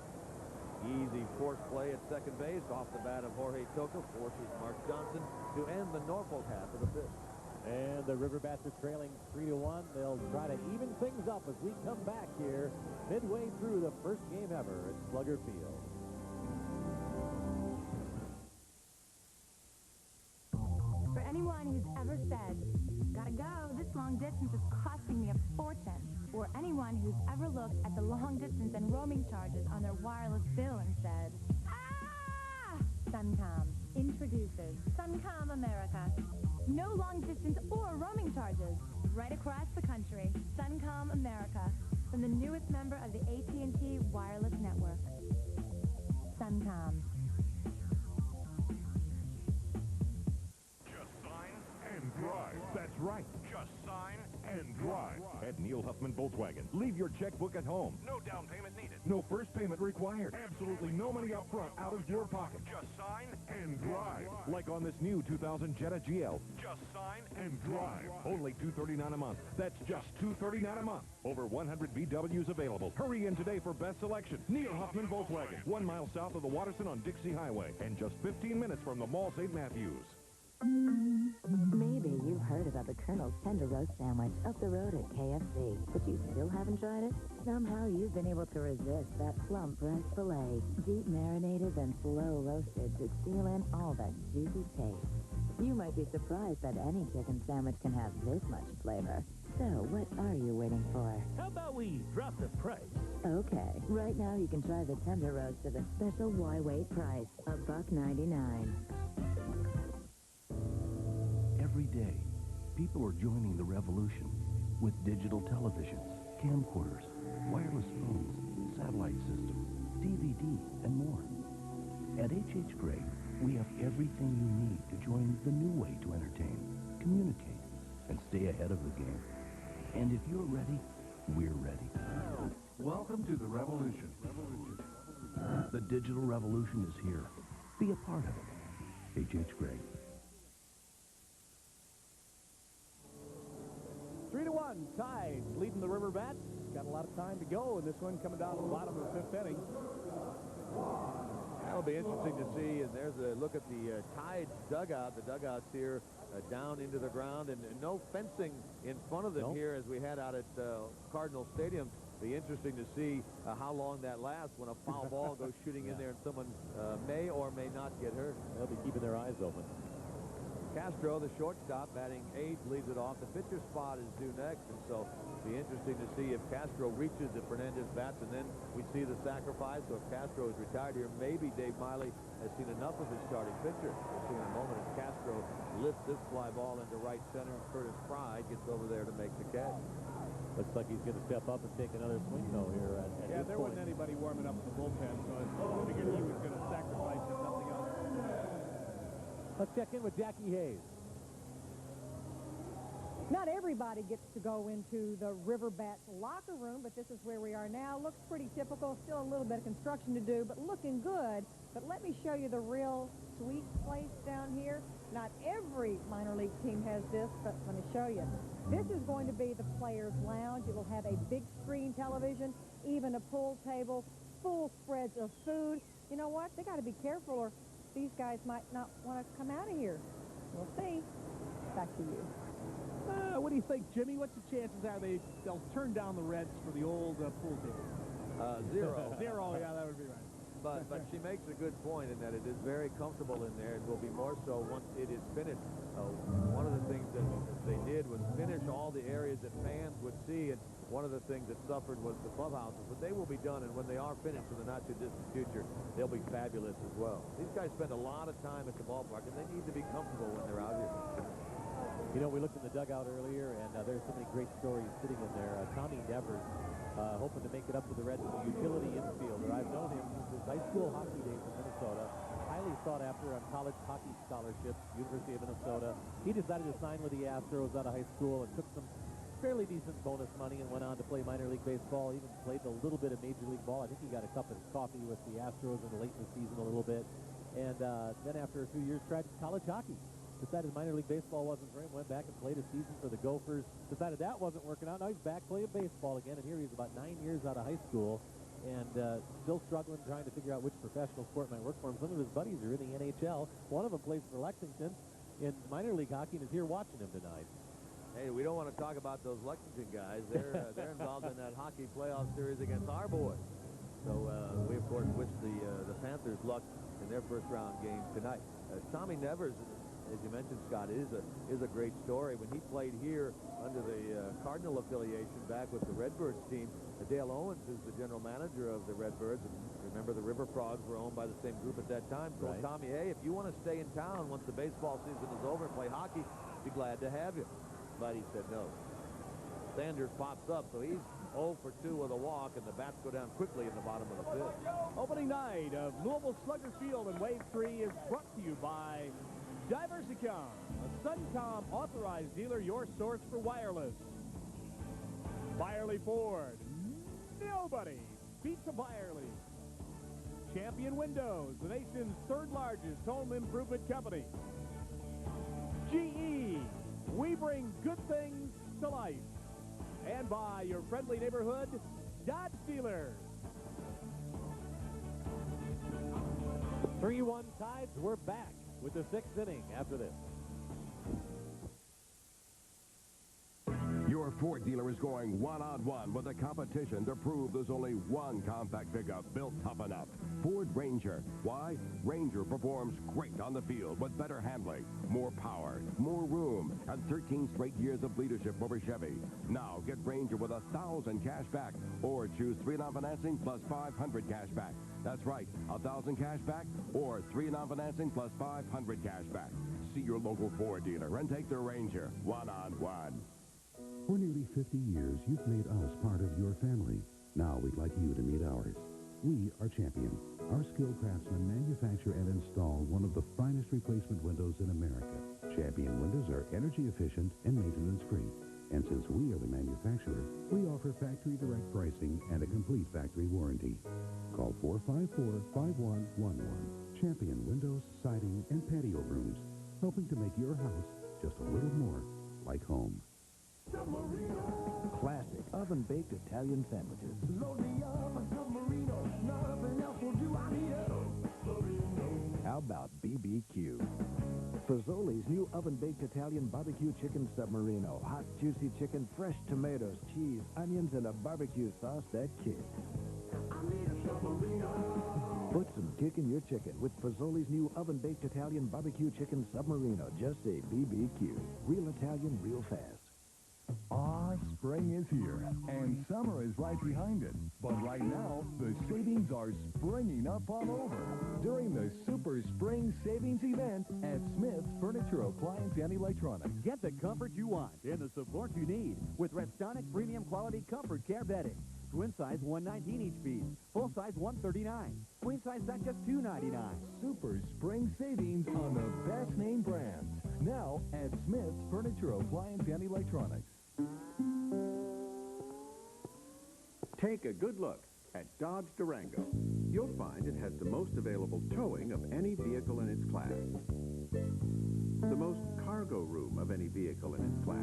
Easy force play at second base off the bat of Jorge Toca forces Mark Johnson to end the Norfolk half of the fifth. And the River Bats are trailing 3-1. They'll try to even things up as we come back here midway through the first game ever at Slugger Field. For anyone who's ever said, gotta go, this long distance is costing me a fortune. Or anyone who's ever looked at the long distance and roaming charges on their wireless bill and said, ah! Suncom introduces Suncom America. No long distance or roaming charges. Right across the country, Suncom America, from the newest member of the AT&T wireless network. Suncom. Just sign and drive. That's right. Just sign and drive. At Neil Huffman Volkswagen, leave your checkbook at home. No down payment needed. No first payment required. Absolutely no money up front out of your pocket. Just sign and drive. Like on this new 2000 Jetta GL. Just sign and drive. Only $239 a month. That's just $239 a month. Over 100 VWs available. Hurry in today for best selection. Neil Huffman Volkswagen. 1 mile south of the Waterson on Dixie Highway. And just 15 minutes from the Mall St. Matthews. Maybe you've heard about the Colonel's Tender Roast Sandwich up the road at KFC, but you still haven't tried it? Somehow you've been able to resist that plump breast filet, deep marinated and slow roasted to seal in all that juicy taste. You might be surprised that any chicken sandwich can have this much flavor. So what are you waiting for? How about we drop the price? Okay, right now you can try the Tender Roast at a special Y-weight price, $1.99. Every day, people are joining the revolution with digital televisions, camcorders, wireless phones, satellite systems, DVD, and more. At H.H. Gray, we have everything you need to join the new way to entertain, communicate, and stay ahead of the game. And if you're ready, we're ready. Welcome to the revolution. The digital revolution is here. Be a part of it. H.H. Gray. 3-1, Tides leading the River Bats. Got a lot of time to go, and this one coming down to the bottom of the fifth inning. That'll be interesting to see, and there's a look at the Tides dugout. The dugout's here down into the ground, and no fencing in front of them here as we had out at Cardinal Stadium. Be interesting to see how long that lasts when a foul ball goes shooting in there and someone may or may not get hurt. They'll be keeping their eyes open. Castro, the shortstop, batting 8th, leads it off. The pitcher spot is due next, and so it'll be interesting to see if Castro reaches the Fernandez bats, and then we see the sacrifice. So if Castro is retired here, maybe Dave Miley has seen enough of his starting pitcher. We'll see in a moment as Castro lifts this fly ball into right center. Curtis Pride gets over there to make the catch. Looks like he's going to step up and take another swing, though, here at Yeah, this there point. wasn't anybody warming up in the bullpen, so I figured he was going to sacrifice if nothing else. Let's check in with Jackie Hayes. Not everybody gets to go into the River Bats locker room, but this is where we are now. Looks pretty typical. Still a little bit of construction to do, but looking good. But let me show you the real sweet place down here. Not every minor league team has this, but let me show you. This is going to be the players' lounge. It will have a big screen television, even a pool table, full spreads of food. You know what? They got to be careful, or these guys might not want to come out of here. We'll see. Back to you. What do you think, Jimmy? What's the chances are they'll turn down the Reds for the old pool table? 0. 0, yeah, that would be right. But she makes a good point in that it is very comfortable in there. It will be more so once it is finished. One of the things that they did was finish all the areas that fans would see, and one of the things that suffered was the clubhouses. But they will be done, and when they are finished in the not-too-distant future, they'll be fabulous as well. These guys spend a lot of time at the ballpark, and they need to be comfortable when they're out here. You know, we looked in the dugout earlier, and there's so many great stories sitting in there. Tommy Devers, hoping to make it up to the Reds as a utility infielder. I've known him since his high school hockey days in Minnesota. Highly sought after on college hockey scholarships, University of Minnesota. He decided to sign with the Astros out of high school and took some fairly decent bonus money and went on to play minor league baseball. Even played a little bit of major league ball. I think he got a cup of coffee with the Astros in the late in the season a little bit. And then after a few years, tried college hockey. Decided minor league baseball wasn't for him, went back and played a season for the Gophers, decided that wasn't working out. Now he's back playing baseball again, and here he's about 9 years out of high school and still struggling, trying to figure out which professional sport might work for him. Some of his buddies are in the NHL. One of them plays for Lexington in minor league hockey and is here watching him tonight. Hey, we don't want to talk about those Lexington guys. They're involved in that hockey playoff series against our boys. So we, of course, wish the Panthers luck in their first-round game tonight. Tommy Nevers, as you mentioned, Scott, is a great story. When he played here under the Cardinal affiliation back with the Redbirds team, Dale Owens is the general manager of the Redbirds. And remember, the River Frogs were owned by the same group at that time. Told Tommy, hey, if you want to stay in town once the baseball season is over and play hockey, be glad to have you. But he said no. Sanders pops up, so he's 0 for 2 with a walk, and the Bats go down quickly in the bottom of the 5th. Opening night of Louisville Slugger Field in Wave 3 is brought to you by Diversicom, a Suncom authorized dealer, your source for wireless. Byerly Ford. Nobody beats a Byerly. Champion Windows, the nation's 3rd largest home improvement company. GE. We bring good things to life. And by your friendly neighborhood Dodge dealers. 3-1 Tides. We're back with the 6th inning after this. Your Ford dealer is going one-on-one with the competition to prove there's only one compact pickup built tough enough. Ford Ranger. Why? Ranger performs great on the field with better handling, more power, more room, and 13 straight years of leadership over Chevy. Now get Ranger with $1,000 cash back, or choose 3 non-financing plus $500 cash back. That's right, $1,000 cash back or 3 non-financing plus $500 cash back. See your local Ford dealer and take the Ranger one-on-one. For nearly 50 years, you've made us part of your family. Now we'd like you to meet ours. We are Champion. Our skilled craftsmen manufacture and install one of the finest replacement windows in America. Champion windows are energy efficient and maintenance-free. And since we are the manufacturer, we offer factory direct pricing and a complete factory warranty. Call 454-5111. Champion Windows, Siding, and Patio Rooms, helping to make your house just a little more like home. Classic oven-baked Italian sandwiches. Load me up a submarino. Nothing else will do. I need a submarino. How about BBQ? Fazoli's new oven-baked Italian barbecue chicken submarino. Hot, juicy chicken, fresh tomatoes, cheese, onions, and a barbecue sauce that kicks. I need a submarino. Put some kick in your chicken with Fazoli's new oven-baked Italian barbecue chicken submarino. Just say BBQ. Real Italian, real fast. Spring is here, and summer is right behind it. But right now, the savings are springing up all over during the Super Spring Savings event at Smith's Furniture, Appliance, and Electronics. Get the comfort you want and the support you need with Restonic Premium Quality Comfort Care Bedding. Twin size $119 each piece. Full size $139. Queen size set just $299. Super Spring Savings on the best name brands. Now at Smith's Furniture, Appliance, and Electronics. Take a good look at Dodge Durango. You'll find it has the most available towing of any vehicle in its class. The most cargo room of any vehicle in its class.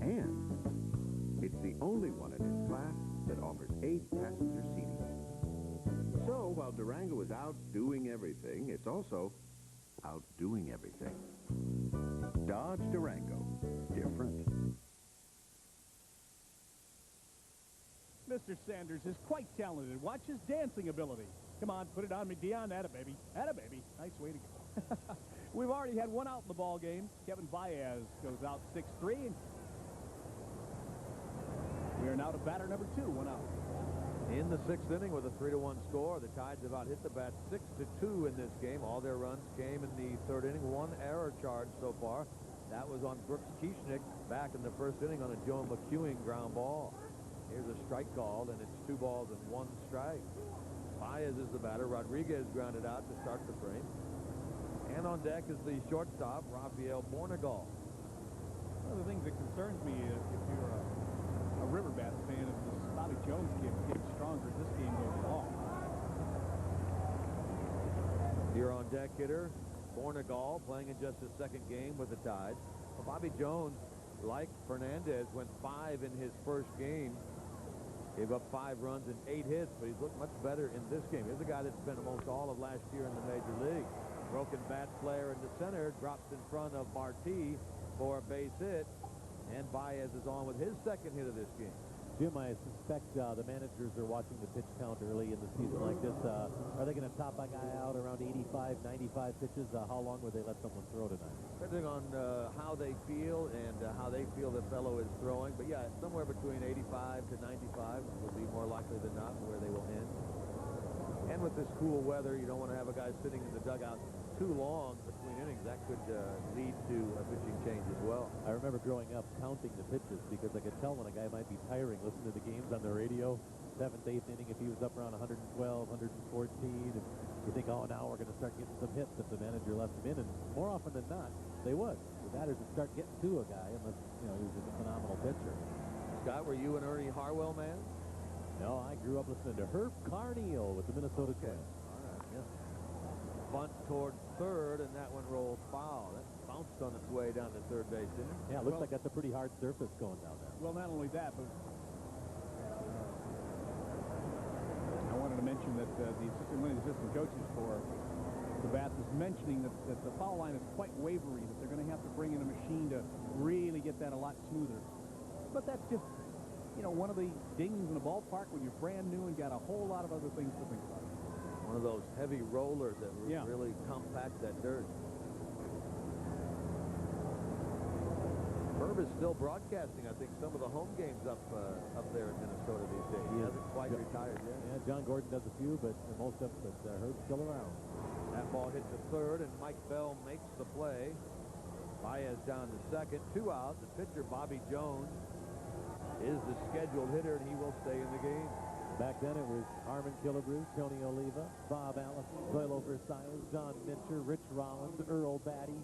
And it's the only one in its class that offers 8 passenger seating. So while Durango is out doing everything, it's also outdoing everything. Dodge Durango. Different. Mr. Sanders is quite talented. Watch his dancing ability. Come on, put it on me, Deion. Atta baby. Atta baby. Nice way to go. We've already had one out in the ball game. Kevin Baez goes out 6-3. We are now to batter number 2, 1 out. In the 6th inning with a 3-1 score, the Tides have out hit the Bats 6-2 in this game. All their runs came in the 3rd inning. 1 error charge so far. That was on Brooks Kieschnick back in the 1st inning on a Joe McEwing ground ball. Here's a strike called, and it's 2 balls and 1 strike. Baez is the batter. Rodriguez grounded out to start the frame. And on deck is the shortstop, Rafael Bornegal. One of the things that concerns me is if you're a River Bats fan, is this Bobby Jones kid getting stronger as this game goes along. Here on deck hitter, Bornegal, playing in just his 2nd game with the Tides. Well, Bobby Jones, like Fernandez, went 5 in his 1st game. Gave up 5 runs and 8 hits, but he's looked much better in this game. Here's a guy that spent almost all of last year in the Major League. Broken bat flare into center, drops in front of Marti for a base hit, and Baez is on with his 2nd hit of this game. Jim, I suspect the managers are watching the pitch count early in the season like this. Are they going to top a guy out around 85, 95 pitches? How long would they let someone throw tonight? Depending on how they feel and how they feel the fellow is throwing. But, yeah, somewhere between 85 to 95 will be more likely than not where they will end. And with this cool weather, you don't want to have a guy sitting in the dugout too long between innings. That could lead to a pitching change as well. I remember growing up counting the pitches because I could tell when a guy might be tiring listening to the games on the radio. 7th, 8th inning, if he was up around 112, 114, and you think, oh, now we're going to start getting some hits if the manager left him in. And more often than not, they would. The batters would start getting to a guy unless, he was a phenomenal pitcher. Scott, were you an Ernie Harwell man? No, I grew up listening to Herb Carneal with the Minnesota Twins. All right, yeah. Bunt toward 3rd, and that one rolled foul. That bounced on its way down to 3rd base, didn't it? Yeah, it looks like that's a pretty hard surface going down there. Well, not only that, but I wanted to mention that one of the assistant coaches for the Bats is mentioning that the foul line is quite wavery, that they're going to have to bring in a machine to really get that a lot smoother. But that's just, one of the dings in the ballpark when you're brand new and got a whole lot of other things to think about. One of those heavy rollers that really compact that dirt. Herb is still broadcasting, I think, some of the home games up there in Minnesota these days. He hasn't quite retired yet. Yeah, John Gordon does a few, but most of them, Herb's still around. That ball hit to 3rd, and Mike Bell makes the play. Baez down to 2nd, 2 out. The pitcher, Bobby Jones, is the scheduled hitter, and he will stay in the game. Back then, it was Armin Killebrew, Tony Oliva, Bob Allison, Zoilo Versailles, John Mincher, Rich Rollins, Earl Batty,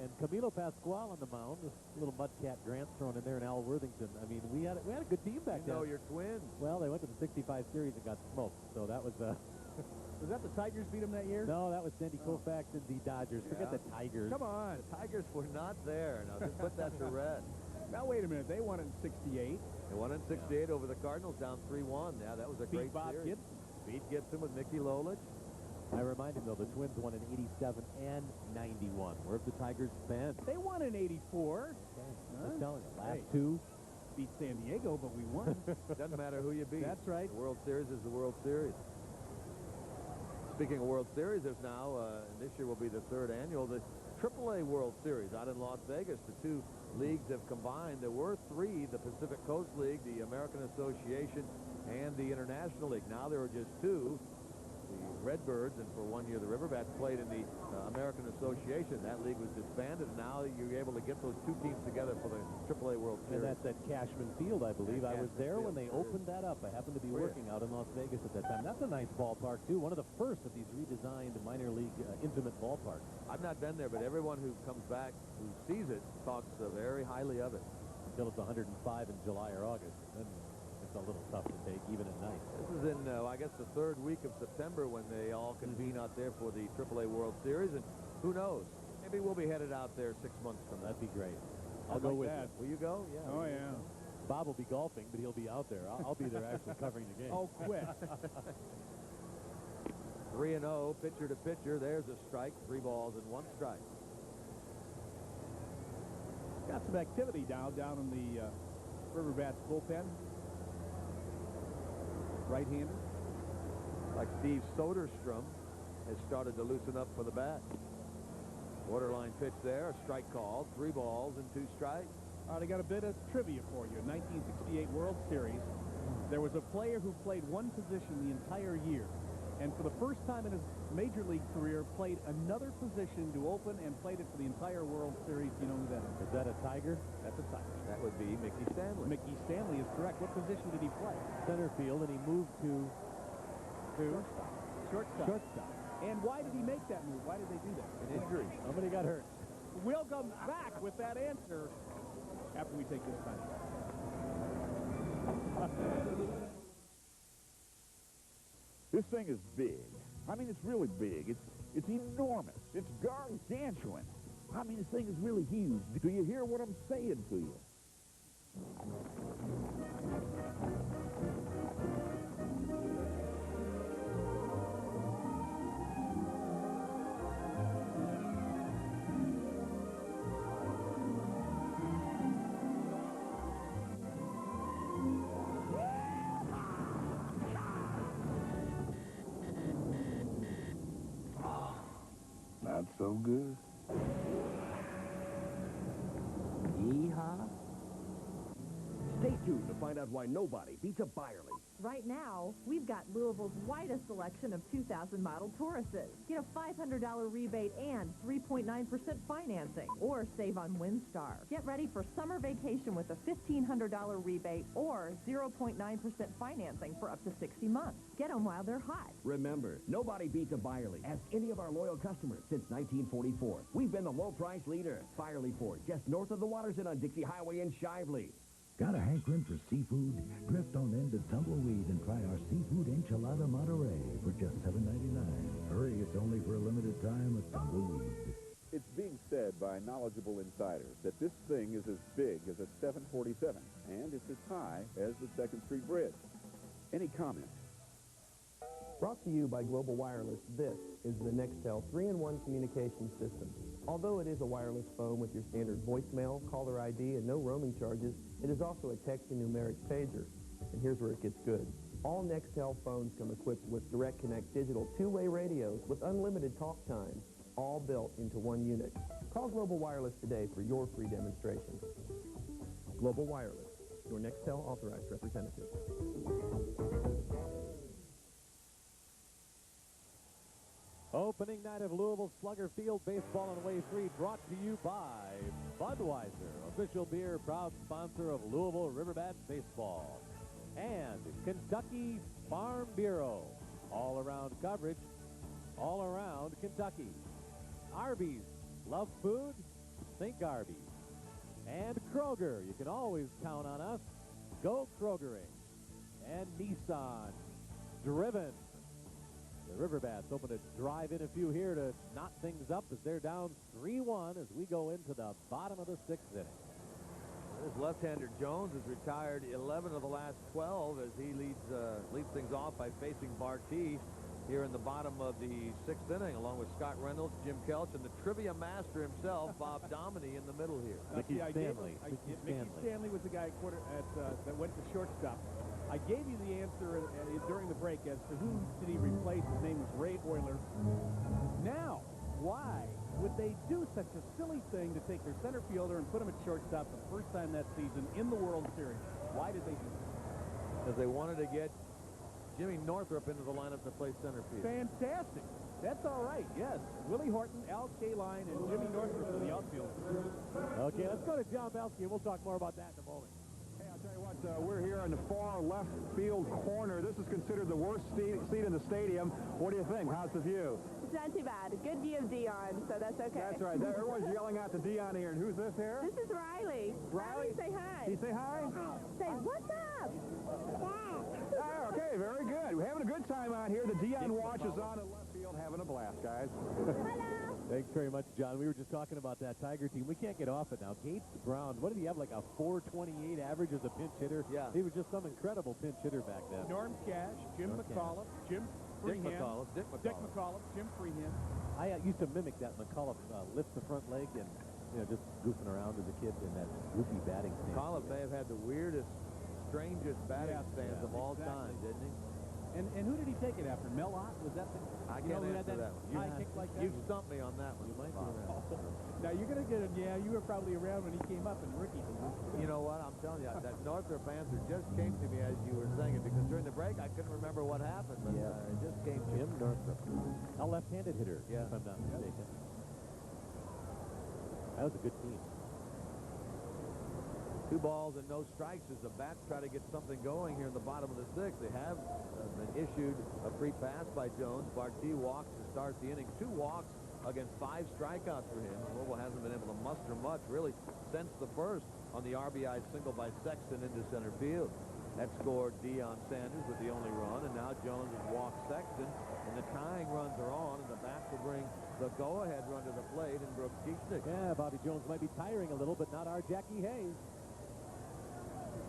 and Camilo Pascual on the mound. This little Mudcat Grant thrown in there, and Al Worthington. I mean, we had a good team back then. Your twins. Well, they went to the 65 series and got smoked, so that was Was that the Tigers beat them that year? No, that was Sandy Koufax and the Dodgers. Forget the Tigers. Come on. The Tigers were not there. Now, just put that to rest. Now, wait a minute. They won in 68. They won in 68 over the Cardinals, down 3-1. Yeah, that was a great Bob series. Gibson. Beat Gibson with Mickey Lolich. I remind him, though, the Twins won in 87 and 91. Where have the Tigers been? They won in 84. Okay. I'm telling you, last 2. Beat San Diego, but we won. Doesn't matter who you beat. That's right. The World Series is the World Series. Speaking of World Series, there's now, and this year will be the 3rd annual, the AAA World Series out in Las Vegas. The two leagues have combined. There were 3, the Pacific Coast League, the American Association, and the International League. Now there are just 2. The Redbirds, and for 1 year the River Bats played in the American Association. That league was disbanded, and now you're able to get those 2 teams together for the AAA World Series. And that's at Cashman Field, I believe. I was there when they opened that up. I happened to be working out in Las Vegas at that time. That's a nice ballpark, too. One of the first of these redesigned minor league intimate ballparks. I've not been there, but everyone who comes back who sees it talks very highly of it. Until it's 105 in July or August. Then it's a little tough to take, even at night. This is in, I guess, the 3rd week of September when they all convene out there for the AAA World Series, and who knows? Maybe we'll be headed out there 6 months from now. That'd be great. I'll go with you. Will you go? Yeah. Oh, yeah. Bob will be golfing, but he'll be out there. I'll be there actually covering the game. Oh, quit. 3-0, pitcher to pitcher. There's a strike. 3 balls and 1 strike. Got some activity down in the River Bats bullpen. Right-hander. Like Steve Soderstrom has started to loosen up for the bat. Borderline pitch there, a strike called. 3 balls and 2 strikes. I got a bit of trivia for you. 1968 World Series, there was a player who played one position the entire year, and for the first time in his major league career, played another position to open and played it for the entire World Series. You know who that is? Is that a Tiger? That's a Tiger. That would be Mickey Stanley. Mickey Stanley is correct. What position did he play? Center field, and he moved to Shortstop. And why did he make that move? Why did they do that? An injury. Somebody got hurt. We'll come back with that answer after we take this time. This thing is big. I mean, it's really big. It's enormous. It's gargantuan. I mean, this thing is really huge. Do you hear what I'm saying to you? Not so good. Yeehaw. Stay tuned to find out why nobody beats a Byerly. Right now, we've got Louisville's widest selection of 2000 model Tauruses. Get a $500 rebate and 3.9% financing, or save on Windstar. Get ready for summer vacation with a $1,500 rebate or 0.9% financing for up to 60 months. Get them while they're hot. Remember, nobody beats a Byerly. Ask any of our loyal customers since 1944. We've been the low-price leader. Byerly Ford, just north of the Waterson on Dixie Highway in Shively. Got a hankering for seafood? Drift on into Tumbleweed and try our seafood enchilada Monterey for just $7.99. Hurry, it's only for a limited time at Tumbleweed. It's being said by knowledgeable insiders that this thing is as big as a 747, and it's as high as the 2nd Street Bridge. Any comments? Brought to you by Global Wireless, this is the Nextel 3-in-1 communication system. Although it is a wireless phone with your standard voicemail, caller ID, and no roaming charges, it is also a text and numeric pager. And here's where it gets good. All Nextel phones come equipped with Direct Connect digital two-way radios with unlimited talk time, all built into one unit. Call Global Wireless today for your free demonstration. Global Wireless, your Nextel authorized representative. Opening night of Louisville Slugger Field baseball on Wave 3 brought to you by Budweiser, official beer, proud sponsor of Louisville River Bats baseball. And Kentucky Farm Bureau, all-around coverage, all around Kentucky. Arby's, love food? Think Arby's. And Kroger, you can always count on us. Go Krogering. And Nissan, driven. The River Bats open to drive in a few here to knot things up as they're down 3-1 as we go into the bottom of the 6th inning. This left-hander Jones has retired 11 of the last 12 as he leads things off by facing Barty here in the bottom of the 6th inning, along with Scott Reynolds, Jim Kelch, and the trivia master himself, Bob Dominy, in the middle here. Mickey Stanley. Mickey Stanley was the guy that went to shortstop. I gave you the answer during the break as to who did he replace. His name was Ray Euler. Now, why would they do such a silly thing to take their center fielder and put him at shortstop the first time that season in the World Series? Why did they do that? Because they wanted to get Jimmy Northrup into the lineup to play center field. Fantastic. That's all right, yes. Willie Horton, Al Kaline, and Jimmy Northrup are the outfielders. Okay, let's go to John Belsky, and we'll talk more about that in a moment. Hey, I'll tell you what, we're here in the far left field corner. This is considered the worst seat in the stadium. What do you think? How's the view? It's not too bad. A good view of Deion, so that's okay. That's right. Everyone's yelling out to Deion here. And who's this here? This is Riley. Riley, say hi. Can you say hi? Say, what's up? Oh, okay, very good. We're having a good time out here. The Deion watch is on in left field, having a blast, guys. Hello. Thanks very much, John. We were just talking about that Tiger team. We can't get off it now. Gates Brown, what did he have, like a 428 average as a pinch hitter? Yeah. He was just some incredible pinch hitter back then. Norm Cash, Jim McAuliffe, Jim Freehan. Dick McAuliffe, Jim Freehan. I used to mimic that McAuliffe lift the front leg and, just goofing around as a kid in that goofy batting stance. McAuliffe may have had the weirdest, strangest batting stance of all time, didn't he? And who did he take it after? Mel Ott? Was that the... I can't answer that one. High kick like that? You stumped me on that one. You might be around. Now, you're going to get it. Yeah, you were probably around when he came up in rookie. You know what? I'm telling you, that Northrop answer just came to me as you were saying it, because during the break, I couldn't remember what happened, but it just came to Jim Northrop. A left-handed hitter, if I'm not mistaken. That was a good team. 2 balls and no strikes as the Bats try to get something going here in the bottom of the 6th. They have been issued a free pass by Jones. Barty walks to start the inning. 2 walks against 5 strikeouts for him. Louisville hasn't been able to muster much, really, since the first on the RBI single by Sexton into center field. That scored Deion Sanders with the only run, and now Jones has walked Sexton, and the tying runs are on, and the Bats will bring the go-ahead run to the plate, and Brooks Kieschnick. Yeah, Bobby Jones might be tiring a little, but not our Jackie Hayes.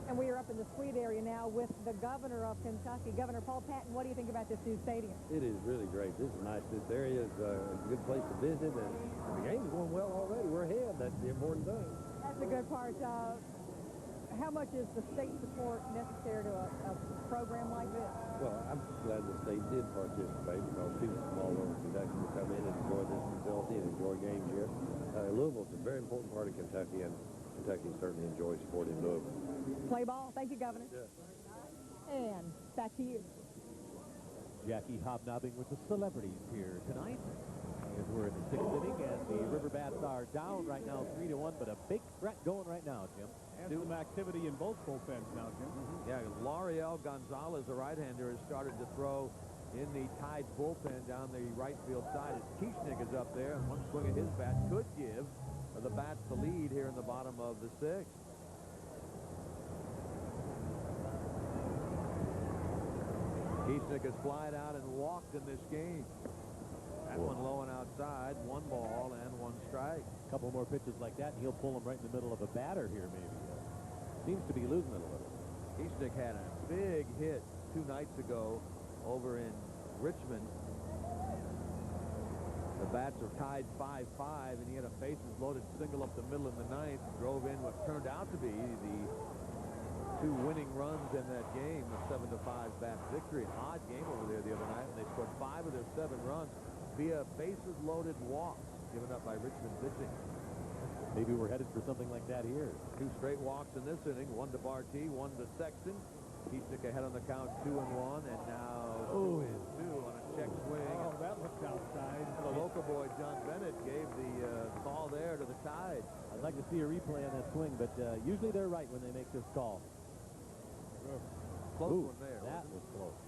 And we are up in the suite area now with the governor of Kentucky, Governor Paul Patton. What do you think about this new stadium? It is really great. This is nice. This area is a good place to visit, and the game's going well already. We're ahead. That's the important thing. That's the good part. How much is the state support necessary to a program like this? Well, I'm glad the state did participate because people from all over Kentucky will come in and enjoy this facility and enjoy games here. Louisville's a very important part of Kentucky, and Kentucky certainly enjoys supporting Louisville. Play ball. Thank you, Governor. And back to you. Jackie hobnobbing with the celebrities here tonight as we're in the 6th inning, and the River Bats are down right now 3-1, but a big threat going right now, Jim. And some activity in both bullpens now, Jim. Yeah, L'Oreal Gonzalez, the right-hander, has started to throw in the Tides bullpen down the right field side as Kieschnick is up there, and one swing of his bat could give the Bats the lead here in the bottom of the 6th. Kieschnick has flied out and walked in this game. That one low and outside, 1 ball and 1 strike. A couple more pitches like that, and he'll pull him right in the middle of a batter here, maybe. Seems to be losing it a little. Kieschnick had a big hit 2 nights ago over in Richmond. The Bats are tied 5-5, and he had a bases-loaded single up the middle of the 9th, drove in what turned out to be the 2 winning runs in that game, a 7-5 Bats victory. An odd game over there the other night, and they scored 5 of their 7 runs via bases-loaded walks given up by Richmond pitching. Maybe we're headed for something like that here. 2 straight walks in this inning, 1 to Barty, 1 to Sexton. Kieschnick ahead on the count, 2-1, and now 2-2 on a check swing. Oh, that looked outside. The local boy, John Bennett, gave the call there to the Tide. I'd like to see a replay on that swing, but usually they're right when they make this call. Close one there. That was close.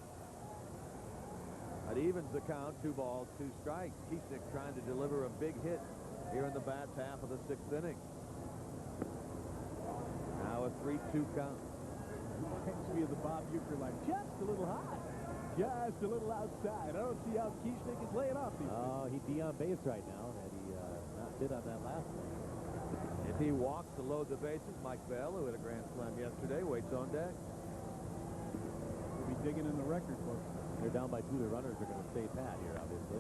It evens the count, 2 balls, 2 strikes. Kieschnick trying to deliver a big hit here in the Bats half of the 6th inning. Now a 3-2 count. Reminds me of the Bob Uecker line. Just a little high. Just a little outside. I don't see how Kieschnick is laying off these Oh, he'd be on base right now had he not bid on that last one. If he walks to load the bases, Mike Bell, who had a grand slam yesterday, waits on deck. We'll be digging in the record books. They're down by 2. The runners are going to stay pat here, obviously.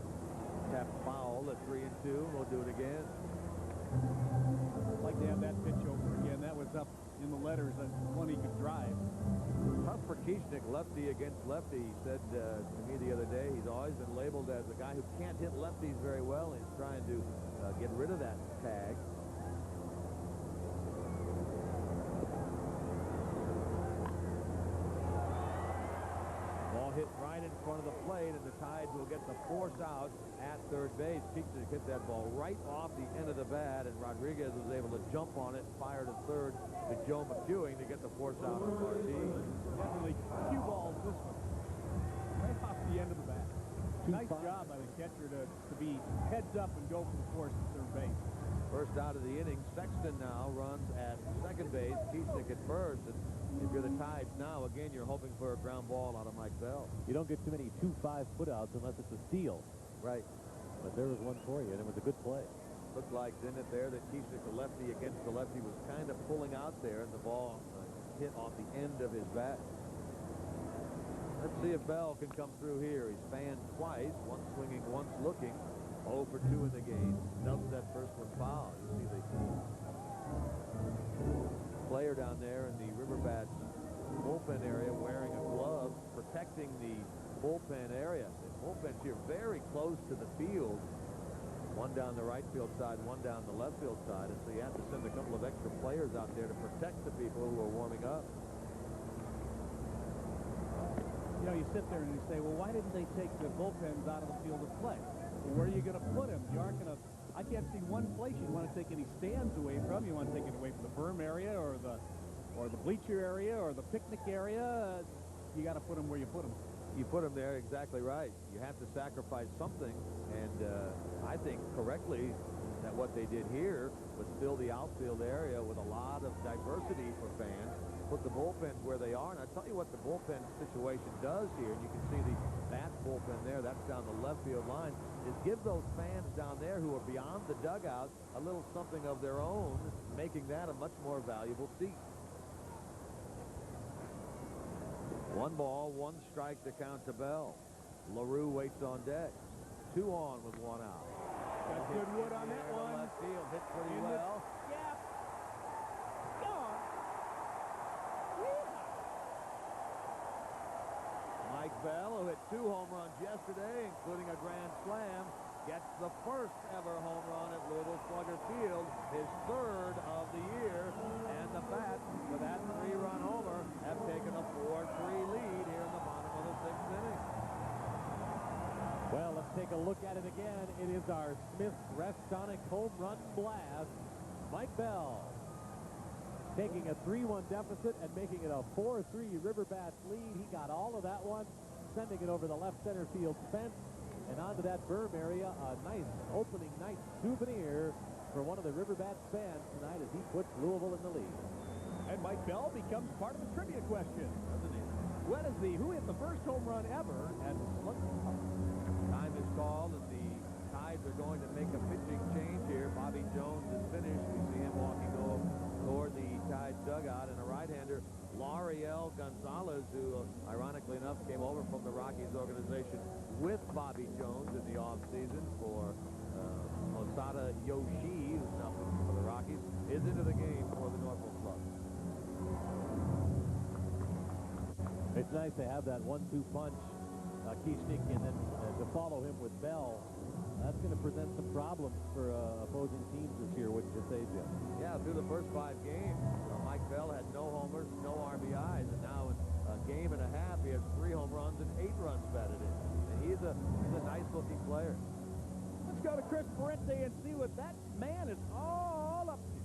Tap foul at 3-2. We'll do it again. I'd like to have that pitch over again. That was up in the letters as one he could drive. Tough for Kieschnick, lefty against lefty. He said to me the other day, he's always been labeled as a guy who can't hit lefties very well. He's trying to get rid of that tag. Ball hit right in front of the plate, and the Tides will get the force out at third base. Kieschnick hit that ball right off the end of the bat, and Rodriguez was able to jump on it and fire to third to Joe McEwing to get the force out on RT. Definitely cue balls this one. Right off the end of the bat. Nice job by the catcher to be heads up and go for the force at third base. First out of the inning, Sexton now runs at second base, Kieschnick at first, and if you're the Tides now, again, you're hoping for a ground ball out of Mike Bell. You don't get too many 2-5 putouts unless it's a steal. Right. But there was one for you, and it was a good play. Looked like, didn't it, there, that Kieschnick, the lefty against the lefty, was kind of pulling out there, and the ball hit off the end of his bat. Let's see if Bell can come through here. He's fanned twice, once swinging, once looking. 0 for 2 in the game. Dubs that first one foul. You see the player down there in the River Bats bullpen area wearing a glove, protecting the bullpen area. The bullpen's here very close to the field. One down the right field side, one down the left field side, and so you have to send a couple of extra players out there to protect the people who are warming up. You know, you sit there and you say, well, why didn't they take the bullpens out of the field of play? Well, where are you going to put them? You aren't going to. I can't see one place you want to take any stands away from. You want to take it away from the berm area or the bleacher area or the picnic area. You got to put them where you put them. You put them there, exactly right. You have to sacrifice something, and I think correctly that what they did here was fill the outfield area with a lot of diversity for fans, put the bullpens where they are, and I'll tell you what the bullpen situation does here, and you can see the Bats bullpen there, that's down the left field line, is give those fans down there who are beyond the dugout a little something of their own, making that a much more valuable seat. 1 ball, 1 strike to count to Bell. LaRue waits on deck. 2 on with 1 out. Got good wood on that one. Left field, hit pretty well. Gap. Gone. Mike Bell, who hit 2 home runs yesterday, including a grand slam, gets the first ever home run at Louisville Slugger Field, his 3rd of the year, and the Bats, with that 3-run homer, have taken a 4-3 lead here in the bottom of the 6th inning. Well, let's take a look at it again. It is our Smith Restonic home run blast. Mike Bell taking a 3-1 deficit and making it a 4-3 River Bats lead. He got all of that one, sending it over the left center field fence and onto that berm area. A nice opening night souvenir for one of the River Bats fans tonight as he puts Louisville in the lead. And Mike Bell becomes part of the trivia question, doesn't he? Who hit the first home run ever at Slugger? Time is called, and the Tides are going to make a pitching change here. Bobby Jones is finished. We see him walking over toward the Tides dugout, and a right-hander, Lauriel Gonzalez, who, ironically enough, came over from the Rockies organization with Bobby Jones in the offseason for Osada Yoshi, who's now pitching for the Rockies, is into the game for the Norfolk Sluggers. It's nice to have that 1-2 punch, Kieschnick, and then to follow him with Bell. That's going to present some problems for opposing teams this year, wouldn't you say, Jim? Yeah, through the first 5 games, Mike Bell had no homers, no RBIs, and now in a game and a half, he has 3 home runs and 8 runs batted in. And he's a nice-looking player. Let's go to Chris Parente and see what that man is all up to.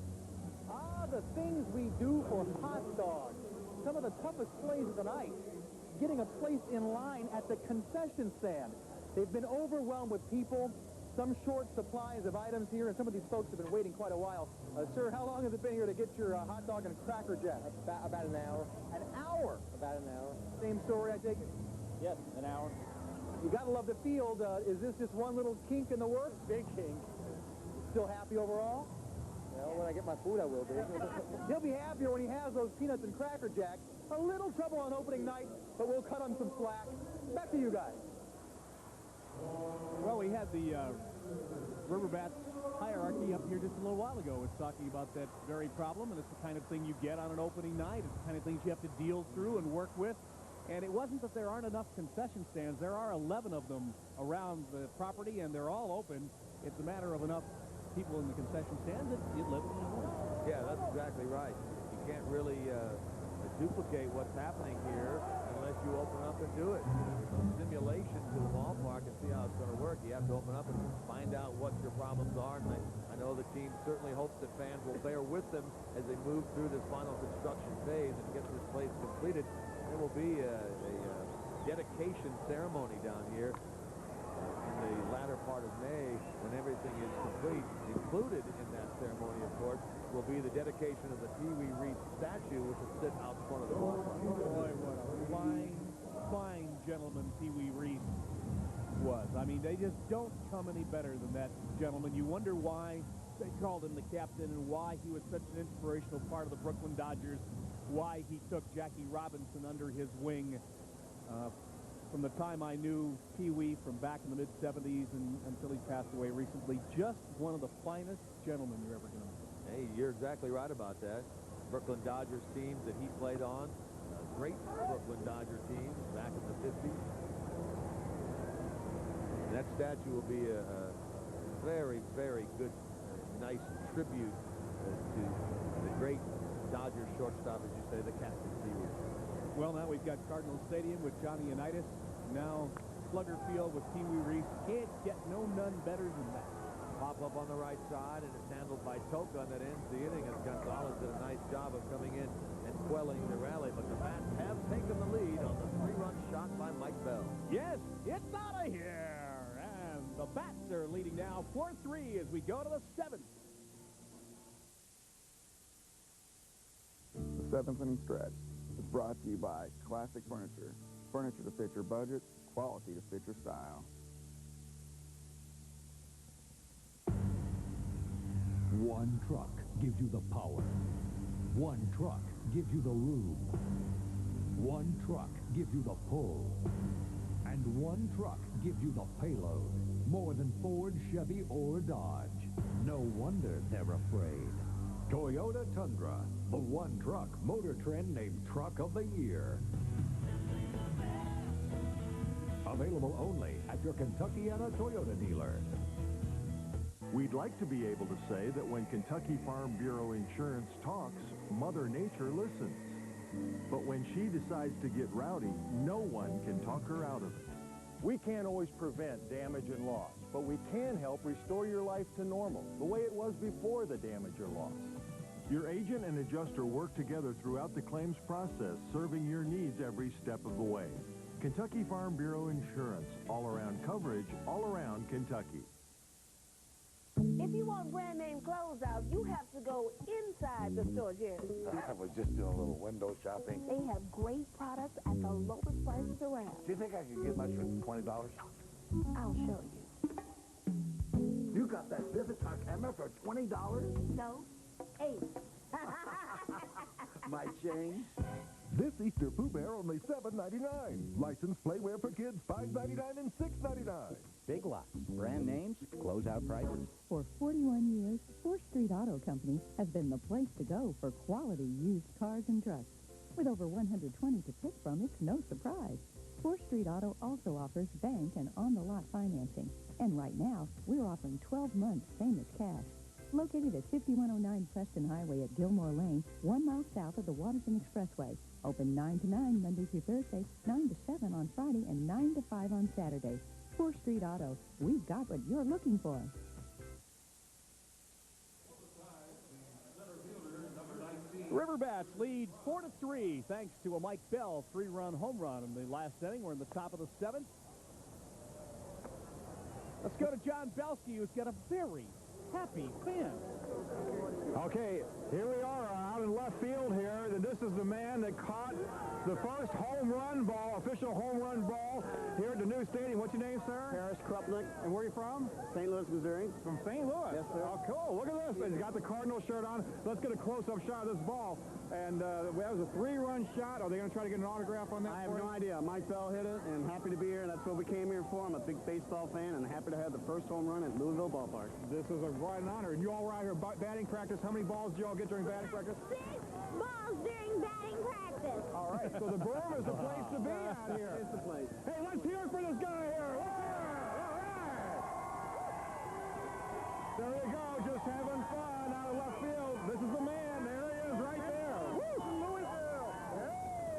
The things we do for hot dogs. Some of the toughest plays of the night. Getting a place in line at the concession stand. They've been overwhelmed with people, some short supplies of items here, and some of these folks have been waiting quite a while. Sir, how long has it been here to get your hot dog and Cracker Jack? About an hour. An hour? About an hour. Same story, I take it? Yes, an hour. You gotta love the field. Is this just one little kink in the works? Big kink. Still happy overall? Well, when I get my food, I will be. He'll be happier when he has those peanuts and Cracker Jacks. A little trouble on opening night, but we'll cut him some slack. Back to you guys. Well, we had the River Bats hierarchy up here just a little while ago was talking about that very problem, and it's the kind of thing you get on an opening night. It's the kind of things you have to deal through and work with. And it wasn't that there aren't enough concession stands. There are 11 of them around the property, and they're all open. It's a matter of enough people in the concession stands that you live in the home. Yeah, that's exactly right. You can't really duplicate what's happening here unless you open up and do it. There's no simulation to the ballpark and see how it's going to work. You have to open up and find out what your problems are. And I know the team certainly hopes that fans will bear with them as they move through this final construction phase and get this place completed. There will be a dedication ceremony down here in the latter part of May when everything is complete. Included in that ceremony, of course, will be the dedication of the Pee Wee Reese statue, which will sit out front of the ballpark. Boy, what a fine, fine gentleman Pee Wee Reese was. I mean, they just don't come any better than that gentleman. You wonder why they called him the captain and why he was such an inspirational part of the Brooklyn Dodgers, why he took Jackie Robinson under his wing from the time I knew Pee Wee from back in the mid-'70s and until he passed away recently. Just one of the finest gentlemen you're ever going to meet. Hey, you're exactly right about that. Brooklyn Dodgers teams that he played on, great Brooklyn Dodger teams back in the 50s. And that statue will be a very, very good, nice tribute to the great Dodgers shortstop, as you say, the captain, Pee Wee. Well, now we've got Cardinal Stadium with Johnny Unitas. Now Slugger Field with Pee Wee Reese. Can't get none better than that. Pop up on the right side, and it's handled by Toka that ends the inning, and Gonzalez did a nice job of coming in and quelling the rally. But the Bats have taken the lead on the 3-run shot by Mike Bell. Yes, it's out of here. And the Bats are leading now 4-3 as we go to the 7th. The 7th inning stretch is brought to you by Classic Furniture. Furniture to fit your budget, quality to fit your style. One truck gives you the power. One truck gives you the room. One truck gives you the pull. And one truck gives you the payload. More than Ford, Chevy, or Dodge. No wonder they're afraid. Toyota Tundra, the one truck Motor Trend named Truck of the Year. Available only at your Kentuckiana Toyota dealer. We'd like to be able to say that when Kentucky Farm Bureau Insurance talks, Mother Nature listens. But when she decides to get rowdy, no one can talk her out of it. We can't always prevent damage and loss, but we can help restore your life to normal, the way it was before the damage or loss. Your agent and adjuster work together throughout the claims process, serving your needs every step of the way. Kentucky Farm Bureau Insurance, all-around coverage, all around Kentucky. If you want brand name clothes out, you have to go inside the store, Jerry. I was just doing a little window shopping. They have great products at the lowest prices around. Do you think I could get much for $20? I'll show you. You got that Vivitar camera for $20? No, 8. My change? This Easter Pooh Bear only $7.99. Licensed playwear for kids $5.99 and $6.99. Big Lots, brand names, closeout prices. For 41 years, 4th Street Auto Company has been the place to go for quality used cars and trucks. With over 120 to pick from, it's no surprise. 4th Street Auto also offers bank and on-the-lot financing. And right now, we're offering 12 months same as cash. Located at 5109 Preston Highway at Gilmore Lane, 1 mile south of the Waterson Expressway. Open 9 to 9 Monday through Thursday, 9 to 7 on Friday, and 9 to 5 on Saturday. 4th Street Auto. We've got what you're looking for. River Bats lead 4-3 thanks to a Mike Bell 3-run home run in the last inning. We're in the top of the 7th. Let's go to John Belsky, who's got a very happy fan. Okay, here we are out in left field here. This is the man that caught the first home run ball, official home run ball here at the new stadium. What's your name, sir? Harris Krupnick. And where are you from? St. Louis, Missouri. From St. Louis? Yes, sir. Oh, cool. Look at this. He's got the Cardinal shirt on. Let's get a close-up shot of this ball. And that was a 3-run shot. Are they going to try to get an autograph on that? I have no idea. Mike Bell hit it, and happy to be here. And that's what we came here for. I'm a big baseball fan and happy to have the first home run at Louisville Ballpark. This is quite an honor. And you all were out here batting practice. How many balls did you all get during batting practice? 6 balls during batting practice. All right, so the berm is the place to be out here. It's the place. Hey, let's hear it for this guy here. Let's hear it. All right. There you go, just having fun out of left field. This is the man. There he is right there. Woo, from Louisville.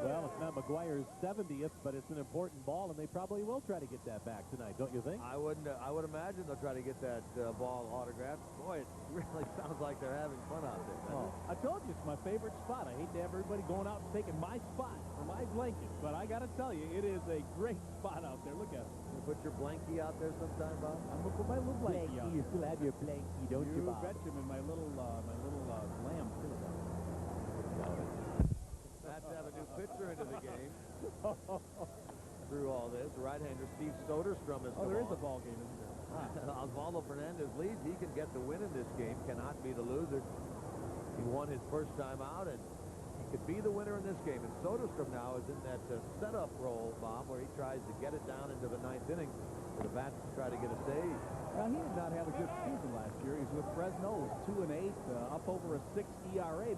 Well, it's not McGuire's 70th, but it's an important ball, and they probably will try to get that back tonight, don't you think? I would imagine they'll try to get that ball autographed. Boy, it really sounds like they're having fun out there. Oh, I told you, it's my favorite spot. I hate to have everybody going out and taking my spot for my blanket, but I got to tell you, it is a great spot out there. Look at it. You put your blankie out there sometime, Bob? I'm going to put my little blankie out. You still have your blankie, don't you, Bob? You bet you, in my little lamb, too. That's to have a new pitcher into the game. Through all this, the right-hander Steve Soderstrom has come there is on. a ball game, isn't there? Osvaldo Fernandez leads. He can get the win in this game. Cannot be the loser. He won his first time out, and he could be the winner in this game. And Soderstrom now is in that setup role, Bob, where he tries to get it down into the 9th inning for the Bats to try to get a save. Well, he did not have a good season last year. He's with Fresno with 2-8, up over a 6 ERA,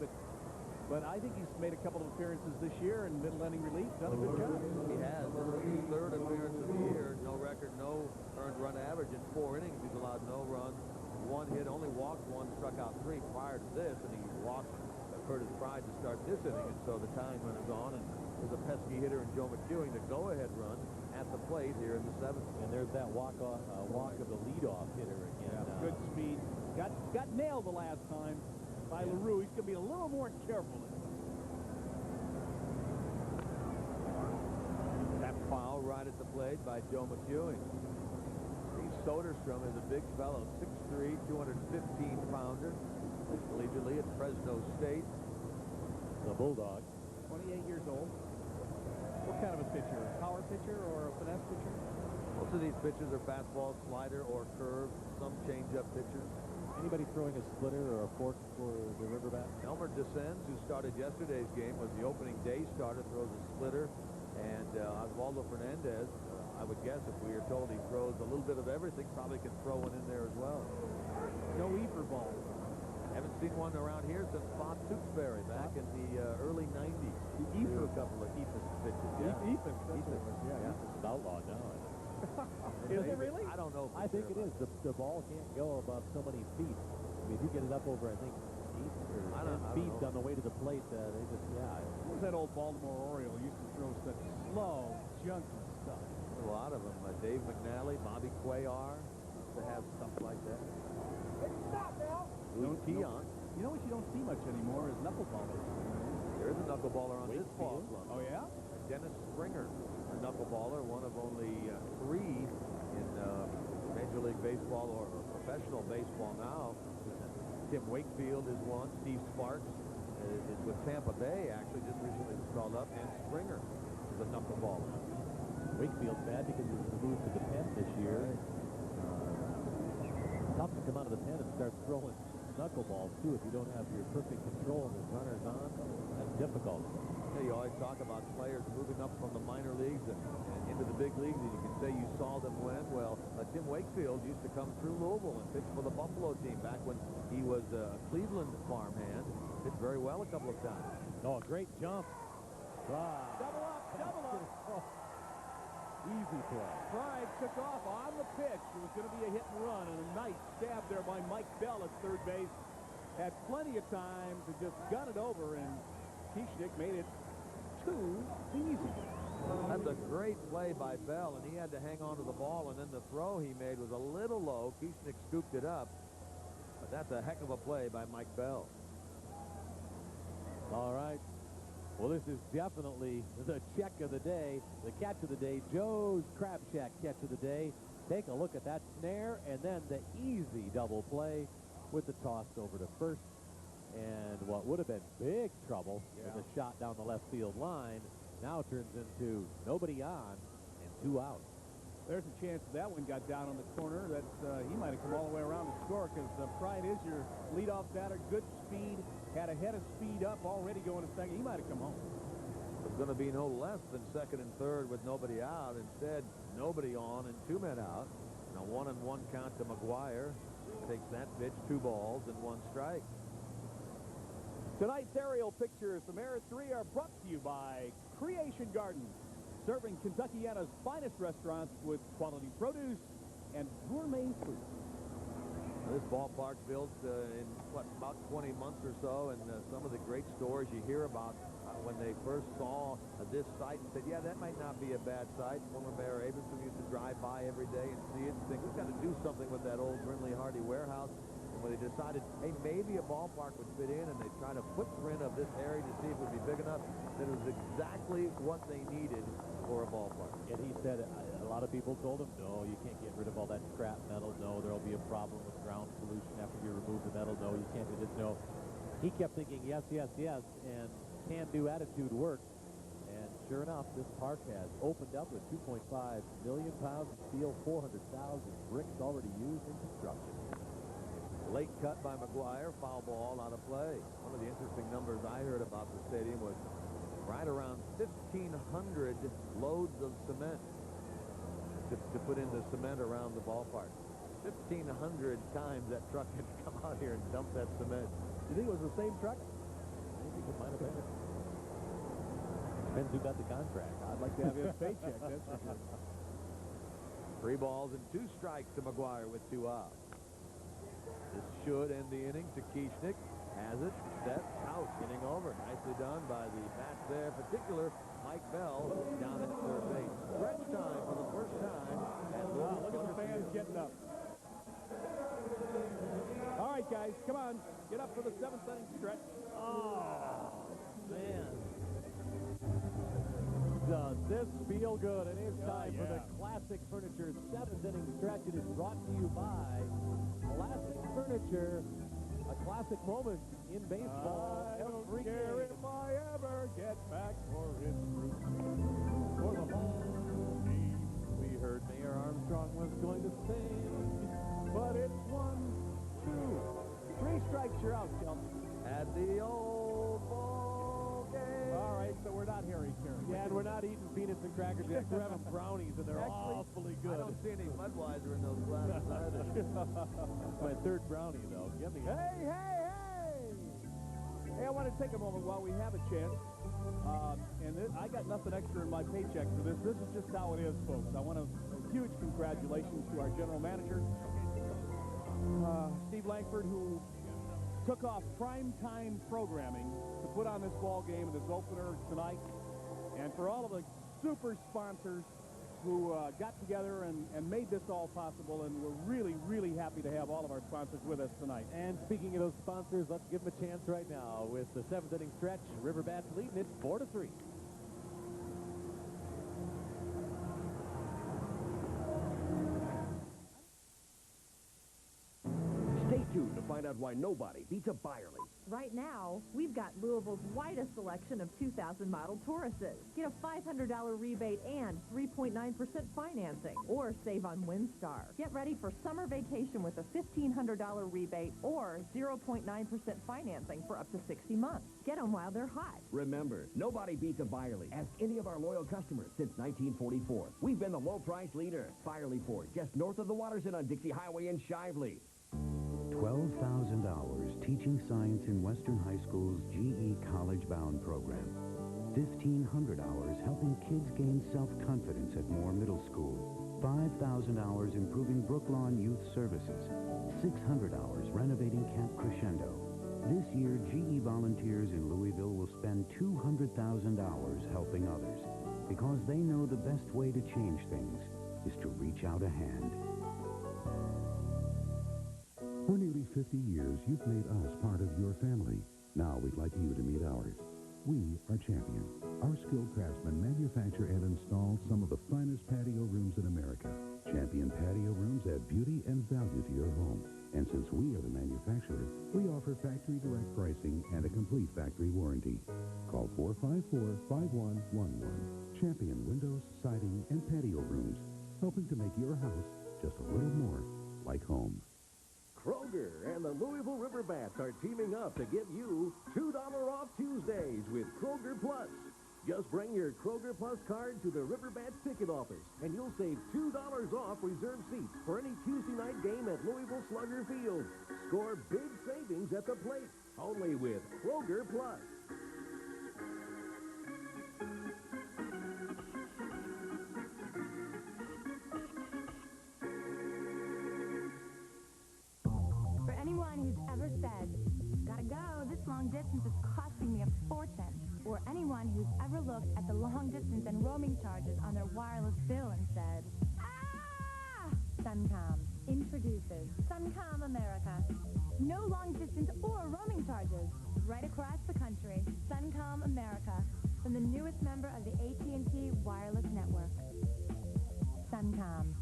but I think he's made a couple of appearances this year in middle inning relief. Done a good job. He has. This is his 3rd appearance of the year. No record, no earned run average in 4 innings. He's allowed no runs, 1 hit, only walked 1, struck out 3 prior to this, and he walked Curtis Pride to start this inning. And so the tying run is on, and there's a pesky hitter in Joe McEwing, the go-ahead run at the plate here in the 7th. And there's that walk of the leadoff hitter again. Yeah, good speed. Got nailed the last time by LaRue. He's going to be a little more careful. That foul right at the plate by Joe McEwing. Steve Soderstrom is a big fellow, 6'3", 215-pounder. Collegiately at Fresno State. The Bulldog. 28 years old. What kind of a pitcher? A power pitcher or a finesse pitcher? Most of these pitchers are fastball, slider, or curve. Some change-up pitchers. Anybody throwing a splitter or a fork for the River Bats? Elmer DeSenz, who started yesterday's game, was the opening day starter, throws a splitter. And Osvaldo Fernandez, I would guess if we are told he throws a little bit of everything, probably can throw one in there as well. No Eafer ball. Haven't seen one around here since Bob Tewksbury back in the early 90s. Eafer. A couple of Eafer pitches. Yeah. Eafer. Yeah. It's outlawed now. Is it really? I don't know. I think it is. The ball can't go above so many feet. I mean, if you get it up over, I think, 8 or 10 feet on the way to the plate, they just, What was that old Baltimore Oriole used to throw such slow, junky stuff? A lot of them. Dave McNally, Bobby Cuellar used to have stuff like that. Louis Keon. You know what you don't see much anymore is knuckleballers. There is a knuckleballer on this ball club. Oh, yeah? Dennis Springer, a knuckleballer, one of only 3 in Major League Baseball or professional baseball now. Tim Wakefield is one. Steve Sparks is with Tampa Bay, actually, just recently was called up. And Springer is a knuckleballer. Wakefield's bad because he was moved to the pen this year. Tough to come out of the pen and start throwing knuckleballs, too, if you don't have your perfect control and the runners on. That's difficult. You always talk about players moving up from the minor leagues and into the big leagues, and you can say you saw them win. Well, Tim Wakefield used to come through Louisville and pitch for the Buffalo team back when he was a Cleveland farmhand. Pitched very well a couple of times. Oh, great jump. Double up. Easy play. Pride took off on the pitch. It was going to be a hit and run, and a nice stab there by Mike Bell at third base. Had plenty of time to just gun it over, and Kieschnick made it too easy. That's a great play by Bell, and he had to hang on to the ball, and then the throw he made was a little low. Kieschnick scooped it up, but that's a heck of a play by Mike Bell. All right. Well, this is definitely the check of the day, the catch of the day, Joe's Crab Shack catch of the day. Take a look at that snare, and then the easy double play with the toss over to first. And what would have been big trouble with a shot down the left field line now turns into nobody on and 2 out. There's a chance that one got down on the corner. That he might have come all the way around to score, because Pride is your leadoff batter. Good speed. Had a head of speed up already going to second. He might have come home. The going to be no less than second and third with nobody out. Instead, nobody on and 2 men out. And a 1-1 count to McGuire. Takes that pitch, 2 balls and 1 strike. Tonight's aerial pictures from Air 3 are brought to you by Creation Gardens, serving Kentuckiana's finest restaurants with quality produce and gourmet food. This ballpark built in, about 20 months or so, and some of the great stories you hear about when they first saw this site and said, yeah, that might not be a bad site. Former Mayor Abramson used to drive by every day and see it and think, we've got to do something with that old Brindley Hardy warehouse. And when they decided, hey, maybe a ballpark would fit in, and they tried a footprint of this area to see if it would be big enough, that it was exactly what they needed for a ballpark. And he said, a lot of people told him, no, you can't get rid of all that scrap metal. No, there'll be a problem with ground pollution after you remove the metal. No, you can't do this. No. He kept thinking, yes, yes, yes, and can-do attitude worked. And sure enough, this park has opened up with 2.5 million pounds of steel, 400,000 bricks already used in construction. Late cut by McGuire, foul ball out of play. One of the interesting numbers I heard about the stadium was right around 1,500 loads of cement to put in the cement around the ballpark. 1,500 times that truck had to come out here and dump that cement. You think it was the same truck? I think it might have been. Depends who got the contract. I'd like to have his paycheck, that's for sure. 3 balls and 2 strikes to McGuire with 2 outs. This should end the inning to Kieschnick. Has it, steps out, inning over. Nicely done by the Bats there, particular Mike Bell down at third base. Stretch time for the first time. And look at the fans getting up. All right, guys, come on. Get up for the 7th inning stretch. Oh, man. Does this feel good? It is time for the Classic Furniture 7th inning stretch. It is brought to you by Classic Furniture. A classic moment in baseball. I don't care if I ever get back for its roots. For the home team. We heard Mayor Armstrong was going to sing. But it's 1, 2, 3 strikes, you're out, Kelsey. At the old ball game. All right, so we're not Harry Carey. Yeah, and we're not eating peanuts and crackers yet. We're having brownies, and they're awfully good. I don't see any Budweiser in those glasses either. My 3rd brownie, though. Give me Hey! Hey, I want to take a moment while we have a chance. I got nothing extra in my paycheck for this. This is just how it is, folks. I want a huge congratulations to our general manager, Steve Langford, who took off primetime programming to put on this ball game and this opener tonight, and for all of the super sponsors who got together and made this all possible, and we're really, really happy to have all of our sponsors with us tonight. And speaking of those sponsors, let's give them a chance right now with the 7th inning stretch. River Bats leading it 4-3. Stay tuned to find out why nobody beats a Byerly. Right now, we've got Louisville's widest selection of 2000 model Tauruses. Get a $500 rebate and 3.9% financing, or save on Windstar. Get ready for summer vacation with a $1,500 rebate or 0.9% financing for up to 60 months. Get them while they're hot. Remember, nobody beats a Byerly. Ask any of our loyal customers since 1944. We've been the low-price leader. Byerly Ford, just north of the Waterson on Dixie Highway in Shively. 12,000 hours teaching science in Western High School's GE College Bound program. 1,500 hours helping kids gain self-confidence at Moore Middle School. 5,000 hours improving Brooklawn Youth Services. 600 hours renovating Camp Crescendo. This year, GE volunteers in Louisville will spend 200,000 hours helping others, because they know the best way to change things is to reach out a hand. For nearly 50 years, you've made us part of your family. Now we'd like you to meet ours. We are Champion. Our skilled craftsmen manufacture and install some of the finest patio rooms in America. Champion patio rooms add beauty and value to your home. And since we are the manufacturer, we offer factory direct pricing and a complete factory warranty. Call 454-5111. Champion windows, siding, and patio rooms, helping to make your house just a little more like home. Kroger and the Louisville River Bats are teaming up to give you $2 off Tuesdays with Kroger Plus. Just bring your Kroger Plus card to the River Bats ticket office, and you'll save $2 off reserved seats for any Tuesday night game at Louisville Slugger Field. Score big savings at the plate, only with Kroger Plus. For anyone who's ever said, gotta go, this long distance is costing me a fortune. Or anyone who's ever looked at the long distance and roaming charges on their wireless bill and said, ah! Suncom introduces Suncom America. No long distance or roaming charges. Right across the country, Suncom America. From the newest member of the AT&T wireless network. Suncom.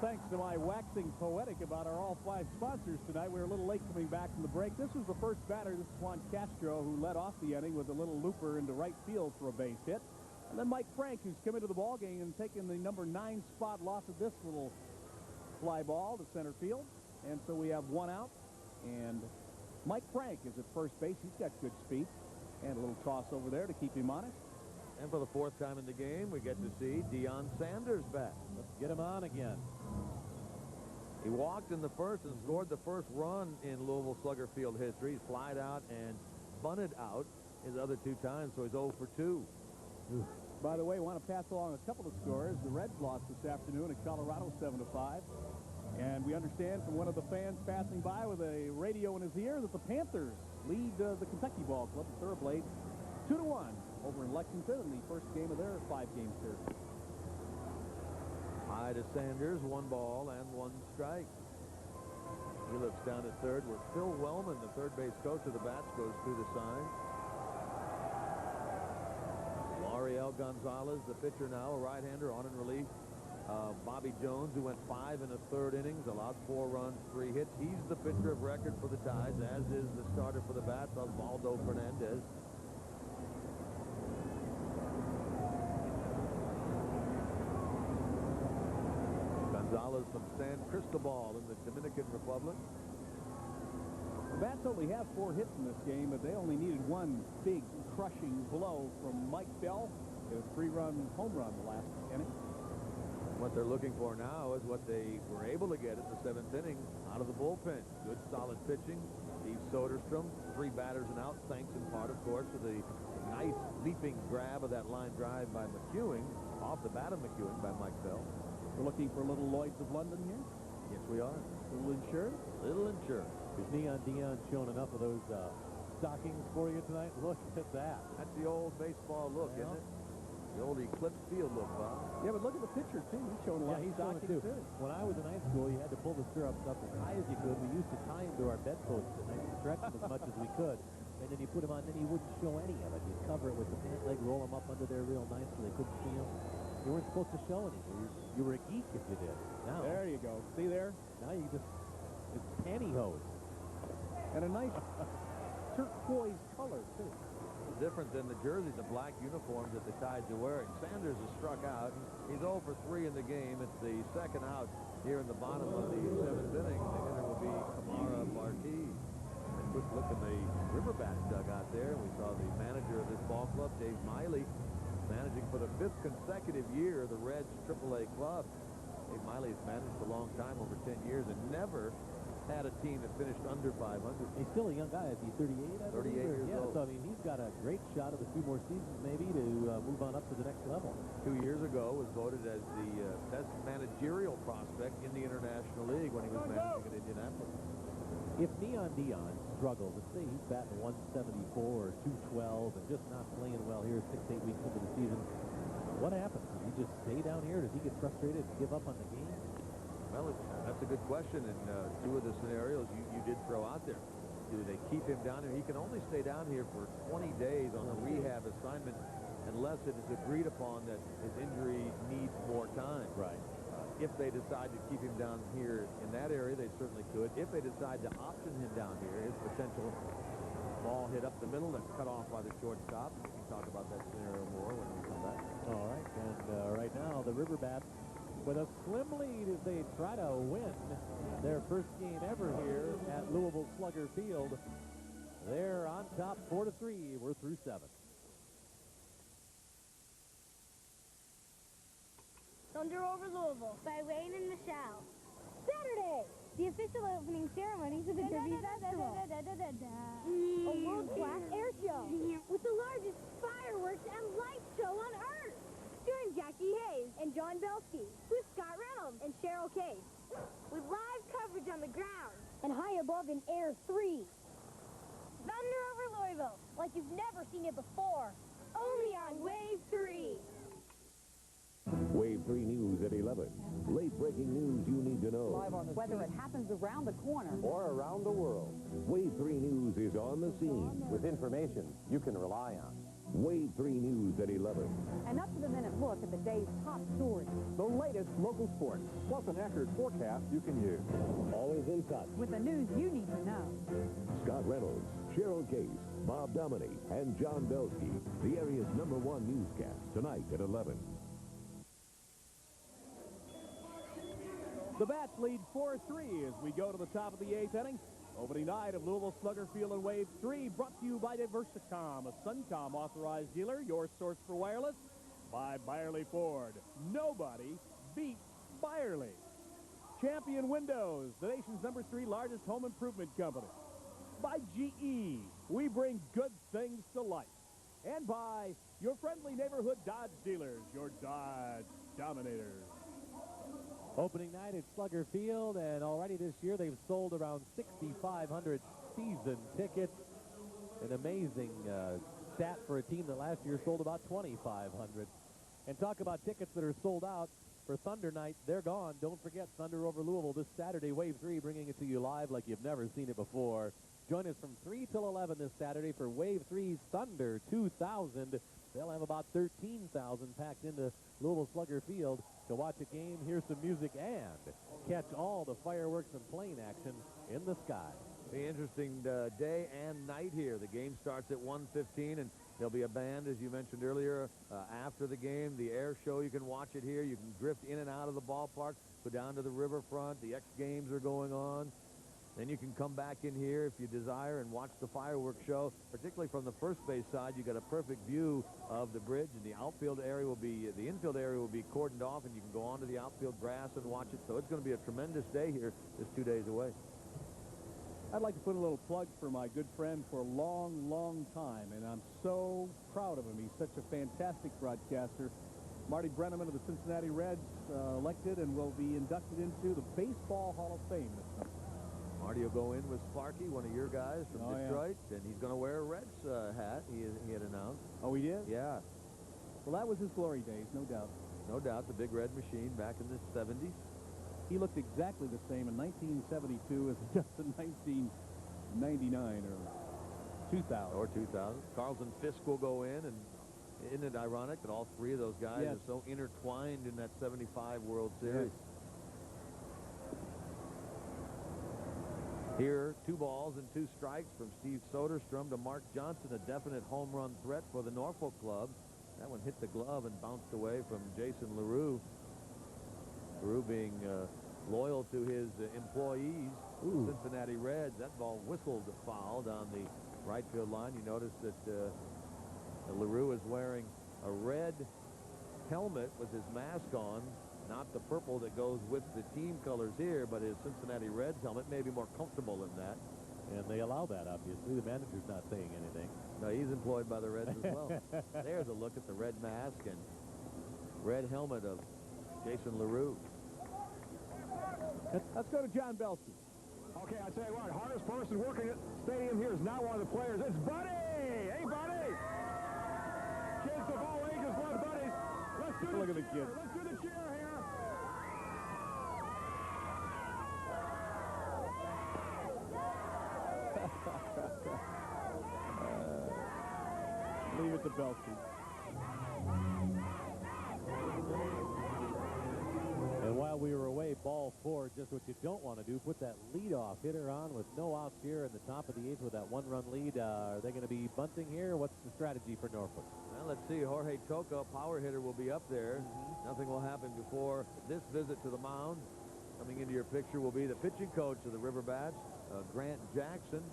Thanks to my waxing poetic about our all five sponsors tonight. We were a little late coming back from the break. This was the first batter. This is Juan Castro, who led off the inning with a little looper into right field for a base hit. And then Mike Frank, who's come into the ball game and taken the number 9 spot, lost of this little fly ball to center field. And so we have one out. And Mike Frank is at first base. He's got good speed. And a little toss over there to keep him honest. And for the 4th time in the game, we get to see Deion Sanders back. Let's get him on again. He walked in the first and scored the first run in Louisville Slugger Field history. He's flied out and bunted out his other 2 times, so he's 0 for 2. By the way, I want to pass along a couple of scores. The Reds lost this afternoon at Colorado 7-5. And we understand from one of the fans passing by with a radio in his ear that the Panthers lead the Kentucky ball club, the Thoroughblades, 2-1 over in Lexington in the first game of their 5-game series. High to Sanders, 1 ball and 1 strike. He looks down at third where Phil Wellman, the third base coach of the Bats, goes through the sign. L'Ariel Gonzalez, the pitcher now, a right-hander on in relief. Bobby Jones, who went 5 1/3 innings, allowed 4 runs, 3 hits. He's the pitcher of record for the Tides, as is the starter for the Bats, Osvaldo Fernandez. Gonzalez from San Cristobal in the Dominican Republic. The Bats only have 4 hits in this game, but they only needed 1 big crushing blow from Mike Bell. It was a 3-run home run the last inning. What they're looking for now is what they were able to get at the 7th inning out of the bullpen. Good, solid pitching. Steve Soderstrom, 3 batters and out, thanks in part, of course, to the nice leaping grab of that line drive by McEwing, off the bat of McEwing by Mike Bell. We're looking for little Lloyds of London here. Yes, we are. Little insured. Little insured. Is Neon Deion showing enough of those stockings for you tonight? Look at that. That's the old baseball look, isn't it? The old Eclipse Field look, Bob. Yeah, but look at the pitcher, too. He's showing a lot of stockings, too. When I was in high school, you had to pull the stirrups up as high as you could. We used to tie them to our bedposts and then stretch them as much as we could. And then you put them on, then you wouldn't show any of it. You'd cover it with the pant leg, roll them up under there real nice so they couldn't see them. You weren't supposed to show anything. You were a geek if you did. Now, there you go. See there? Now you just, it's pantyhose. And a nice turquoise color, too. Different than the jerseys, the black uniforms that the Tides are wearing. Sanders is struck out. He's 0 for 3 in the game. It's the 2nd out here in the bottom of the 7th inning. The hitter will be Kamara Marquis. A quick look at the River Bats dugout there. We saw the manager of this ball club, Dave Miley, managing for the 5th consecutive year the Reds AAA club. Dave Miley has managed a long time, over 10 years, and never had a team that finished under 500. He's still a young guy. Is he 38? 38 years old. So, I mean, he's got a great shot at a few more seasons maybe to move on up to the next level. 2 years ago was voted as the best managerial prospect in the International League when he was managing at Indianapolis. If Neon Deion struggles, let's say he's batting 174 or 212 and just not playing well here 6 to 8 weeks into the season, what happens? Does he just stay down here? Does he get frustrated and give up on the game? Well, that's a good question, and 2 of the scenarios you did throw out there. Do they keep him down here? He can only stay down here for 20 days on a rehab assignment unless it is agreed upon that his injury needs more time. Right. If they decide to keep him down here in that area, they certainly could. If they decide to option him down here, his potential ball hit up the middle and cut off by the shortstop. We can talk about that scenario more when we come back. All right, and right now the River Bats with a slim lead as they try to win their first game ever here at Louisville Slugger Field. They're on top 4-3. We're through 7. Thunder over Louisville by Wayne and Michelle. Saturday, the official opening ceremonies of the Derby Festival. A world-class air show with the largest fireworks and light show on Earth. Starring Jackie Hayes and John Belsky, with Scott Reynolds and Cheryl Case. With live coverage on the ground and high above in Air 3. Thunder over Louisville, like you've never seen it before. Only on Wave 3. Wave 3 News at 11. Late-breaking news you need to know. Live on the Whether it happens around the corner or around the world. Wave 3 News is on the scene with information you can rely on. Wave 3 News at 11. An up-to-the-minute look at the day's top stories. The latest local sports, plus an accurate forecast you can use. Always in touch. With the news you need to know. Scott Reynolds, Cheryl Case, Bob Dominy, and John Belsky. The area's #1 newscast tonight at 11. The Bats lead 4-3 as we go to the top of the 8th inning. Opening night of Louisville Slugger Field in Wave 3, brought to you by Diversicom, a Suncom authorized dealer, your source for wireless, by Byerly Ford. Nobody beats Byerly. Champion Windows, the nation's #3 largest home improvement company. By GE, we bring good things to life. And by your friendly neighborhood Dodge dealers, your Dodge Dominators. Opening night at Slugger Field, and already this year they've sold around 6,500 season tickets. An amazing stat for a team that last year sold about 2,500. And talk about tickets that are sold out for Thunder Night. They're gone. Don't forget Thunder over Louisville this Saturday, Wave 3, bringing it to you live like you've never seen it before. Join us from 3 till 11 this Saturday for Wave 3's Thunder 2000. They'll have about 13,000 packed into Louisville Slugger Field to watch a game, hear some music, and catch all the fireworks and plane action in the sky. Be interesting day and night here. The game starts at 1:15, and there'll be a band, as you mentioned earlier, after the game. The air show, you can watch it here. You can drift in and out of the ballpark, go down to the riverfront. The X Games are going on. Then you can come back in here if you desire and watch the fireworks show, particularly from the first base side. You got a perfect view of the bridge, and the outfield area will be, the infield area will be cordoned off, and you can go onto the outfield grass and watch it. So it's going to be a tremendous day here, just 2 days away. I'd like to put a little plug for my good friend for a long, long time, and I'm so proud of him. He's such a fantastic broadcaster. Marty Brenneman of the Cincinnati Reds, elected and will be inducted into the Baseball Hall of Fame this summer. Marty will go in with Sparky, one of your guys from Detroit, and he's going to wear a Reds hat, he had announced. Oh, he did? Yeah. Well, that was his glory days, no doubt. No doubt, the big red machine back in the 70s. He looked exactly the same in 1972 as he does in 1999 or 2000. Or 2000. Carlton Fisk will go in, and isn't it ironic that all three of those guys are so intertwined in that 75 World Series? Yes. Here, 2 balls and 2 strikes from Steve Soderstrom to Mark Johnson, a definite home run threat for the Norfolk club. That one hit the glove and bounced away from Jason LaRue. LaRue being loyal to his employees, Cincinnati Reds. That ball whistled foul down the right field line. You notice that LaRue is wearing a red helmet with his mask on. Not the purple that goes with the team colors here, but his Cincinnati Reds helmet may be more comfortable in that. And they allow that, obviously. The manager's not saying anything. No, he's employed by the Reds as well. There's a look at the red mask and red helmet of Jason LaRue. Let's go to John Belsky. Okay, I'll tell you what, hardest person working at the stadium here is not one of the players. It's Buddy! Hey, Buddy! Kids of all ages love buddies. Let's do Look at the kids. Let's do the cheer here. Leave it to Belsky. And And while we were away, ball 4, just what you don't want to do, put that leadoff hitter on with no outs here in the top of the 8th with that 1-run lead. Are they going to be bunting here? What's the strategy for Norfolk? Well, let's see. Jorge Toca, power hitter, will be up there. Nothing will happen before this visit to the mound. Coming into your picture will be the pitching coach of the River Bats, Grant Jackson.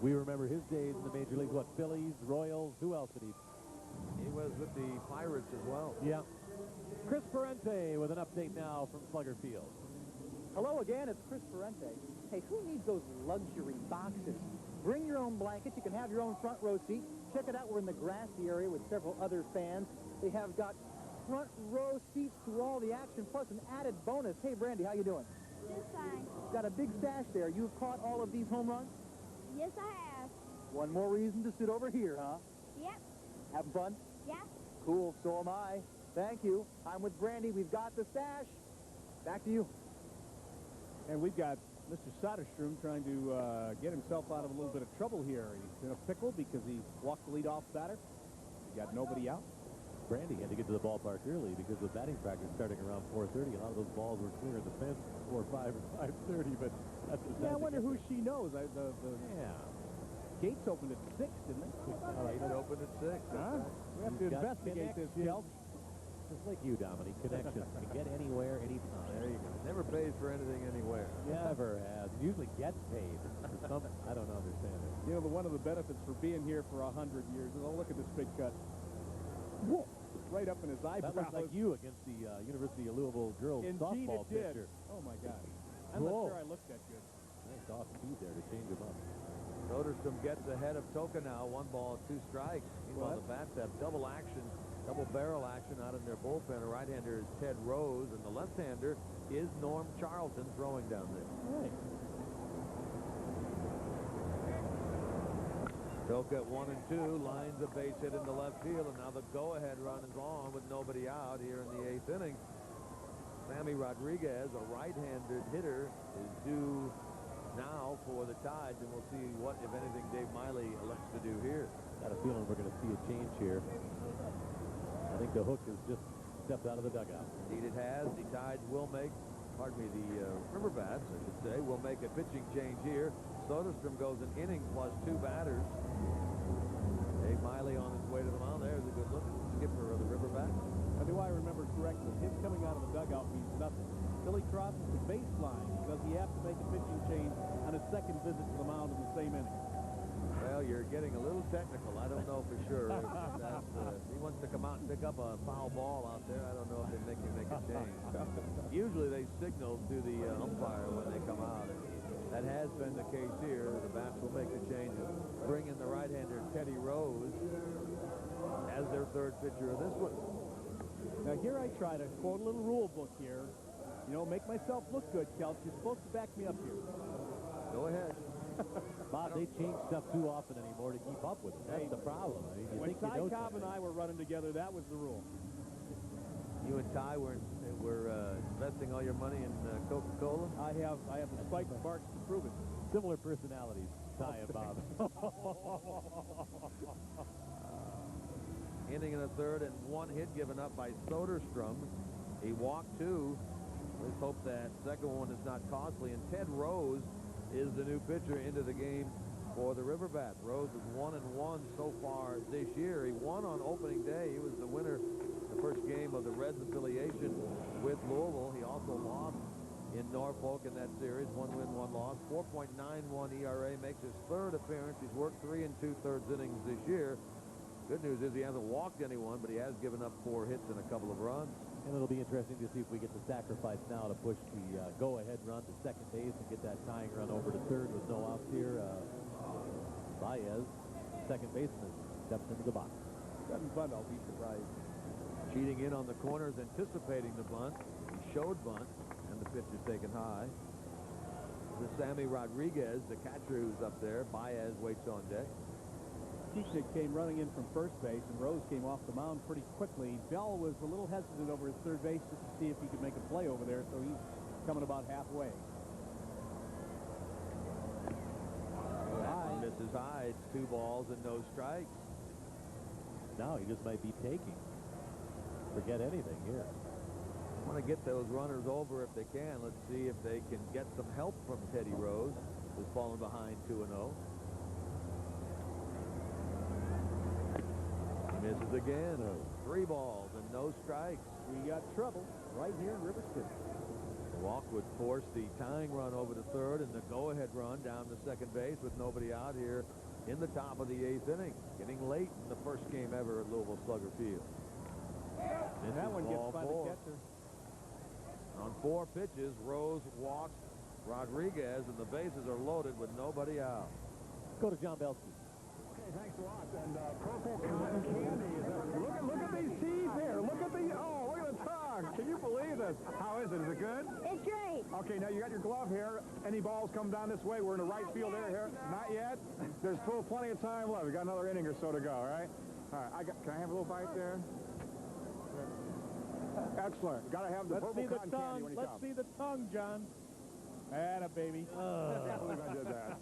We remember his days in the major leagues. What, Phillies, Royals? Who else did he? He was with the Pirates as well. Yeah. Chris Parente with an update now from Slugger Field. Hello again, it's Chris Parente. Hey, who needs those luxury boxes? Bring your own blankets. You can have your own front row seat. Check it out. We're in the grassy area with several other fans. They have got front row seats to all the action, plus an added bonus. Hey, Brandy, how you doing? Just fine. Got a big stash there. You've caught all of these home runs? Yes, I have. One more reason to sit over here, huh? Yep. Having fun? Yeah. Cool, so am I. Thank you. I'm with Brandy. We've got the stash. Back to you. And we've got Mr. Soderstrom trying to get himself out of a little bit of trouble here. He's in a pickle because he walked the leadoff batter. He got nobody out. Brandy had to get to the ballpark early because the batting practice starting around 4:30. A lot of those balls were clearing the fence 4, 5, or 5:30, but that's the Yeah, I wonder who she knows. Yeah. Gates opened at 6, didn't they? Gates opened at 6. Huh? We have to investigate this, Kelch. Just like you, Dominique. Connections can get anywhere, anytime. There you go. Never pays for anything anywhere. Never has. Usually gets paid. I don't understand it. You know, one of the benefits for being here for 100 years is, oh, look at this big cut. Whoa! Right up in his eyebrow. That looks like you against the University of Louisville girls Indeed softball it did. pitcher. Oh, my gosh. I'm not sure I looked that good. Nice off speed there to change him up. Soderstrom gets ahead of Toca now. 1 ball, 2 strikes. Meanwhile, the Bats have double action, double barrel action out in their bullpen. A right-hander is Ted Rose, and the left-hander is Norm Charlton throwing down there. Right. Toca at 1 and 2, lines a base hit into left field, and now the go-ahead run is on with nobody out here in the 8th inning. Sammy Rodriguez, a right-handed hitter, is due now for the Tides, and we'll see what, if anything, Dave Miley elects to do here. Got a feeling we're going to see a change here. I think the hook has just stepped out of the dugout. Indeed it has. The Tides will make, pardon me, the River Bats, I should say, will make a pitching change here. Soderstrom goes an inning plus 2 batters. Dave Miley on his way to the mound. There's a good look at the skipper of the River Bats. Now, do I remember correctly? Him coming out of the dugout means nothing. Till he crosses the baseline, does he have to make a pitching change on his second visit to the mound in the same inning? Well, you're getting a little technical. I don't know for sure. If he wants to come out and pick up a foul ball out there, I don't know if they make him make a change. Usually they signal to the umpire when they come out. And that has been the case here. The Bats will make the change and bring in the right-hander Teddy Rose as their third pitcher of this one. Now, here I try to quote a little rule book here. You know, make myself look good, Kelch. You're supposed to back me up here. Go ahead. Bob, they change stuff too often anymore to keep up with it. That's the problem. I mean, When Ty Cobb and I were running together, that was the rule. You and Ty were investing all your money in Coca-Cola? I have the spike marks to prove it. Similar personalities, Ty and Bob. Inning in the third and 1 hit given up by Soderstrom. He walked 2. Let's hope that second one is not costly. And Ted Rose is the new pitcher into the game for the River Bats. Rose is 1 and 1 so far this year. He won on opening day. He was the winner the first game of the Reds affiliation with Louisville. He also lost in Norfolk in that series. 1 win, 1 loss. 4.91 ERA, makes his 3rd appearance. He's worked 3 2/3 innings this year. Good news is he hasn't walked anyone, but he has given up 4 hits and a couple of runs. And it'll be interesting to see if we get the sacrifice now to push the go-ahead run to second base and get that tying run over to third with no outs here. Baez, second baseman, steps into the box. Doesn't bunt, I'll be surprised. Cheating in on the corners, anticipating the bunt. He showed bunt, and the pitch is taken high. The Sammy Rodriguez, the catcher who's up there. Baez waits on deck. Keechnick came running in from first base, and Rose came off the mound pretty quickly. Bell was a little hesitant over his third base just to see if he could make a play over there, so he's coming about halfway. That misses high. It's 2 balls and no strikes. Now he just might be taking. Forget anything here. Want to get those runners over if they can. Let's see if they can get some help from Teddy Rose, who's fallen behind 2-0. He misses again. 3 balls and no strikes. We got trouble right here in River City. The walk would force the tying run over to third and the go-ahead run down to second base with nobody out here in the top of the 8th inning. Getting late in the first game ever at Louisville Slugger Field. And that one gets by the catcher. On 4 pitches, Rose walks Rodriguez, and the bases are loaded with nobody out. Go to John Belsky. Okay, thanks a lot. And purple cotton candy. Look at these teeth here. Look at the tongue. Can you believe this? How is it? Is it good? It's great. Okay, now you got your glove here. Any balls come down this way? We're in the right field area here. Not yet. There's still plenty of time left. We got another inning or so to go, all right? All right. Can I have a little bite there? Excellent. Got to have the purple cotton candy when he comes. Let's see the tongue, John. Atta baby. I can't believe I did that.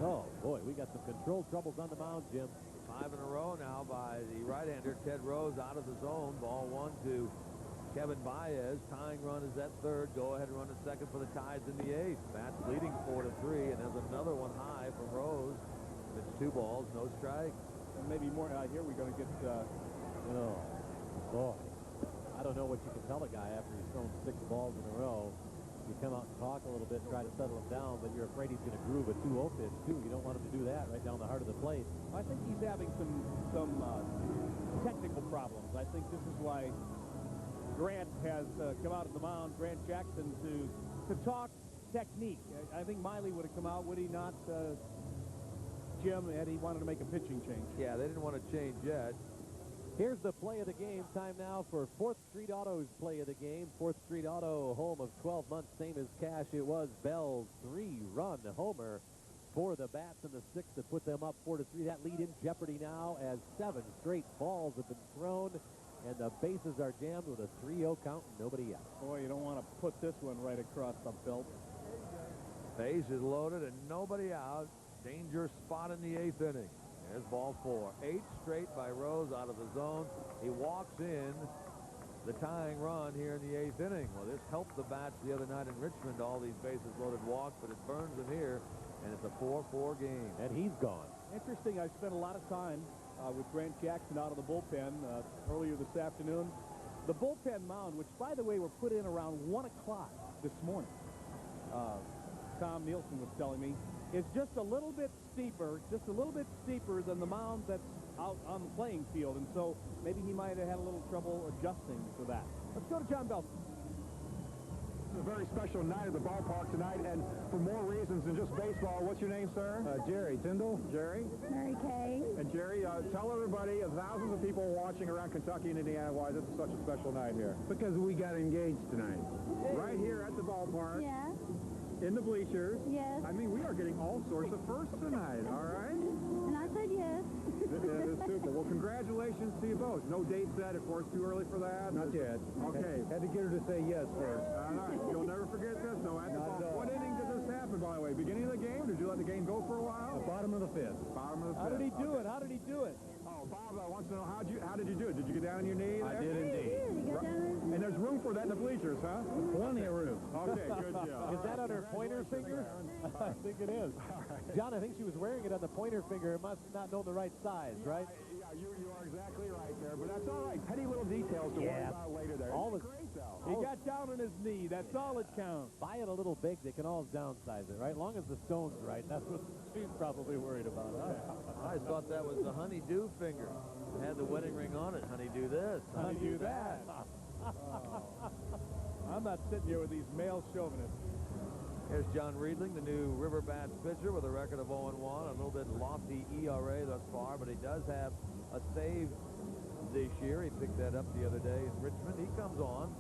Oh, boy, we got some control troubles on the mound, Jim. 5 in a row now by the right-hander, Ted Rose, out of the zone. Ball 1 to Kevin Baez. Tying run is at third. Go-ahead run at second for the Tides in the 8th. Bats leading 4-3, and there's another one high from Rose. It's 2 balls, no strikes. Maybe more out here. We're going to get... Oh, boy. I don't know what you can tell a guy after he's thrown 6 balls in a row. You come out and talk a little bit, try to settle him down, but you're afraid he's going to groove a 2-0 pitch, too. You don't want him to do that right down the heart of the plate. I think he's having some technical problems. I think this is why Grant has come out of the mound, Grant Jackson, to talk technique. I think Miley would have come out, would he not, Jim, had he wanted to make a pitching change? Yeah, they didn't want to change yet. Here's the play of the game. Time now for 4th Street Auto's play of the game. 4th Street Auto, home of 12 months, same as cash. It was Bell's 3-run homer for the Bats in the 6th to put them up 4-3. That lead in jeopardy now as 7 straight balls have been thrown, and the bases are jammed with a 3-0 count and nobody out. Boy, you don't want to put this one right across the belt. Base is loaded and nobody out. Danger spot in the 8th inning. There's ball 4. 8 straight by Rose out of the zone. He walks in the tying run here in the 8th inning. Well, this helped the Bats the other night in Richmond, all these bases loaded walks, but it burns them here, and it's a 4-4 game. And he's gone. Interesting, I spent a lot of time with Grant Jackson out of the bullpen earlier this afternoon. The bullpen mound, which, by the way, were put in around 1 o'clock this morning, Tom Nielsen was telling me, is just a little bit steeper than the mound that's out on the playing field, and so maybe he might have had a little trouble adjusting to that. Let's go to John Belton. It's a very special night at the ballpark tonight, and for more reasons than just baseball. What's your name, sir? Jerry Tyndall. Jerry? Mary Kay. And Jerry, tell everybody, thousands of people watching around Kentucky and Indiana, why this is such a special night here. Because we got engaged tonight. Right here at the ballpark. Yeah. In the bleachers. Yes. I mean, we are getting all sorts of firsts tonight, all right? And I said yes. That is super. Well, congratulations to you both. No date set, of course, too early for that? Not yet. Okay. Had to get her to say yes first. All right. You'll never forget this, though. What inning did this happen, by the way? Beginning of the game? Did you let the game go for a while? The bottom of the 5th. Bottom of the 5th. How did he do it? How did he do it? Oh, Bob, I want to know, how did you do it? Did you get down on your knee there? I did indeed. And there's room for that in the bleachers, huh? Plenty of room. Okay, good deal. Is that on her pointer finger? I think it is. John, I think she was wearing it on the pointer finger. It must not know the right size, right? Yeah, you are exactly right there, but that's all right. Petty little details to worry about later there. All Great, though. He got down on his knee. That's all it counts. Buy it a little big. They can always downsize it, right? As long as the stone's right. That's what she's probably worried about. I thought that was the honeydew finger. It had the wedding ring on it. Honeydew this. Honeydew that. I'm not sitting here with these male chauvinists. Here's John Riedling, the new River Bats pitcher, with a record of 0-1, a little bit lofty ERA thus far, but he does have a save this year. He picked that up the other day in Richmond. He comes on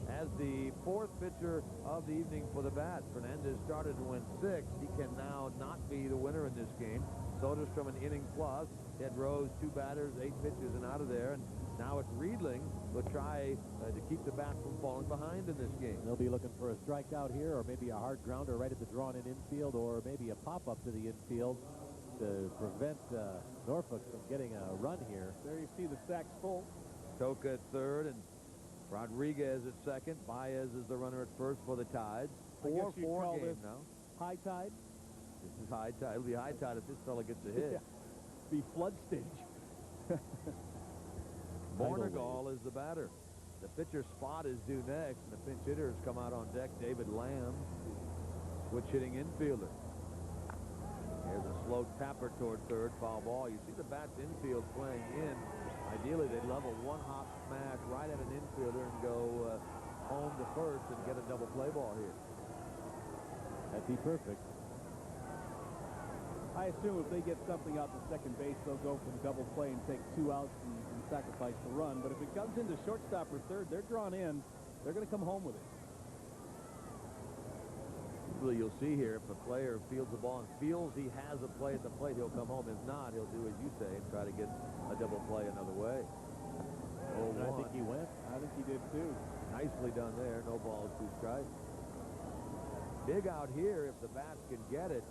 as the 4th pitcher of the evening for the Bats. Fernandez started to win 6. He can now not be the winner in this game. Soderstrom an inning plus. Ted Rose, 2 batters, 8 pitches, and out of there. And now it's Riedling will try to keep the Bats from falling behind in this game. They'll be looking for a strikeout here, or maybe a hard grounder right at the drawn-in infield, or maybe a pop-up to the infield. to prevent Norfolk from getting a run here. There you see the sacks full. Toka at third and Rodriguez at second. Baez is the runner at first for the Tides. I guess you'd 4-4 call game this now. high tide. This is high tide. It'll be high tide if this fella gets a hit. Be flood stage. Bornegal is the batter. The pitcher spot is due next, and the pinch hitter has come out on deck, David Lamb, switch hitting infielder. Here's a slow tapper toward third, foul ball. You see the Bats infield playing in. Ideally, they'd love a one-hop smash right at an infielder and go home to first and get a double play ball here. That'd be perfect. I assume if they get something out to second base, they'll go for the double play and take 2 outs and sacrifice the run. But if it comes into shortstop or third, they're drawn in. They're going to come home with it. Usually you'll see here, if a player fields the ball and feels he has a play at the plate, he'll come home. If not, he'll do as you say and try to get a double play another way. And I think he went. I think he did too. Nicely done there. No balls, 2 strikes. Big out here if the Bats can get it.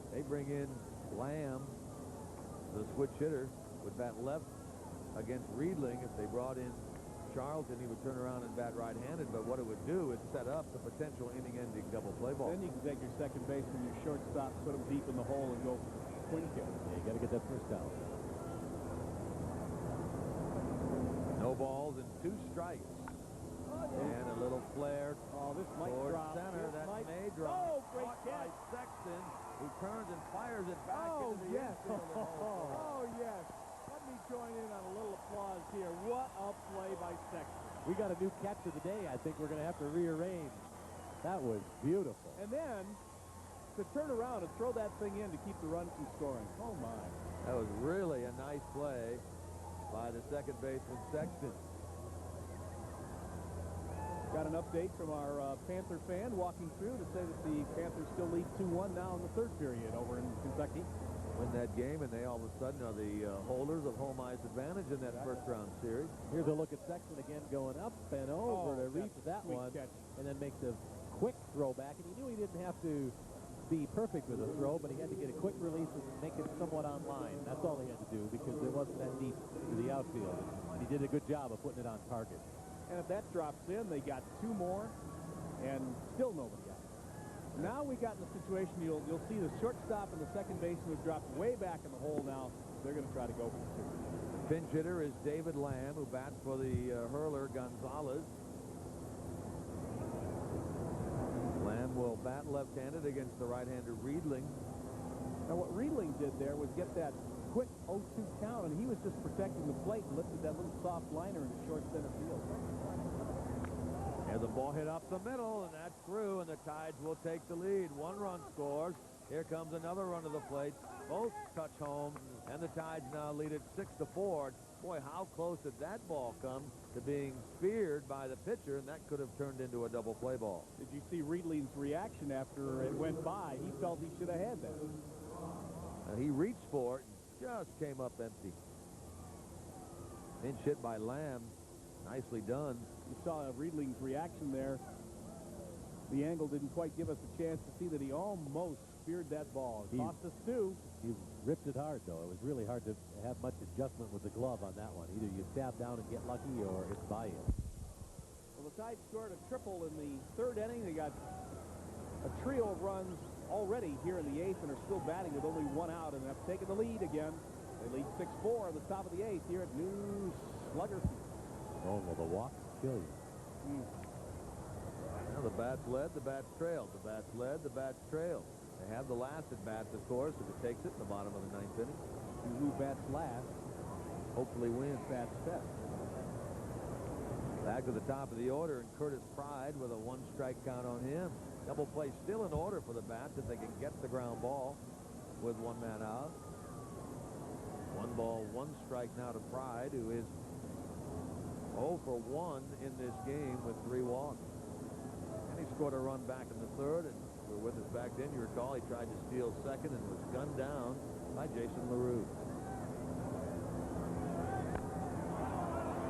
They bring in Lamb, the switch hitter, with bat left against Riedling. If they brought in Charlton, he would turn around and bat right-handed, but what it would do is set up the potential inning-ending double play ball. Then you can take your second base and your shortstop, put them deep in the hole, and go for the swing kick. Yeah, you got to get that first out. No balls and 2 strikes. And a little flare. Oh, this might towards drop. center. This That might... may drop. Oh, great Caught by catch. Sexton, who turns and fires it back Oh, into the yes. infield. Oh, yes. Let me join in on a little applause here. What a play by Sexton. We got a new catch of the day. I think we're going to have to rearrange. That was beautiful. And then to turn around and throw that thing in to keep the run from scoring. Oh, my. That was really a nice play by the second baseman, Sexton. Got an update from our Panther fan walking through to say that the Panthers still lead 2-1 now in the third period over in Kentucky. Win that game, and they all of a sudden are the holders of home ice advantage in that first-round series. Here's a look at Sexton again going up and over to reach that one, and then makes a quick throw back. And he knew he didn't have to be perfect with a throw, but he had to get a quick release and make it somewhat on line. That's all he had to do because it wasn't that deep to the outfield. And he did a good job of putting it on target. And if that drops in, they got 2 more, and still nobody got it. Now we got in a situation, you'll see the shortstop and the second baseman have dropped way back in the hole now. They're going to try to go for the 2. Pinch hitter is David Lamb, who bats for the hurler Gonzalez. Lamb will bat left-handed against the right-hander Riedling. Now what Riedling did there was get that quick 0-2 count, and he was just protecting the plate and lifted that little soft liner into short center field. There's a ball hit up the middle, and that's through, and the Tides will take the lead. 1 run scores. Here comes another run to the plate. Both touch home, and the Tides now lead it 6-4. Boy, how close did that ball come to being speared by the pitcher, and that could have turned into a double play ball. Did you see Riedling's reaction after it went by? He felt he should have had that. He reached for it, just came up empty. Pinch hit by Lamb. Nicely done. You saw Riedling's reaction there. The angle didn't quite give us a chance to see that he almost speared that ball. It cost us 2. He ripped it hard, though. It was really hard to have much adjustment with the glove on that one. Either you stab down and get lucky, or it's by you. Well, the Tides scored a triple in the 3rd inning. They got a trio of runs already here in the 8th and are still batting with only 1 out and have taken the lead again. They lead 6-4 at the top of the 8th here at Louisville Slugger Field. Oh, well, the walk kill you. Now the Bats led, the Bats trailed. The Bats led, the Bats trailed. They have the last at bats, of course, if it takes it in the bottom of the 9th inning. Who bats last, hopefully wins. Bats best. Back to the top of the order, and Curtis Pride with a 1-strike count on him. Double play still in order for the Bats if they can get the ground ball with 1 man out. 1 ball, 1 strike now to Pride, who is 0 for 1 in this game with 3 walks. And he scored a run back in the 3rd, and you were with us back then. You recall he tried to steal second and was gunned down by Jason LaRue.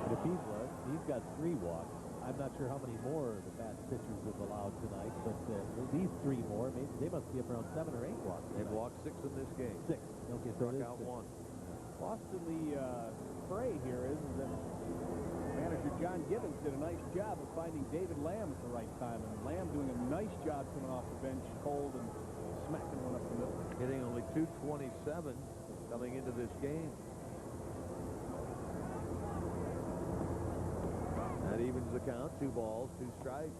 And if he's got 3 walks, I I'm not sure how many more the Bats pitchers have allowed tonight, but these 3 more, maybe they must be up around 7 or 8 walks. They've walked 6 in this game. 6. Okay, so Struck out 1. Boston, the fray here is that manager John Gibbons did a nice job of finding David Lamb at the right time, and Lamb doing a nice job coming off the bench cold and smacking one up the middle. Hitting only .227 coming into this game. That evens the count. 2 balls, 2 strikes.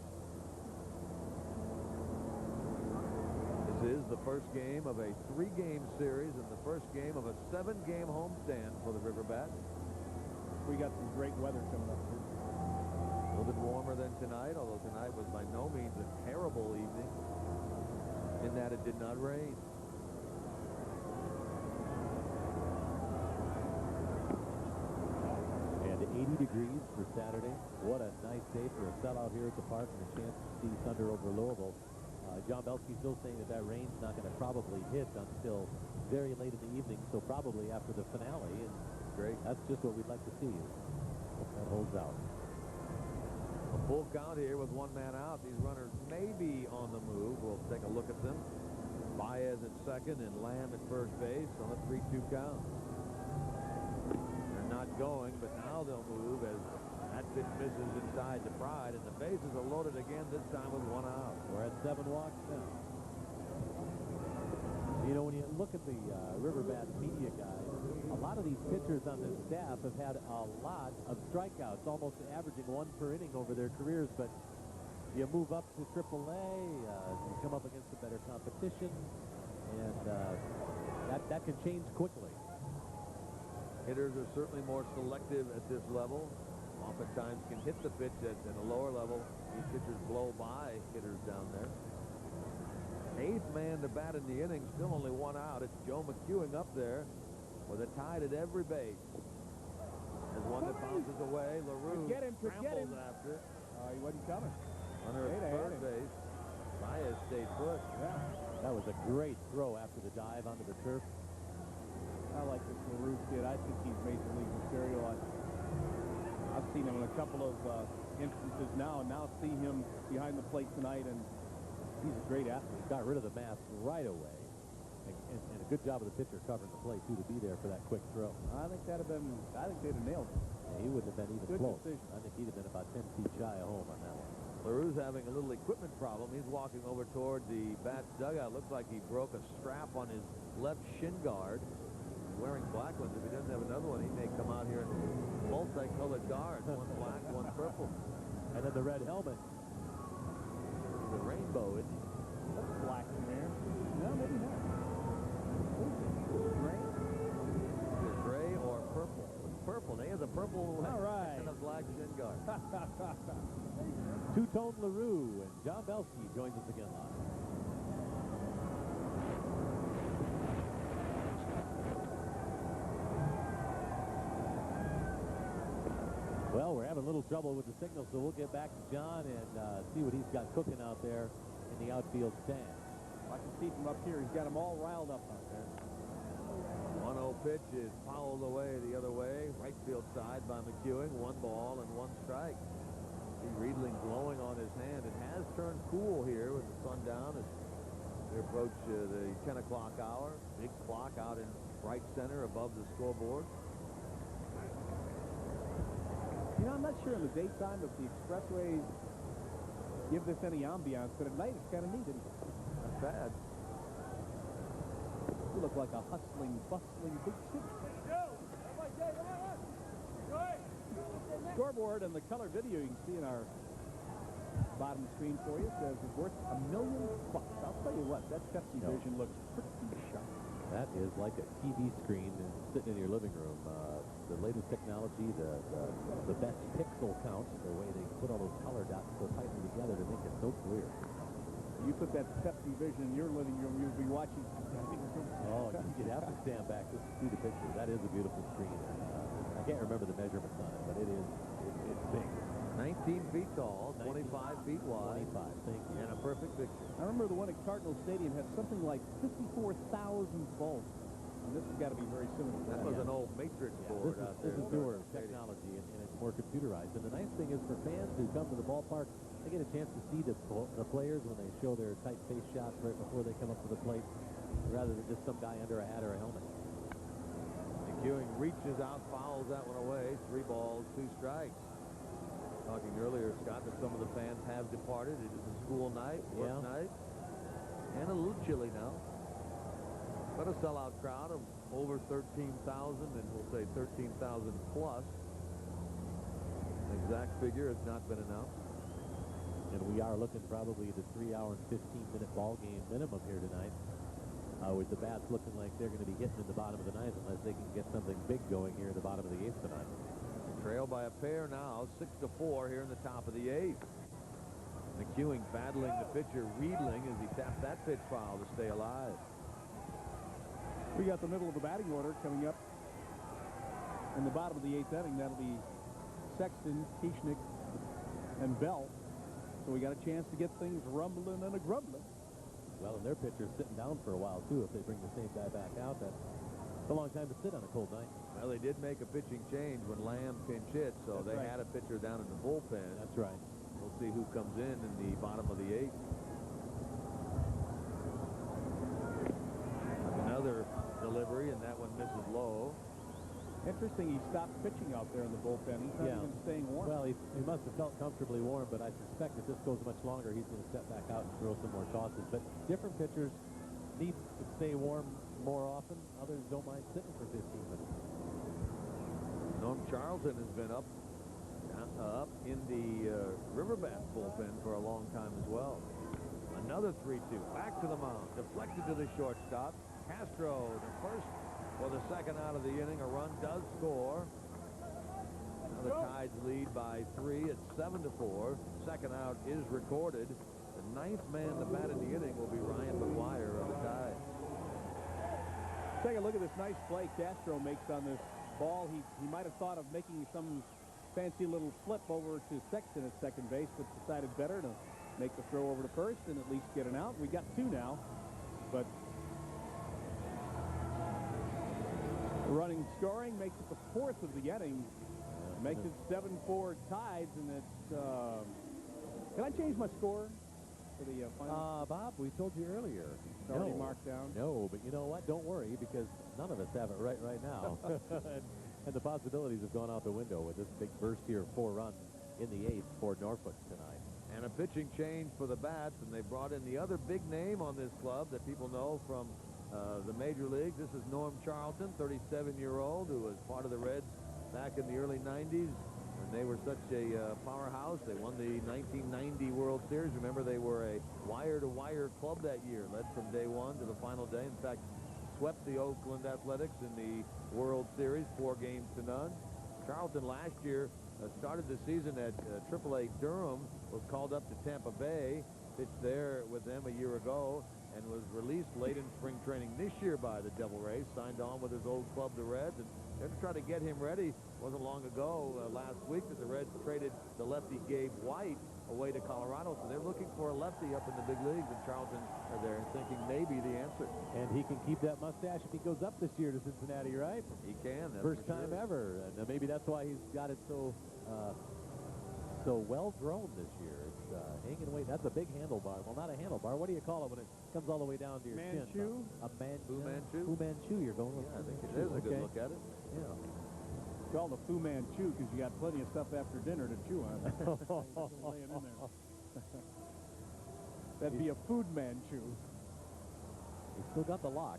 This is the first game of a 3-game series and the first game of a 7-game homestand for the River Bats. We got some great weather coming up here. A little bit warmer than tonight, although tonight was by no means a terrible evening in that it did not rain. And 80 degrees for Saturday. What a nice day for a sellout here at the park and a chance to see Thunder over Louisville. John Belsky still saying that rain's not going to probably hit until very late in the evening, so probably after the finale. And great. That's just what we'd like to see. Hope that holds out. A full count here with 1 man out. These runners may be on the move. We'll take a look at them. Baez at second and Lamb at first base on a 3-2 count. They're not going, but now they'll move as that pitch misses inside the Pride, and the bases are loaded again, this time with 1 out. We're at 7 walks now. You know, when you look at the River Bats media guys, a lot of these pitchers on this staff have had a lot of strikeouts, almost averaging 1 per inning over their careers, but you move up to AAA, you come up against a better competition, and that can change quickly. Hitters are certainly more selective at this level. Oftentimes can hit the pitch at a lower level. These pitchers blow by hitters down there. 8th man to bat in the inning, still only 1 out. It's Joe McEwing up there with a tie at every base. There's one that bounces away. LaRue scrambles after. He wasn't coming. Runner at third base. Baez stayed put. Yeah. That was a great throw after the dive onto the turf. I like this LaRue kid. I think he's major league material. I've seen him in a couple of instances now, and now see him behind the plate tonight, and he's a great athlete. Got rid of the mask right away. And a good job of the pitcher covering the plate, too, to be there for that quick throw. I think they'd have nailed it. Yeah, he wouldn't have been even Good close. decision. I think he'd have been about 10 feet shy of home on that one. LaRue's having a little equipment problem. He's walking over toward the Bats dugout. Looks like he broke a strap on his left shin guard. He's wearing black ones. If he doesn't have another one, he may come out here in multicolored guards. 1 black, 1 purple. And then the red helmet. The rainbow, isn't it? That's black in there. No, maybe not. Gray? Either gray or purple. It's purple. He has a purple right. and a black shin guard. Two-tone LaRue, and John Belsky joins us again live. Well, we're having a little trouble with the signal, so we'll get back to John and see what he's got cooking out there in the outfield stand. I can see from up here, he's got them all riled up out there. 1-0 pitch is fouled away the other way. Right field side by McEwing. 1 ball and 1 strike. See Riedling blowing on his hand. It has turned cool here with the sun down as we approach the 10 o'clock hour. Big clock out in right center above the scoreboard. You know, I'm not sure in the daytime if the expressways give this any ambiance, but at night it's kind of neat. Not bad. You look like a hustling, bustling big city. Scoreboard and the color video you can see in our bottom screen for you says it's worth $1 million. I'll tell you what, that Pepsi vision looks pretty sharp. That is like a TV screen sitting in your living room. The latest technology, the best pixel count, the way they put all those color dots so tightly together to make it so clear. You put that Pepsi vision in your living room, you'll be watching. Oh, you'd have to stand back just to see the picture. That is a beautiful screen. I can't remember the measurements on it, but it's big. 19 feet tall, 25 feet wide. 25, thank you. And a perfect picture. I remember the one at Cardinal Stadium had something like 54,000 volts and this has got to be very similar to That was an old matrix board out there. This is newer technology, and it's more computerized. And the nice thing is for fans who come to the ballpark, they get a chance to see the players when they show their tight face shots right before they come up to the plate, rather than just some guy under a hat or a helmet. Ewing reaches out, fouls that one away. 3 balls, 2 strikes. Talking earlier, Scott, that some of the fans have departed. It is a school night, work night, and a little chilly now. But a sellout crowd of over 13,000, and we'll say 13,000 plus. An exact figure has not been announced. And we are looking probably at a 3-hour and 15-minute ball game minimum here tonight. With the Bats looking like they're going to be hitting in the bottom of the 9th unless they can get something big going here in the bottom of the 8th tonight. Trail by a pair now, 6-4 here in the top of the 8th. McEwing battling the pitcher, Riedling, as he taps that pitch foul to stay alive. We got the middle of the batting order coming up in the bottom of the 8th inning. That'll be Sexton, Kieschnick, and Bell. So we got a chance to get things rumbling and a-grumbling. Well, and their pitcher's sitting down for a while, too. If they bring the same guy back out, that's a long time to sit on a cold night. Well, they did make a pitching change when Lamb pinch hit, so they had a pitcher down in the bullpen. That's right. We'll see who comes in the bottom of the 8th. Another delivery, and that one misses low. Interesting, he stopped pitching out there in the bullpen. He's not even staying warm. Well, he must have felt comfortably warm, but I suspect if this goes much longer, he's going to step back out and throw some more tosses. But different pitchers need to stay warm more often. Others don't mind sitting for 15 minutes. Norm Charlton has been up in the River Bats bullpen for a long time as well. Another 3-2. Back to the mound. Deflected to the shortstop. Castro, the first for the second out of the inning. A run does score. Now the Tides lead by 3 at 7-4. Second out is recorded. The 9th man to bat in the inning will be Ryan McGuire of the Tides. Take a look at this nice play Castro makes on this ball. He might have thought of making some fancy little flip over to Sexton at second base, but decided better to make the throw over to first and at least get an out. We got 2 now, but running scoring makes it the 4th of the inning. Makes it 7-4 Tides, and it's can I change my score for the final? Bob, we told you earlier. It's already marked down. No, but you know what? Don't worry, because none of us have it right now. and the possibilities have gone out the window with this big burst here of 4 runs in the 8th for Norfolk tonight. And a pitching change for the Bats, and they brought in the other big name on this club that people know from the major leagues. This is Norm Charlton, 37-year-old, who was part of the Reds back in the early 90s when they were such a powerhouse. They won the 1990 World Series. Remember, they were a wire-to-wire club that year, led from day 1 to the final day. In fact, swept the Oakland Athletics in the World Series 4-0. Charlton last year started the season at AAA Durham, was called up to Tampa Bay, pitched there with them a year ago, and was released late in spring training this year by the Devil Rays, signed on with his old club, the Reds, and they're trying to get him ready. Wasn't long ago, last week, that the Reds traded the lefty Gabe White away to Colorado, so they're looking for a lefty up in the big leagues, and Charlton are there thinking maybe the answer. And he can keep that mustache if he goes up this year to Cincinnati, right? He can. That's First time ever, and maybe that's why he's got it so well grown this year. It's hanging away. That's a big handlebar. Well, not a handlebar. What do you call it when it comes all the way down to your chin? Manchu? A Manchu? Fu Manchu? Fu Manchu, you're going with. Yeah, I think it is a good look at it. Yeah. It's called a Fu Manchu because you got plenty of stuff after dinner to chew on. Laying in there. That'd be a food Manchu. He's still got the lock.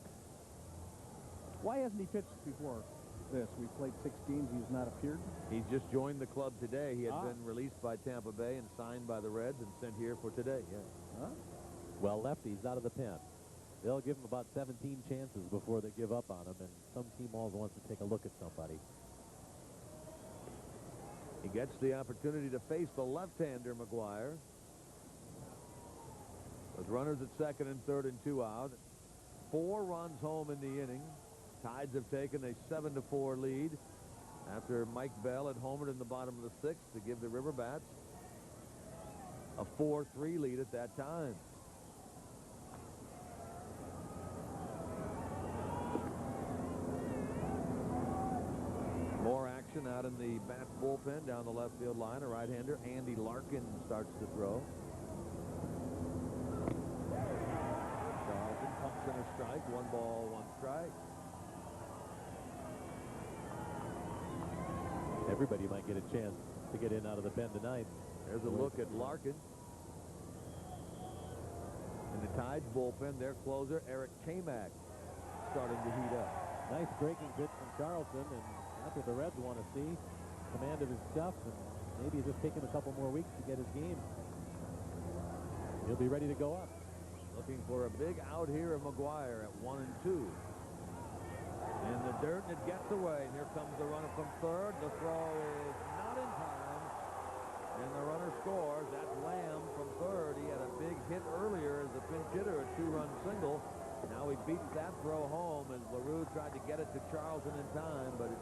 Why hasn't he pitched before this? We played 6 games. He's not appeared. He's just joined the club today. He had been released by Tampa Bay and signed by the Reds and sent here for today. Yeah. Well, lefty's out of the pen. They'll give him about 17 chances before they give up on him, and some team always wants to take a look at somebody. He gets the opportunity to face the left-hander, McGuire. With runners at second and third and 2 out. 4 runs home in the inning. Tides have taken a 7-4 lead after Mike Bell had homered in the bottom of the 6th to give the River Bats a 4-3 lead at that time. action out in the Bats bullpen down the left field line. A right-hander, Andy Larkin, starts to throw. Charlton pumps in a strike. 1 ball, 1 strike. Everybody might get a chance to get in out of the pen tonight. There's a look at Larkin. In the Tides bullpen, their closer, Eric Kamak, starting to heat up. Nice breaking pitch from Charlton, and that's what the Reds want to see. Command of his stuff, and maybe just take him a couple more weeks to get his game. He'll be ready to go up. Looking for a big out here of McGuire at 1 and 2. In the dirt, and it gets away. And here comes the runner from third. The throw is not in time. And the runner scores. That's Lamb from third. He had a big hit earlier as a pinch hitter, a 2-run single. Now he beats that throw home as LaRue tried to get it to Charlton in time, but it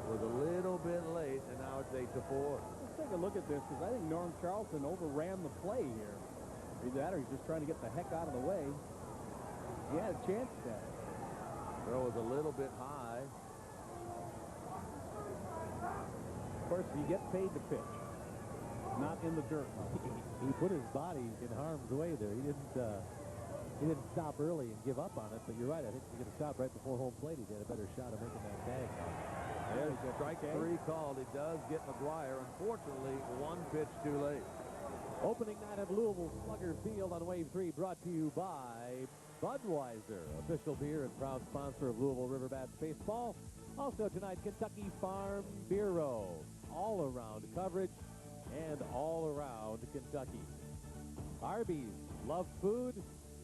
was a little bit late, and now it's 8-4. Let's take a look at this, because I think Norm Charlton overran the play here. Either that or he's just trying to get the heck out of the way. He had a chance there. Throw was a little bit high. Of course, you get paid to pitch, not in the dirt. He put his body in harm's way there. He didn't stop early and give up on it, but you're right. I think if he could have stopped right before home plate, he'd had a better shot of making that tag. There's strike 3 called. He does get McGuire. Unfortunately, 1 pitch too late. Opening night at Louisville Slugger Field on Wave 3, brought to you by Budweiser, official beer and proud sponsor of Louisville River Bats baseball. Also tonight, Kentucky Farm Bureau. All-around coverage and all-around Kentucky. Arby's, love food,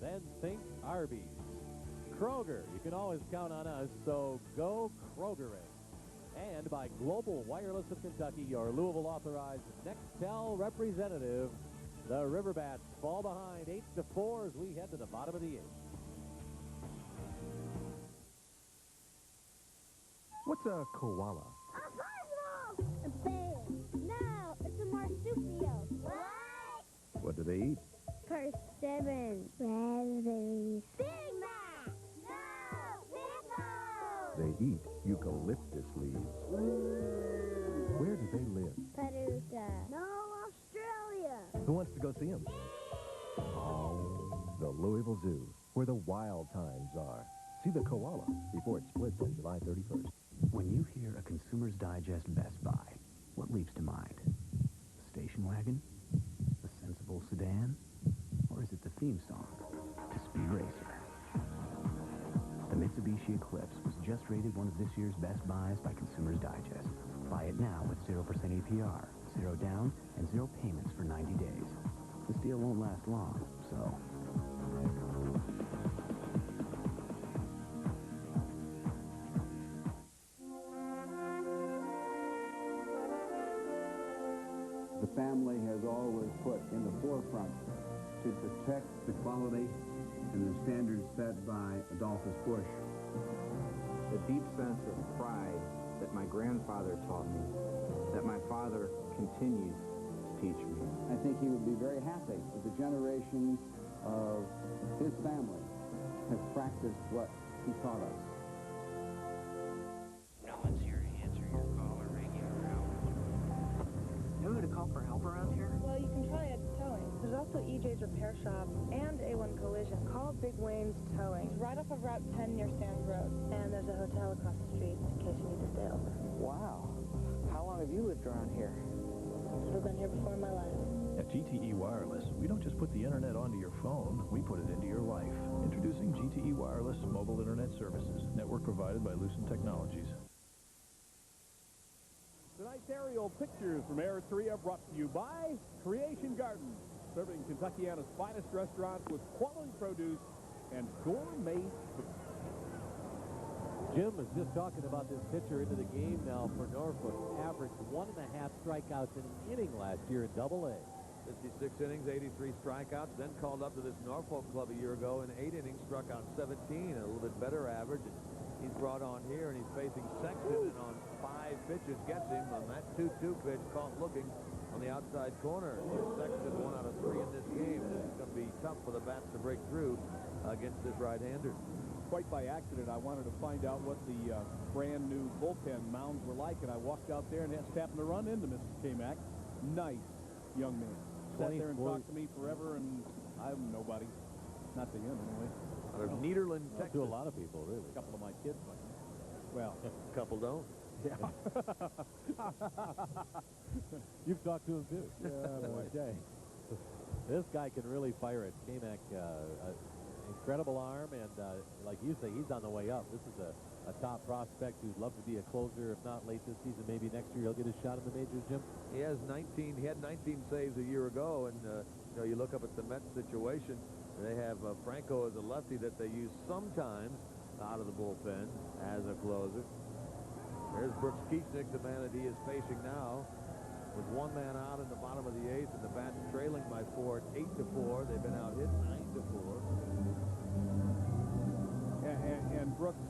then think Arby's. Kroger, you can always count on us, so go Kroger-ing. And by Global Wireless of Kentucky, your Louisville-authorized Nextel representative. The River Bats fall behind 8-4 as we head to the bottom of the 8th. What's a koala? A puzzle! A bear. No, it's a marsupial. What? What do they eat? Persimmons. Raspberries. Big Mac! No! Pickles! They eat eucalyptus leaves. Where do they live? Paducah. No, Australia. Who wants to go see them? Oh, the Louisville Zoo, where the wild times are. See the koala before it splits on July 31st. When you hear a Consumer's Digest Best Buy, what leaps to mind? The station wagon? The sensible sedan? Or is it the theme song to Speed Racer? The Mitsubishi Eclipse was just rated one of this year's Best Buys by Consumer's Digest. Buy it now with 0% APR, 0 down, and 0 payments for 90 days. This deal won't last long, so... The family has always put in the forefront to protect the quality and the standards set by Adolphus Bush. The deep sense of pride that my grandfather taught me, that my father continues to teach me. I think he would be very happy if the generation of his family has practiced what he taught us. No one's here to answer your call or regular hours. Know who to call for help around here? Well, you can try Ed's Towing. There's also EJ's Repair Shop and A1 Collision. Call Big Wayne's Towing. It's right off of Route 10 near Sands Road. And there's a hotel across the street in case you need to stay over. Wow. How long have you lived around here? I've been here before in my life. At GTE Wireless, we don't just put the internet onto your phone, we put it into your life. Introducing GTE Wireless Mobile Internet Services, network provided by Lucent Technologies. Tonight's aerial pictures from Eritrea brought to you by Creation Gardens, serving Kentuckiana's finest restaurants with quality produce and gourmet food. Jim was just talking about this pitcher into the game now for Norfolk. Averaged 1.5 strikeouts in an inning last year in Double-A. 56 innings, 83 strikeouts, then called up to this Norfolk club a year ago. In 8 innings, struck out 17, a little bit better average. He's brought on here, and he's facing Sexton, and on 5 pitches gets him on that 2-2 pitch, caught looking on the outside corner. Sexton 1 out of 3 in this game. It's going to be tough for the Bats to break through against this right-hander. quite by accident, I wanted to find out what the brand new bullpen mounds were like, and I walked out there and just happened to run into Mr. K-Mac. Nice young man. Sat there and talked to me forever, and I'm nobody. Not to him, anyway. Out of Nederland, Texas. To a lot of people, really. A couple of my kids, but, well. A couple don't. Yeah. You've talked to him, too. Yeah, boy. Okay. This guy can really fire it. K-Mac, incredible arm, and like you say, he's on the way up. This is a top prospect who'd love to be a closer, if not late this season, maybe next year he'll get a shot in the majors, Jim. He has 19. He had 19 saves a year ago, and you know, you look up at the Mets situation. They have Franco as a lefty that they use sometimes out of the bullpen as a closer. There's Brooks Kieschnick, the man that he is facing now, with one man out in the bottom of the eighth, and the Bats trailing by 4 at 8-4. They've been out hit 9-4. And Brooks,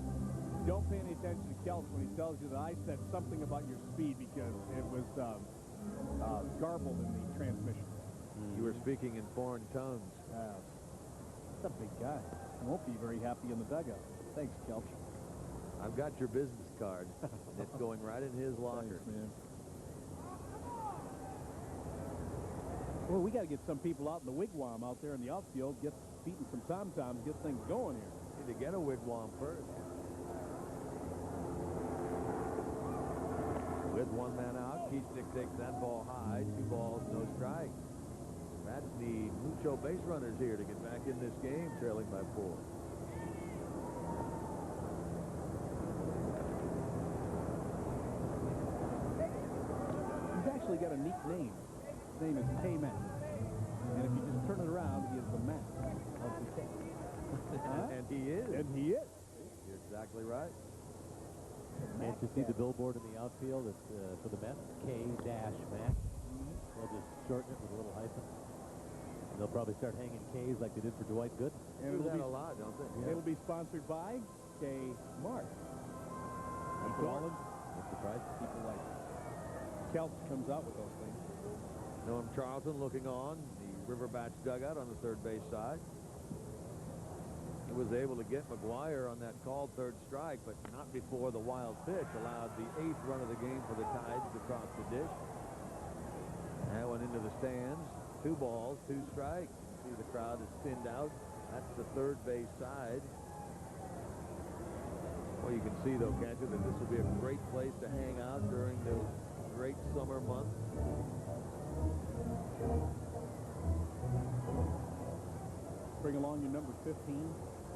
don't pay any attention to Kelch when he tells you that I said something about your speed because it was garbled in the transmission. You were speaking in foreign tongues. That's a big guy. He won't be very happy in the dugout. Thanks, Kelch. I've got your business card. It's going right in his locker. Thanks, man. Well, we got to get some people out in the wigwam out there in the outfield, get beating some tom-toms, get things going here. Need to get a wigwam first. With one man out, Kieschnick takes that ball high. 2 balls, no strikes. That's the mucho base runners here to get back in this game, trailing by 4. He's actually got a neat name. His name is K-Mac. And if you just turn it around, he is the Mac of the K. And he is. And he is. You're exactly right. Can't you see the billboard in the outfield? It's for the Mets, K-Mac. They'll just shorten it with a little hyphen. And they'll probably start hanging K's like they did for Dwight Gooden. And Do that a lot, don't they? Yeah. It'll be sponsored by K-Mart. I'm surprised. People like Kelch comes out with those things. Noam Charlton looking on the River Bats dugout on the third base side. He was able to get McGuire on that called third strike, but not before the wild pitch allowed the 8th run of the game for the Tides to cross the dish. That went into the stands. 2 balls, 2 strikes. See, the crowd is thinned out. That's the third base side. Well, you can see, though, can't you, that this will be a great place to hang out during the great summer months. Bring along your number 15.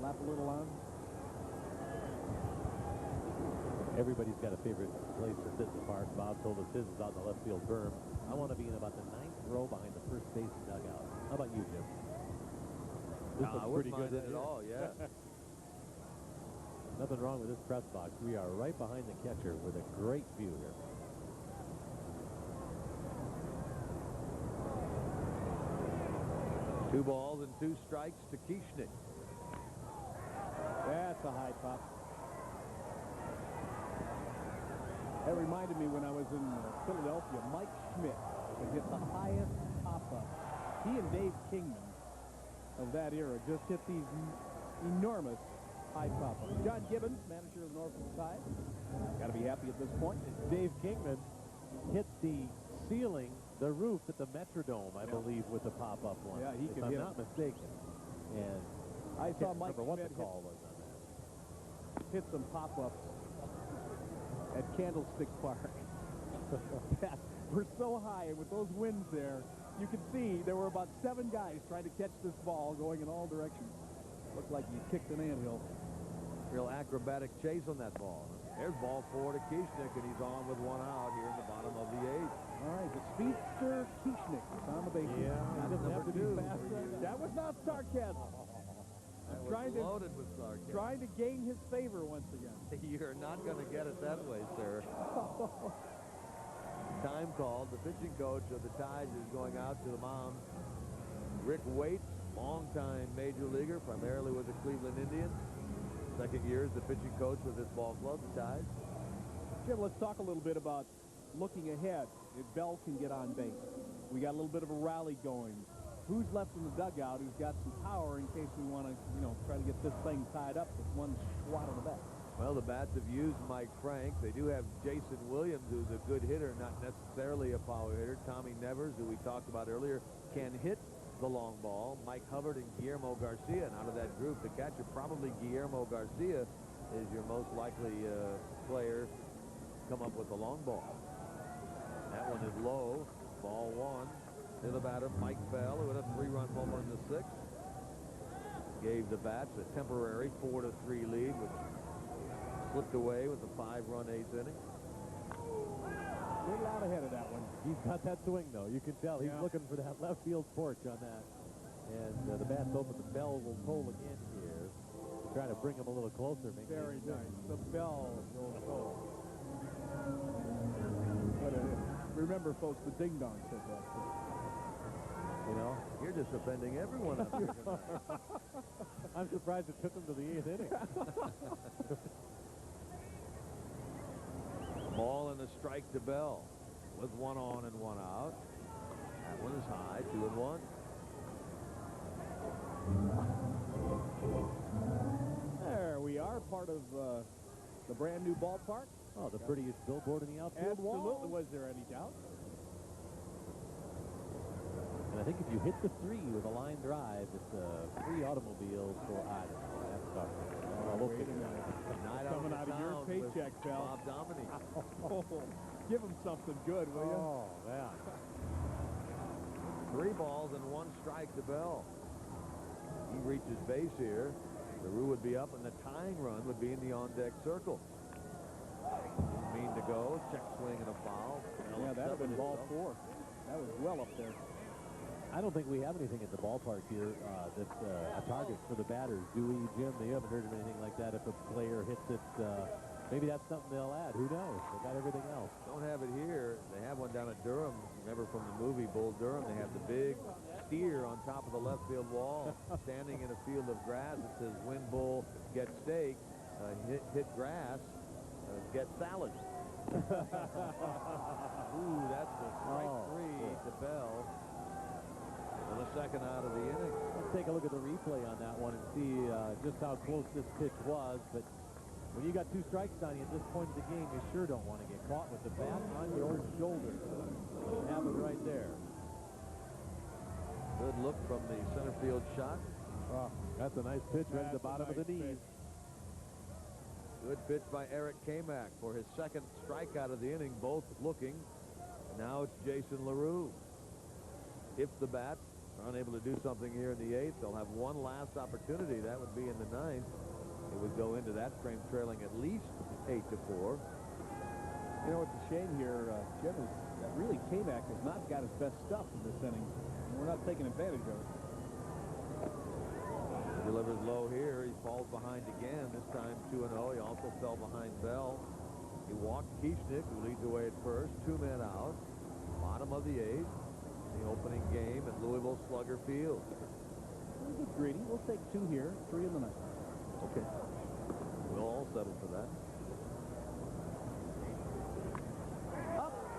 Lap a little on. Everybody's got a favorite place to sit in the park. Bob told us his is on the left field berm. I want to be in about the 9th row behind the first base dugout. How about you, Jim? This looks pretty good at all, yeah. Nothing wrong with this press box. We are right behind the catcher with a great view here. Two balls and 2 strikes to Kieschnick. That's a high pop. That reminded me when I was in Philadelphia, Mike Schmidt would hit the highest pop-up. He and Dave Kingman of that era just hit these enormous high pop-ups. John Gibbons, manager of the Norfolk Tides, got to be happy at this point. Dave Kingman hit the ceiling, the roof at the Metrodome, I believe, with the pop-up one. Yeah, he could if hit I'm not mistaken. And I saw Mike remember what Schmidt the call was on that. Hit some pop-ups at Candlestick Park. That were so high, and with those winds there, you could see there were about 7 guys trying to catch this ball going in all directions. Looked like you kicked an anthill. Real acrobatic chase on that ball. There's ball 4 to Kieschnick, and he's on with 1 out here in the bottom of the 8th. All right, the speedster Kieschnick is on the base. Yeah, he doesn't have to be number 2. fast. That was not sarcasm. That was loaded with sarcasm. Trying to gain his favor once again. You're not going to get it that way, sir. Time called. The pitching coach of the Tides is going out to the mound. Rick Waite, longtime major leaguer, primarily with the Cleveland Indians. Second year as the pitching coach with this ball club, the Tides. Jim, let's talk a little bit about looking ahead. If Bell can get on base, we got a little bit of a rally going. who's left in the dugout who's got some power in case we want to, try to get this thing tied up with one swat of the bat. Well, the Bats have used Mike Frank. They do have Jason Williams, who's a good hitter, not necessarily a power hitter. Tommy Nevers, who we talked about earlier, can hit the long ball. Mike Hubbard and Guillermo Garcia. And out of that group, the catcher, probably Guillermo Garcia, is your most likely player to come up with the long ball. That one is low. Ball one. To the batter, Mike Bell, who had a 3-run homer in the 6th. Gave the Bats a temporary 4-3 lead, which slipped away with the 5-run 8th inning. Way out ahead of that one. He's got that swing, though. You can tell he's looking for that left field porch on that. And the Bats open. The Bell will toll again here. Try to bring him a little closer. Very nice. The Bell will toll. But remember, folks, the ding-dong said that. You know, you're just offending everyone up here tonight. I'm surprised it took him to the 8th inning. Ball and a strike to Bell with 1 on and 1 out. That one is high, 2-1. There we are, part of the brand new ballpark. Oh, the prettiest billboard in the outfield wall. Absolutely. Was there any doubt? And I think if you hit the 3 with a line drive, it's free automobiles for items. That's tough. Wait a minute. Coming out of your paycheck, Bell. Bob Dominy. Give him something good, will you? Oh, man. 3 balls and 1 strike to Bell. He reaches base here. The Roo would be up, and the tying run would be in the on-deck circle. Mean to go. Check swing and a foul. Yeah, that would have been ball 4. That was well up there. I don't think we have anything at the ballpark here that's a target for the batters. Do we, Jim? You haven't heard of anything like that. If a player hits it, maybe that's something they'll add. Who knows? They got everything else. Don't have it here. They have one down at Durham. Remember from the movie Bull Durham, they have the big steer on top of the left field wall, standing in a field of grass. It says, "Win Bull, get steak. Hit grass, get salad." Ooh, that's a strike 3 to Bell. And the second out of the inning. Let's take a look at the replay on that one and see just how close this pitch was. But when you got 2 strikes on you at this point of the game, you sure don't want to get caught with the bat on your shoulder. It happened right there. Good look from the center field shot. Oh, that's a nice pitch right at the bottom of the knees. Good pitch by Eric Kamak for his second strikeout of the inning, both looking. Now it's Jason LaRue. If the Bats are unable to do something here in the 8th, they'll have one last opportunity. That would be in the 9th. It would go into that frame trailing at least 8-4. You know, it's a shame here, Jim, is that really Kamak has not got his best stuff in this inning. We're not taking advantage of it. He delivers low here. He falls behind again. This time 2-0. He also fell behind Bell. He walked Kieschnick, who leads away at first. 2 men out. Bottom of the 8th. The opening game at Louisville Slugger Field. We'll get greedy. We'll take 2 here, 3 in the 9th. Okay. We'll all settle for that.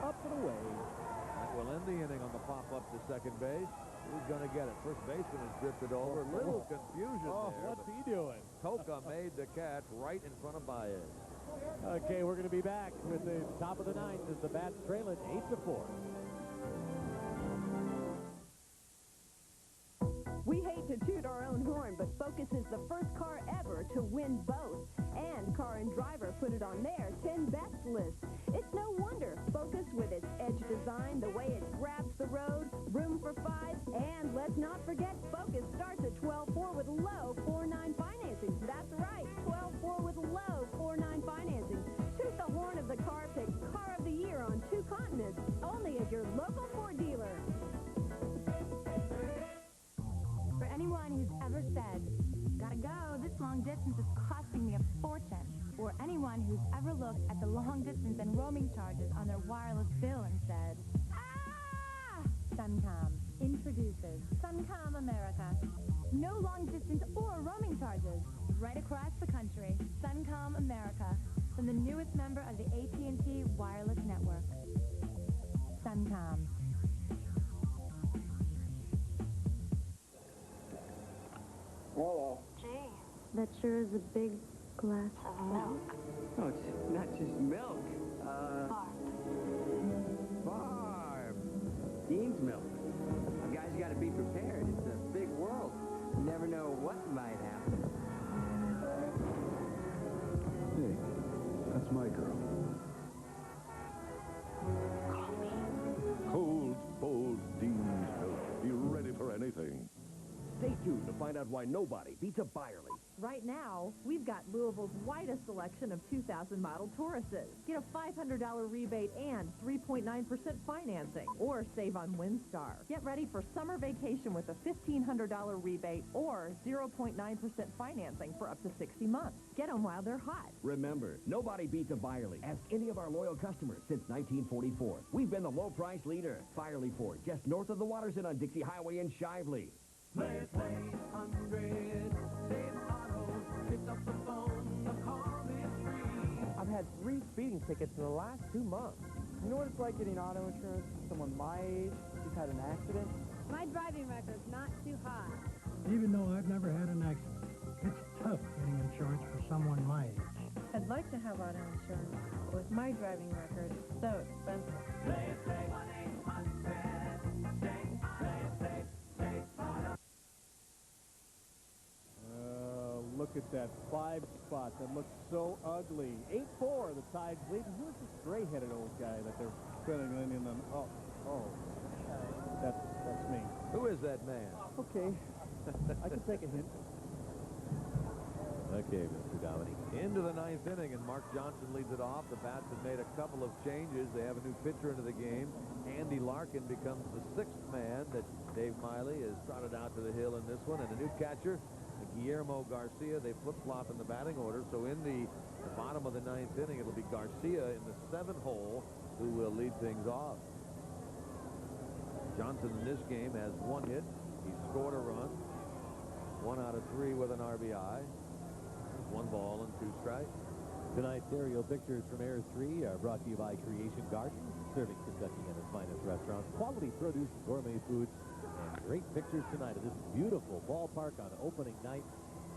Up and away. That will end the inning on the pop-up to second base. Who's going to get it? First baseman has drifted over. Little confusion there. What's he doing? Toka made the catch right in front of Baez. Okay, we're going to be back with the top of the 9th as the Bats trail it 8-4. We hate to toot our own horn, but Focus is the first car ever to win both. And Car and Driver put it on their 10 best list. It's no wonder Focus, with its edge design, the way it grabs the road, room for 5, and let's not forget Focus starts at 12.4 with low 4.9 financing. That's right, 12.4 with low 4.9 financing. Toot the horn of the car picked Car of the Year on 2 continents, only at your local Ford dealer. For anyone who's ever said, "Gotta go, this long distance is costing me a fortune," or anyone who's ever looked at the long distance and roaming charges on their wireless bill and said, "Ah!" Suncom introduces Suncom America. No long distance or roaming charges. Right across the country, Suncom America, from the newest member of the AT&T wireless network. Suncom. That sure is a big glass of milk. Oh, it's not just milk. Barb. Dean's milk. You guys got to be prepared. It's a big world. You never know what might happen. Hey, that's my girl. Cold, bold Dean's milk. Be ready for anything. Stay tuned to find out why nobody beats a Byerly. Right now, we've got Louisville's widest selection of 2000 model Tauruses. Get a $500 rebate and 3.9% financing, or save on Windstar. Get ready for summer vacation with a $1,500 rebate or 0.9% financing for up to 60 months. Get them while they're hot. Remember, nobody beats a Byerly. Ask any of our loyal customers since 1944. We've been the low-price leader. Byerly Ford, just north of the Waterson on Dixie Highway in Shively. Play 100, save auto, pick up the phone, the call is free. I've had 3 speeding tickets in the last 2 months. You know what it's like getting auto insurance from someone my age who's had an accident? My driving record's not too high. Even though I've never had an accident, it's tough getting insurance for someone my age. I'd like to have auto insurance, but with my driving record, it's so expensive. Play 1-800, save, play, save auto. Look at that 5 spot. That looks so ugly. 8-4, the Tides lead. And who's this gray-headed old guy that they're filling in on? Oh, that's me. Who is that man? Okay, I can take a hint. Okay, Mr. Downey. Into the 9th inning, and Mark Johnson leads it off. The Bats have made a couple of changes. They have a new pitcher into the game. Andy Larkin becomes the 6th man that Dave Miley has trotted out to the hill in this one, and a new catcher, Guillermo Garcia. They flip-flop in the batting order, so in the bottom of the 9th inning, it'll be Garcia in the 7th hole who will lead things off. Johnson in this game has 1 hit. He scored a run. 1 out of 3 with an RBI. 1 ball and 2 strikes. Tonight's aerial pictures from Air 3 are brought to you by Creation Garden, serving Kentucky and its finest restaurants, quality produce, gourmet foods, and great pictures tonight of this beautiful ballpark on opening night.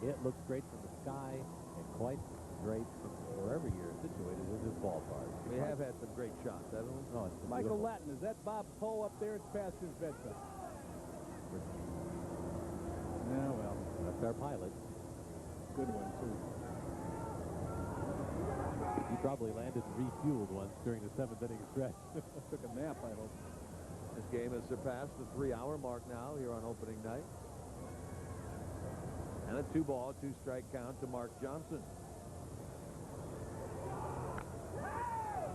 It looks great from the sky and quite great from wherever you're situated in this ballpark. We have had some great shots, haven't we? Oh, it's Michael beautiful. Latin, is that Bob Poe up there? It's past his bedtime. Yeah, well. That's our pilot. Good one, too. He probably landed and refueled once during the 7th inning stretch. Took a nap, I hope. This game has surpassed the 3-hour mark now here on opening night. And a 2-ball, 2-strike count to Mark Johnson.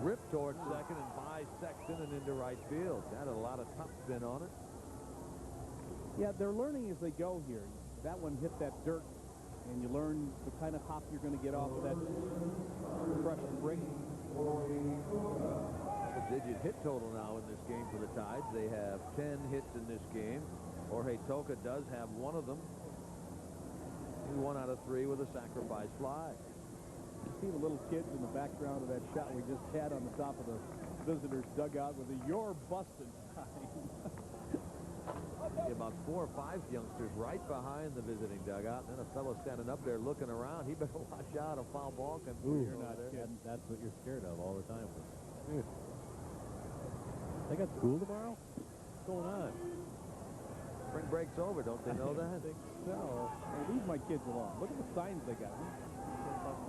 Ripped towards second and by Sexton and into right field. That had a lot of top spin on it. Yeah, they're learning as they go here. That one hit that dirt, and you learn the kind of hop you're going to get off of that fresh brick. Digit hit total now in this game for the Tides. They have 10 hits in this game. Jorge Toca does have 1 of them. He's 1 out of 3 with a sacrifice fly. You see the little kids in the background of that shot we just had on the top of the visitors' dugout with the "You're busted" sign. About 4 or 5 youngsters right behind the visiting dugout, and then a fellow standing up there looking around. He better watch out. A foul ball can be Ooh, there. that's what you're scared of all the time. They got school tomorrow? What's going on? Spring break's over, don't they know that? I think so. Hey, leave my kids alone. Look at the signs they got.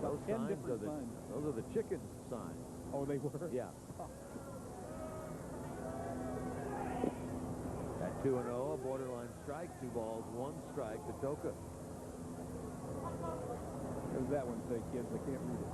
Those 10 signs different are signs. those are the chicken signs. Oh, they were? Yeah. At 2-0, a borderline strike, 2 balls, 1 strike to Toca. What does that one say, kids? I can't read it.